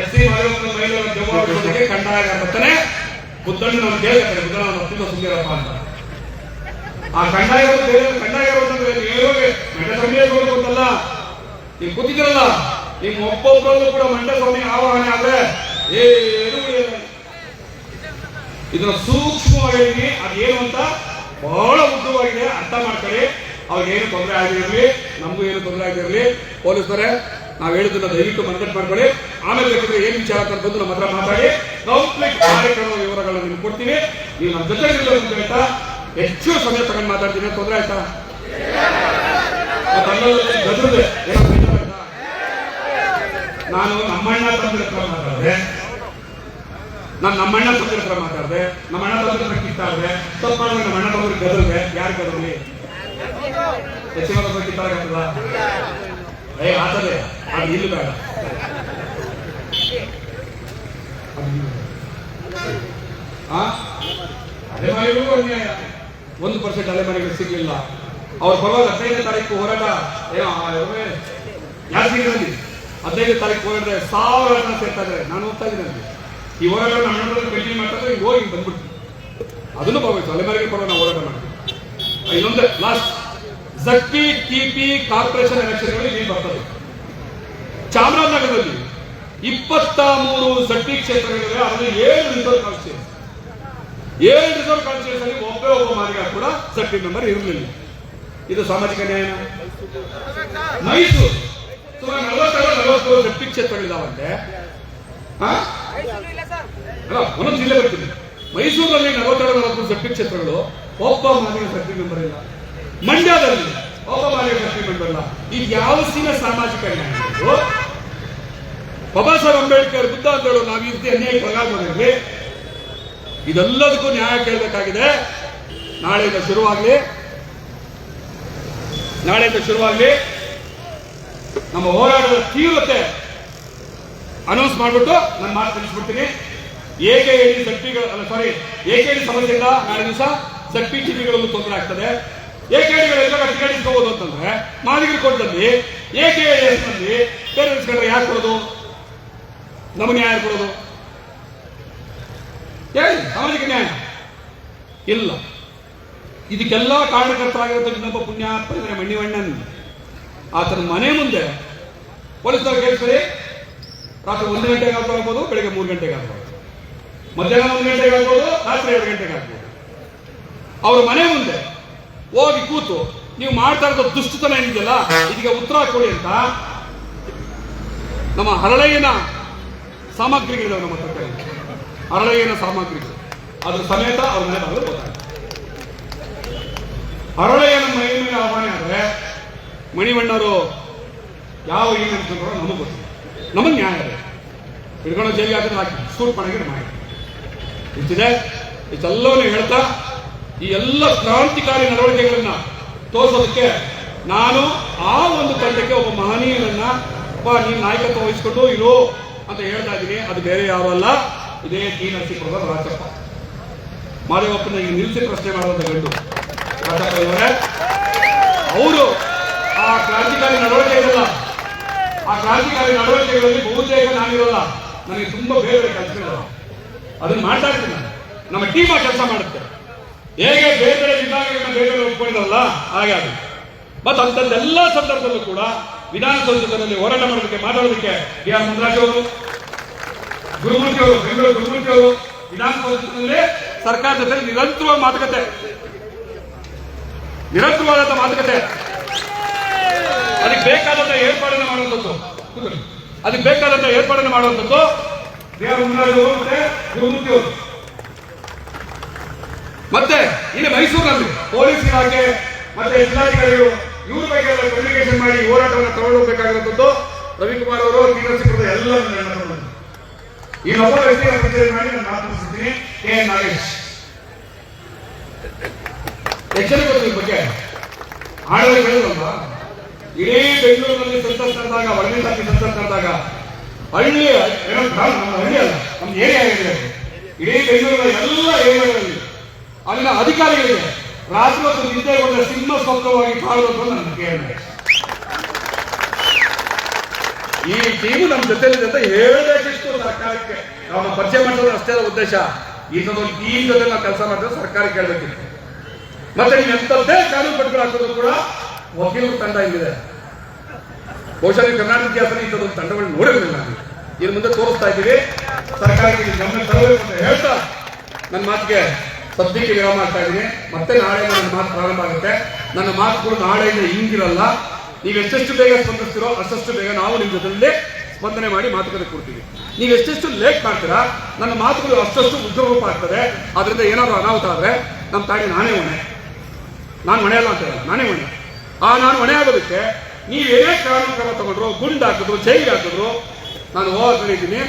ಎಸ್ ಸಿ ಮಹಿಳೆಯರ ಕಂಡಾಯ ಬರ್ತಾನೆ. ಬುದ್ಧನ ನಾವು ಕೇಳ್ತಾರೆ, ಬುದ್ಧನ ಅತ್ಯಂತ ಸುಂದರಪ್ಪ ಅಂತ. ಆ ಕಂದಾಯ ಅಂತಂದ್ರೆ ಮಂಡ್ಯ ಸ್ವಾಮಿಯೇ ಕೊಡಬೇಕು ಅಂತಲ್ಲ. ನೀವು ಕೂತಿದ್ದೀರಲ್ಲ, ನಿಮ್ ಒಬ್ಬೊಬ್ಬರಲ್ಲೂ ಕೂಡ ಮಂಡ್ಯ ಸ್ವಾಮಿ ಆವಾಹನೆ ಆದ್ರೆ ಏನು ಇದನ್ನ ಸೂಕ್ಷ್ಮವಾಗಿ ಹೇಳಿದೀನಿ. ಅದೇನು ಅಂತ ಬಹಳ ಉದ್ದವಾಗಿದೆ, ಅರ್ಥ ಮಾಡ್ಕೊಳ್ಳಿ. ಅವ್ರಿಗೇನು ತೊಂದರೆ ಆಗಿರಲಿ, ನಮಗೂ ಏನು ತೊಂದರೆ ಆಗಿರಲಿ. ಪೊಲೀಸರೇ, ನಾವು ಹೇಳಿದ್ದನ್ನ ದಯವಿಟ್ಟು ಮನದಟ್ಟು ಮಾಡ್ಕೊಳ್ಳಿ. ಆಮೇಲೆ ಬೇಕಿದ್ರೆ ಏನ್ ವಿಚಾರ ಅಂತ ಬಂದು ನಮ್ಮ ಹತ್ರ ಮಾತಾಡಿ ಕಂಪ್ಲೀಟ್ ಕಾರ್ಯಕ್ರಮದ ವಿವರಗಳನ್ನು ನಿಮ್ಗೆ ಕೊಡ್ತೀನಿ. ನೀವು ನಮ್ಮ ಜೊತೆ ಇರಬೇಕು ಅಂತ ಹೇಳ್ತಾ ಹೆಚ್ಚು ಸಮಯ ತಗೊಂಡು ಮಾತಾಡ್ತೀನಿ. ತೊಂದರೆ ಆಯ್ತಾ? ಗದ್ರದೆ ನಾನು ನಮ್ಮಣ್ಣ ತಂದ್ರೆ ಹತ್ರ ಮಾತಾಡಿದೆ, ನಮ್ಮಣ್ಣ ತಂದ್ರೆ ಹತ್ರ ಮಾತಾಡಿದೆ, ನಮ್ಮಣ್ಣ ತಂದ್ರೆ ಕಿತ್ತಾಡಿದೆ. ತಪ್ಪು ಮಾಡಿದ್ರೆ ನಮ್ಮ ಅಣ್ಣ ತಂದ್ರೆ ಗದ್ರದೆ. ಯಾರು ಗದ್ರಲಿ? ಹೆಚ್ಚಿನ ಕಿತ್ತಾಗತ್ತಲ್ಲ. ಆತದೆ ಅದು ಇಲ್ಲಿ ಬೇಡ. ಅಲೆಮಾರಿಗೂ ಅನ್ಯಾಯ. 1% ಅಲೆಮಾರಿಗಳು ಸಿಗ್ಲಿಲ್ಲ. ಅವ್ರ ಪರವಾಗಿ 15ನೇ ತಾರೀಕು ಹೋರಾಟ ಯಾದಗಿರಿಯಲ್ಲಿ 15ನೇ ತಾರೀಕು ಹೋರಾಟ 1000 ಜನ ಸೇರ್ತಾ ಇದ್ದಾರೆ. ನಾನು ಹೋಗ್ತಾ ಇದ್ದೀನಿ. ಈ ಹೋರಾಟ ನಮ್ಮ ಕಂಟಿನ್ಯೂ ಮಾಡ್ತಾ ಇದ್ರೆ ಈಗ ಹೋಗಿ ಬಂದ್ಬಿಡ್ತೀವಿ. ಅದನ್ನು ಭಾಗವಹಿಸಿ ಅಲೆಮಾರಿಗೆ ಕೂಡ ನಾವು ಹೋರಾಟ ಮಾಡ್ತೀವಿ. ಇನ್ನೊಂದು ಲಾಸ್ಟ್ ಜಡ್ಪಿ ಟಿಪಿ ಕಾರ್ಪೊರೇಷನ್ ಎಲೆಕ್ಷನ್ಗಳು ಇಲ್ಲಿ ಬರ್ತದೆ. ಚಾಮರಾಜನಗರದಲ್ಲಿ 23 ಜಡ್ಪಿ ಕ್ಷೇತ್ರಗಳಿವೆ. ಅದರಲ್ಲಿ 7 ರಿಸರ್ವ್ ಕಾನ್ಸ್ಟಿಟ್ಯೂನ್ಸಿ. 7 ರಿಸರ್ವ್ ಕಾನ್ಸ್ಟಿಟ್ಯೂನ್ಸಿ ಅಲ್ಲಿ ಒಬ್ಬ ಮಾದಿಗ ಕೂಡ ಜಡ್ಪಿ ಮೆಂಬರ್ ಇರಲಿಲ್ಲ. ಇದು ಸಾಮಾಜಿಕ ನ್ಯಾಯ. ಮೈಸೂರು ಸುಮಾರು 40 ಜಡ್ಪಿ ಕ್ಷೇತ್ರಗಳಿದಾವಂತೆ. ಒಂದೊಂದು ಜಿಲ್ಲೆ ಬರ್ತೀನಿ. ಮೈಸೂರಲ್ಲಿ 40 ಜಡ್ಪಿ ಕ್ಷೇತ್ರಗಳು, ಒಬ್ಬ ಮಾದಿಗ ಜಡ್ಪಿ ಮೆಂಬರ್ ಇಲ್ಲ. ಮಂಡ್ಯದಲ್ಲಿ ಒಬ್ಬ ಮಾದಿಗ ಜಡ್ಪಿ ಮೆಂಬರ್ ಇಲ್ಲ. ಇದು ಯಾವ ಸೀಮೆ ಸಾಮಾಜಿಕ ನ್ಯಾಯ? ಬಾಬಾ ಸಾಹೇಬ್ ಅಂಬೇಡ್ಕರ್ ಬುದ್ಧ ಅಂತ ಹೇಳೋ ನಾವು ಈ ರೀತಿ ಅನ್ಯಾಯಕ್ಕೆ ಒಳಗಾಗೋದಿರಲಿ. ಇದೆಲ್ಲದಕ್ಕೂ ನ್ಯಾಯ ಕೇಳಬೇಕಾಗಿದೆ. ನಾಳೆಯಿಂದ ಶುರುವಾಗಲಿ ನಮ್ಮ ಹೋರಾಟದ ತೀವ್ರತೆ ಅನೌನ್ಸ್ ಮಾಡಿಬಿಟ್ಟು ನನ್ನ ಮಾತು ತಿಳಿಸ್ಬಿಡ್ತೀನಿ. ಏಕೆಡಿ ಸಮಸ್ಯೆಯಿಂದ ನಾಳೆ ದಿವಸ ಜಡ್ಪಿ ಟಿವಿಗಳಲ್ಲೂ ತೊಂದರೆ ಆಗ್ತದೆ. ಏಕೆಡಿಗಳೆಲ್ಲ ಟಿಕೆಟ್ ಇಸ್ಕೋಬಹುದು ಅಂತಂದ್ರೆ ಮಾದಿಗರು ಕೊಟ್ಟಲ್ಲಿ AKS ನಲ್ಲಿ ಪೇರೆಂಟ್ಸ್ ಗಳು ಯಾಕೆ ಕೊಡೋದು? ನಮಗೆ ನ್ಯಾಯ ಕೊಡೋದು ಹೇಳಿ? ಸಾಮಾಜಿಕ ನ್ಯಾಯ ಇಲ್ಲ. ಇದಕ್ಕೆಲ್ಲ ಕಾರಣಕರ್ತರಾಗಿರುತ್ತೆ ಇನ್ನೊಬ್ಬ ಪುಣ್ಯಾತ್ಮ ಇದ್ರೆ ಮಣಿವಣ್ಣನ್. ಆತನ ಮನೆ ಮುಂದೆ ಪೊಲೀಸರು ಕೇಳಿಸ್ತಾರೆ. ರಾತ್ರಿ 1 ಗಂಟೆಗೆ ಆಗ್ಬೋದು, ಬೆಳಿಗ್ಗೆ 3 ಗಂಟೆಗೆ ಆಗ್ಬೋದು, ಮಧ್ಯಾಹ್ನ 1 ಗಂಟೆಗೆ ಆಗ್ಬೋದು, ರಾತ್ರಿ 2 ಗಂಟೆಗೆ ಆಗ್ಬೋದು. ಅವ್ರ ಮನೆ ಮುಂದೆ ಹೋಗಿ ಕೂತು ನೀವು ಮಾಡ್ತಾ ಇರೋದು ದುಷ್ಟತನ ಏನಿದೆಯಲ್ಲ, ಇದಕ್ಕೆ ಉತ್ತರ ಕೊಡಿ ಅಂತ ನಮ್ಮ ಹರಳೆಯನ ಸಾಮಗ್ರಿಗಳಿವೆ. ನಮ್ಮ ಹತ್ರ ಹರಳೆಯನ ಸಾಮಗ್ರಿಗಳು ಅದ್ರ ಸಮೇತ ಅವ್ರ ಮನೆ ಬರಲು ಗೊತ್ತಾಗುತ್ತೆ. ಹರಳೆಯನ ಮನೆ ಮೇಲೆ ಆಹ್ವಾನ ಆದ್ರೆ ಮಣಿವಣ್ಣವರು ಯಾವ ಏನು ಅನ್ಕೊಂಡ್ರೋ ನಮಗೆ ಗೊತ್ತಿಲ್ಲ. ನಮಗೆ ನ್ಯಾಯ ಇದೆ. ಹಿಡ್ಕೊಂಡು ಜೈಲಿಗೆ ಹಾಕಿದ್ರೆ ಹಾಕಿ ಸೂಟ್ ಮಾಡಿದ್ರೆ ಮಾಡಿ ಇಷ್ಟಿದೆ. ಇಷ್ಟೆಲ್ಲವನ್ನೂ ಹೇಳ್ತಾ ಈ ಎಲ್ಲ ಕ್ರಾಂತಿಕಾರಿ ನಡವಳಿಕೆಗಳನ್ನ ತೋರಿಸೋದಕ್ಕೆ ನಾನು ಆ ಒಂದು ತಂಡಕ್ಕೆ ಒಬ್ಬ ಮಹನೀಯರನ್ನ ನೀನು ನಾಯಕತ್ವ ವಹಿಸಿಕೊಂಡು ಇರು ಅಂತ ಹೇಳ್ತಾ ಇದ್ದೀನಿ. ಅದು ಬೇರೆ ಯಾರು ಅಲ್ಲ, ಇದೇ ಟಿ ನರಸೀಪುರದ ರಾಜಪ್ಪ. ಮಾದೇವಪ್ಪನ ಈಗ ನಿಲ್ಲಿಸಿ ಪ್ರಶ್ನೆ ಮಾಡುವಂತ ಗಂಡು ರಾಜಪ್ಪ ಇವರೇ. ಅವರು ಆ ಕ್ರಾಂತಿಕಾರಿ ನಡವಳಿಕೆ ಇರಲ್ಲ. ಆ ಕ್ರಾಂತಿಕಾರಿ ನಡವಳಿಕೆಗಳಲ್ಲಿ ಬಹುತೇಕ ನಾನಿರಲ್ಲ. ನನಗೆ ತುಂಬಾ ಬೇರೆ ಕೆಲಸಗಳು ಅದನ್ನ ಮಾಡ್ತಾ ಇರ್ತೀನಿ. ನಮ್ಮ ಟೀಮ್ ಆ ಕೆಲಸ ಮಾಡುತ್ತೆ. ಹೇಗೆ ಬೇರೆ ಬೇರೆ ವಿಭಾಗಗಳನ್ನ ಬೇರೆ ಬೇರೆ ಒಪ್ಕೊಂಡಿರಲ್ಲ ಹಾಗೆ ಅದು. ಮತ್ತೆ ಅಂತಂದೆಲ್ಲ ಸಂದರ್ಭದಲ್ಲೂ ಕೂಡ ವಿಧಾನಸೌಧದಲ್ಲಿ ಹೋರಾಟ ಮಾಡೋದಕ್ಕೆ ಮಾತಾಡೋದಕ್ಕೆ BR ಮುನ್ರಾಜ್ ಅವರು, ಗುರುಮೂರ್ತಿ ಅವರು, ಬೆಂಗಳೂರು ಗುರುಮೂರ್ತಿ ಅವರು ವಿಧಾನಸೌಧದಲ್ಲಿ ಸರ್ಕಾರದ ಜೊತೆ ನಿರಂತರವಾದ ಮಾತುಕತೆ, ಅದಕ್ಕೆ ಬೇಕಾದಂತ ಏರ್ಪಾಡನ್ನು ಮಾಡುವಂಥದ್ದು BR ಮುನ್ರಾಜ್ ಅವರು ಮತ್ತೆ ಗುರುಮೂರ್ತಿ ಅವರು. ಮತ್ತೆ ಇಲ್ಲಿ ಮೈಸೂರಿನಲ್ಲಿ ಪೊಲೀಸ್ ಇಲಾಖೆ ಮತ್ತೆ ಜಿಲ್ಲಾಧಿಕಾರಿಗಳು ಇವ್ರ ಬಗ್ಗೆ ಎಲ್ಲ ಕಮ್ಯುನಿಕೇಶನ್ ಮಾಡಿ ಹೋರಾಟವನ್ನು ತಗೊಂಡೋಗ್ಬೇಕಾಗಿರುವಂತದ್ದು ರವಿಕುಮಾರ್ ಅವರು, ಟಿ ನರಸೀಪುರದ ಎಲ್ಲ ಇನ್ನೊಬ್ಬ ವ್ಯಕ್ತಿಗಳ ಪರಿಚಯ ಮಾಡಿ ನಾನು ಮಾತನಾಡ್ತಿದ್ದೀನಿ. KN ನಾಗೇಶ್ ಎಚ್ಚರಿಕೆ ಬಗ್ಗೆ ಆಡಳಿತ ಹೇಳಿದಲ್ವಾ? ಇಡೀ ಬೆಂಗಳೂರಿನಲ್ಲಿ ಸೆನ್ಸಸ್ ನಡೆದಾಗ, ಒಳಗಿನ ಸೆನ್ಸಸ್ ನಡೆದಾಗ ಹಳ್ಳಿ ಹಳ್ಳಿ ಅಲ್ಲ ನಮ್ದು ಏರಿಯಾ ಆಗಿದೆ. ಇಡೀ ಬೆಂಗಳೂರಿನ ಎಲ್ಲ ಏರಿಯಾಗಳಲ್ಲಿ ಅಲ್ಲಿನ ಅಧಿಕಾರಿಗಳಿಗೆ ರಾತ್ರಿ ಹೊತ್ತು ನಿದ್ದೆಗೊಂಡ ಸಿಂಹ ಸ್ವಪ್ನವಾಗಿ ಕಾಣುವುದು ನನ್ನ ಕೇಳನೆ. ಈ ಟೀಮು ನಮ್ಮ ಜೊತೆಲಿದೆ ಅಂತ ಹೇಳಬೇಕಿಷ್ಟು ಸರ್ಕಾರಕ್ಕೆ. ನಾವು ಪರಿಚಯ ಮಾಡೋದು ಅಷ್ಟೇ ಉದ್ದೇಶ. ಈ ಒಂದು ಟೀಮ್ ಜೊತೆ ನಾವು ಕೆಲಸ ಮಾಡಿದ್ರೆ ಸರ್ಕಾರಕ್ಕೆ ಹೇಳ್ಬೇಕಿತ್ತು. ಮತ್ತೆ ನೀವು ಎಂಥದ್ದೇ ಕಾನೂನು ಪಟ್ಟಿಗಳು ಹಾಕೋದು ಕೂಡ ವಕೀಲರ ತಂಡ ಇಲ್ಲಿದೆ. ಬಹುಶಃ ಕರ್ನಾಟಕ ಇತಿಹಾಸದಲ್ಲಿ ಇಂಥದ್ದೊಂದು ತಂಡಗಳನ್ನು ನೋಡಿರಲಿಲ್ಲ. ಇನ್ನು ಮುಂದೆ ತೋರಿಸ್ತಾ ಇದ್ದೀವಿ. ಸರ್ಕಾರಕ್ಕೆ ಗಮನ ತರಬೇಕು ಅಂತ ಹೇಳ್ತಾ ನನ್ನ ಮಾತಿಗೆ ಸದ್ಯಕ್ಕೆ ವಿರಾಮ ಮಾಡ್ತಾ ಇದ್ದೀನಿ. ಮತ್ತೆ ನಾಳೆ ನನ್ನ ಮಾತು ಪ್ರಾರಂಭ ಆಗುತ್ತೆ. ನನ್ನ ಮಾತುಗಳು ನಾಳೆಯಿಂದ ಹಿಂಗಿರಲ್ಲ. ನೀವು ಎಷ್ಟೆಷ್ಟು ಬೇಗ ಸ್ಪಂದಿಸ್ತೀರೋ ಅಷ್ಟಷ್ಟು ಬೇಗ ನಾವು ನಿಮ್ಮ ಜೊತೆಯಲ್ಲೇ ಸ್ಪಂದನೆ ಮಾಡಿ ಮಾತುಕತೆ ಕೊಡ್ತೀವಿ. ನೀವು ಎಷ್ಟೆಷ್ಟು ಲೇಟ್ ಮಾಡ್ತೀರಾ ನನ್ನ ಮಾತುಗಳು ಅಷ್ಟಷ್ಟು ಉಗ್ರರೂಪ ಆಗ್ತದೆ. ಅದರಿಂದ ಏನಾದರೂ ಅನಾಹುತ ಆದರೆ ನಮ್ಮ ತಾಯಿ ನಾನೇ ಹೊಣೆ. ನಾನು ಹೊಣೆಯಲ್ಲ ಅಂತ ಹೇಳ, ನಾನೇ ಹೊಣೆ. ನಾನು ಹೊಣೆ ಆಗೋದಕ್ಕೆ ನೀವೇನೇ ಕಾನೂನು ಕ್ರಮ ತಗೊಂಡ್ರು, ಗುಂಡು ಹಾಕಿದ್ರು, ಜೈಲಿಗೆ ಹಾಕಿದ್ರು ನಾನು ಹೋಗಿದ್ದೀನಿ.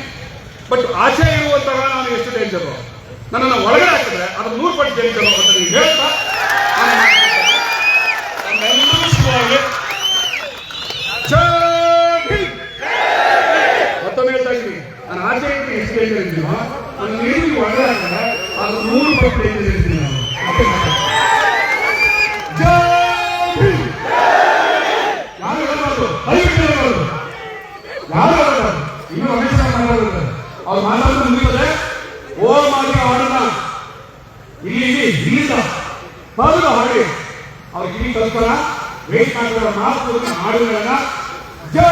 ಬಟ್ ಆಚೆ ಇರುವಂತಹ ನಾನು ಎಷ್ಟು ಡೇಂಜರು, ನನ್ನನ್ನು ಒಳಗಡೆ ಹಾಕಿದ್ರೆ ಅದು 100 ಪಟ್ಟು ಡೇಂಜರು ಅಂತ ನೀವು ಹೇಳ್ತಾ ಮತ್ತೊಮ್ಮೆ ಹೇಳ್ತಾ ಇದ್ದೀನಿ. ನಾನು ಆಚೆ ಇದ್ರೆ ಎಷ್ಟು ಡೇಂಜರ್ ಇದ್ದೀನೋ ನನ್ನ ನೀರಿಗೆ ಒಳಗಡೆ ಹಾಕಿದ್ರೆ ಅದು 100 ಪಟ್ಟು ಡೇಂಜರ್ ಇರ್ತೀನಿ ನಾನು. ಇನ್ನು ಅವ್ರು ಮಾತಾಡೋದು ಮುಗಿದರೆ ಓ ಮಾಡಿ ಹಾಡನ್ನ ಇಲ್ಲಿಂದ ಮೊದಲು ಹಾಡಿ ಅವ್ರಿಗೆ ಇಲ್ಲಿ ಕಲ್ಪನ ವೇಟ್ ಮಾಡಿರೋ ಮಾತು ಹಾಡುಗಳನ್ನ ಜೈ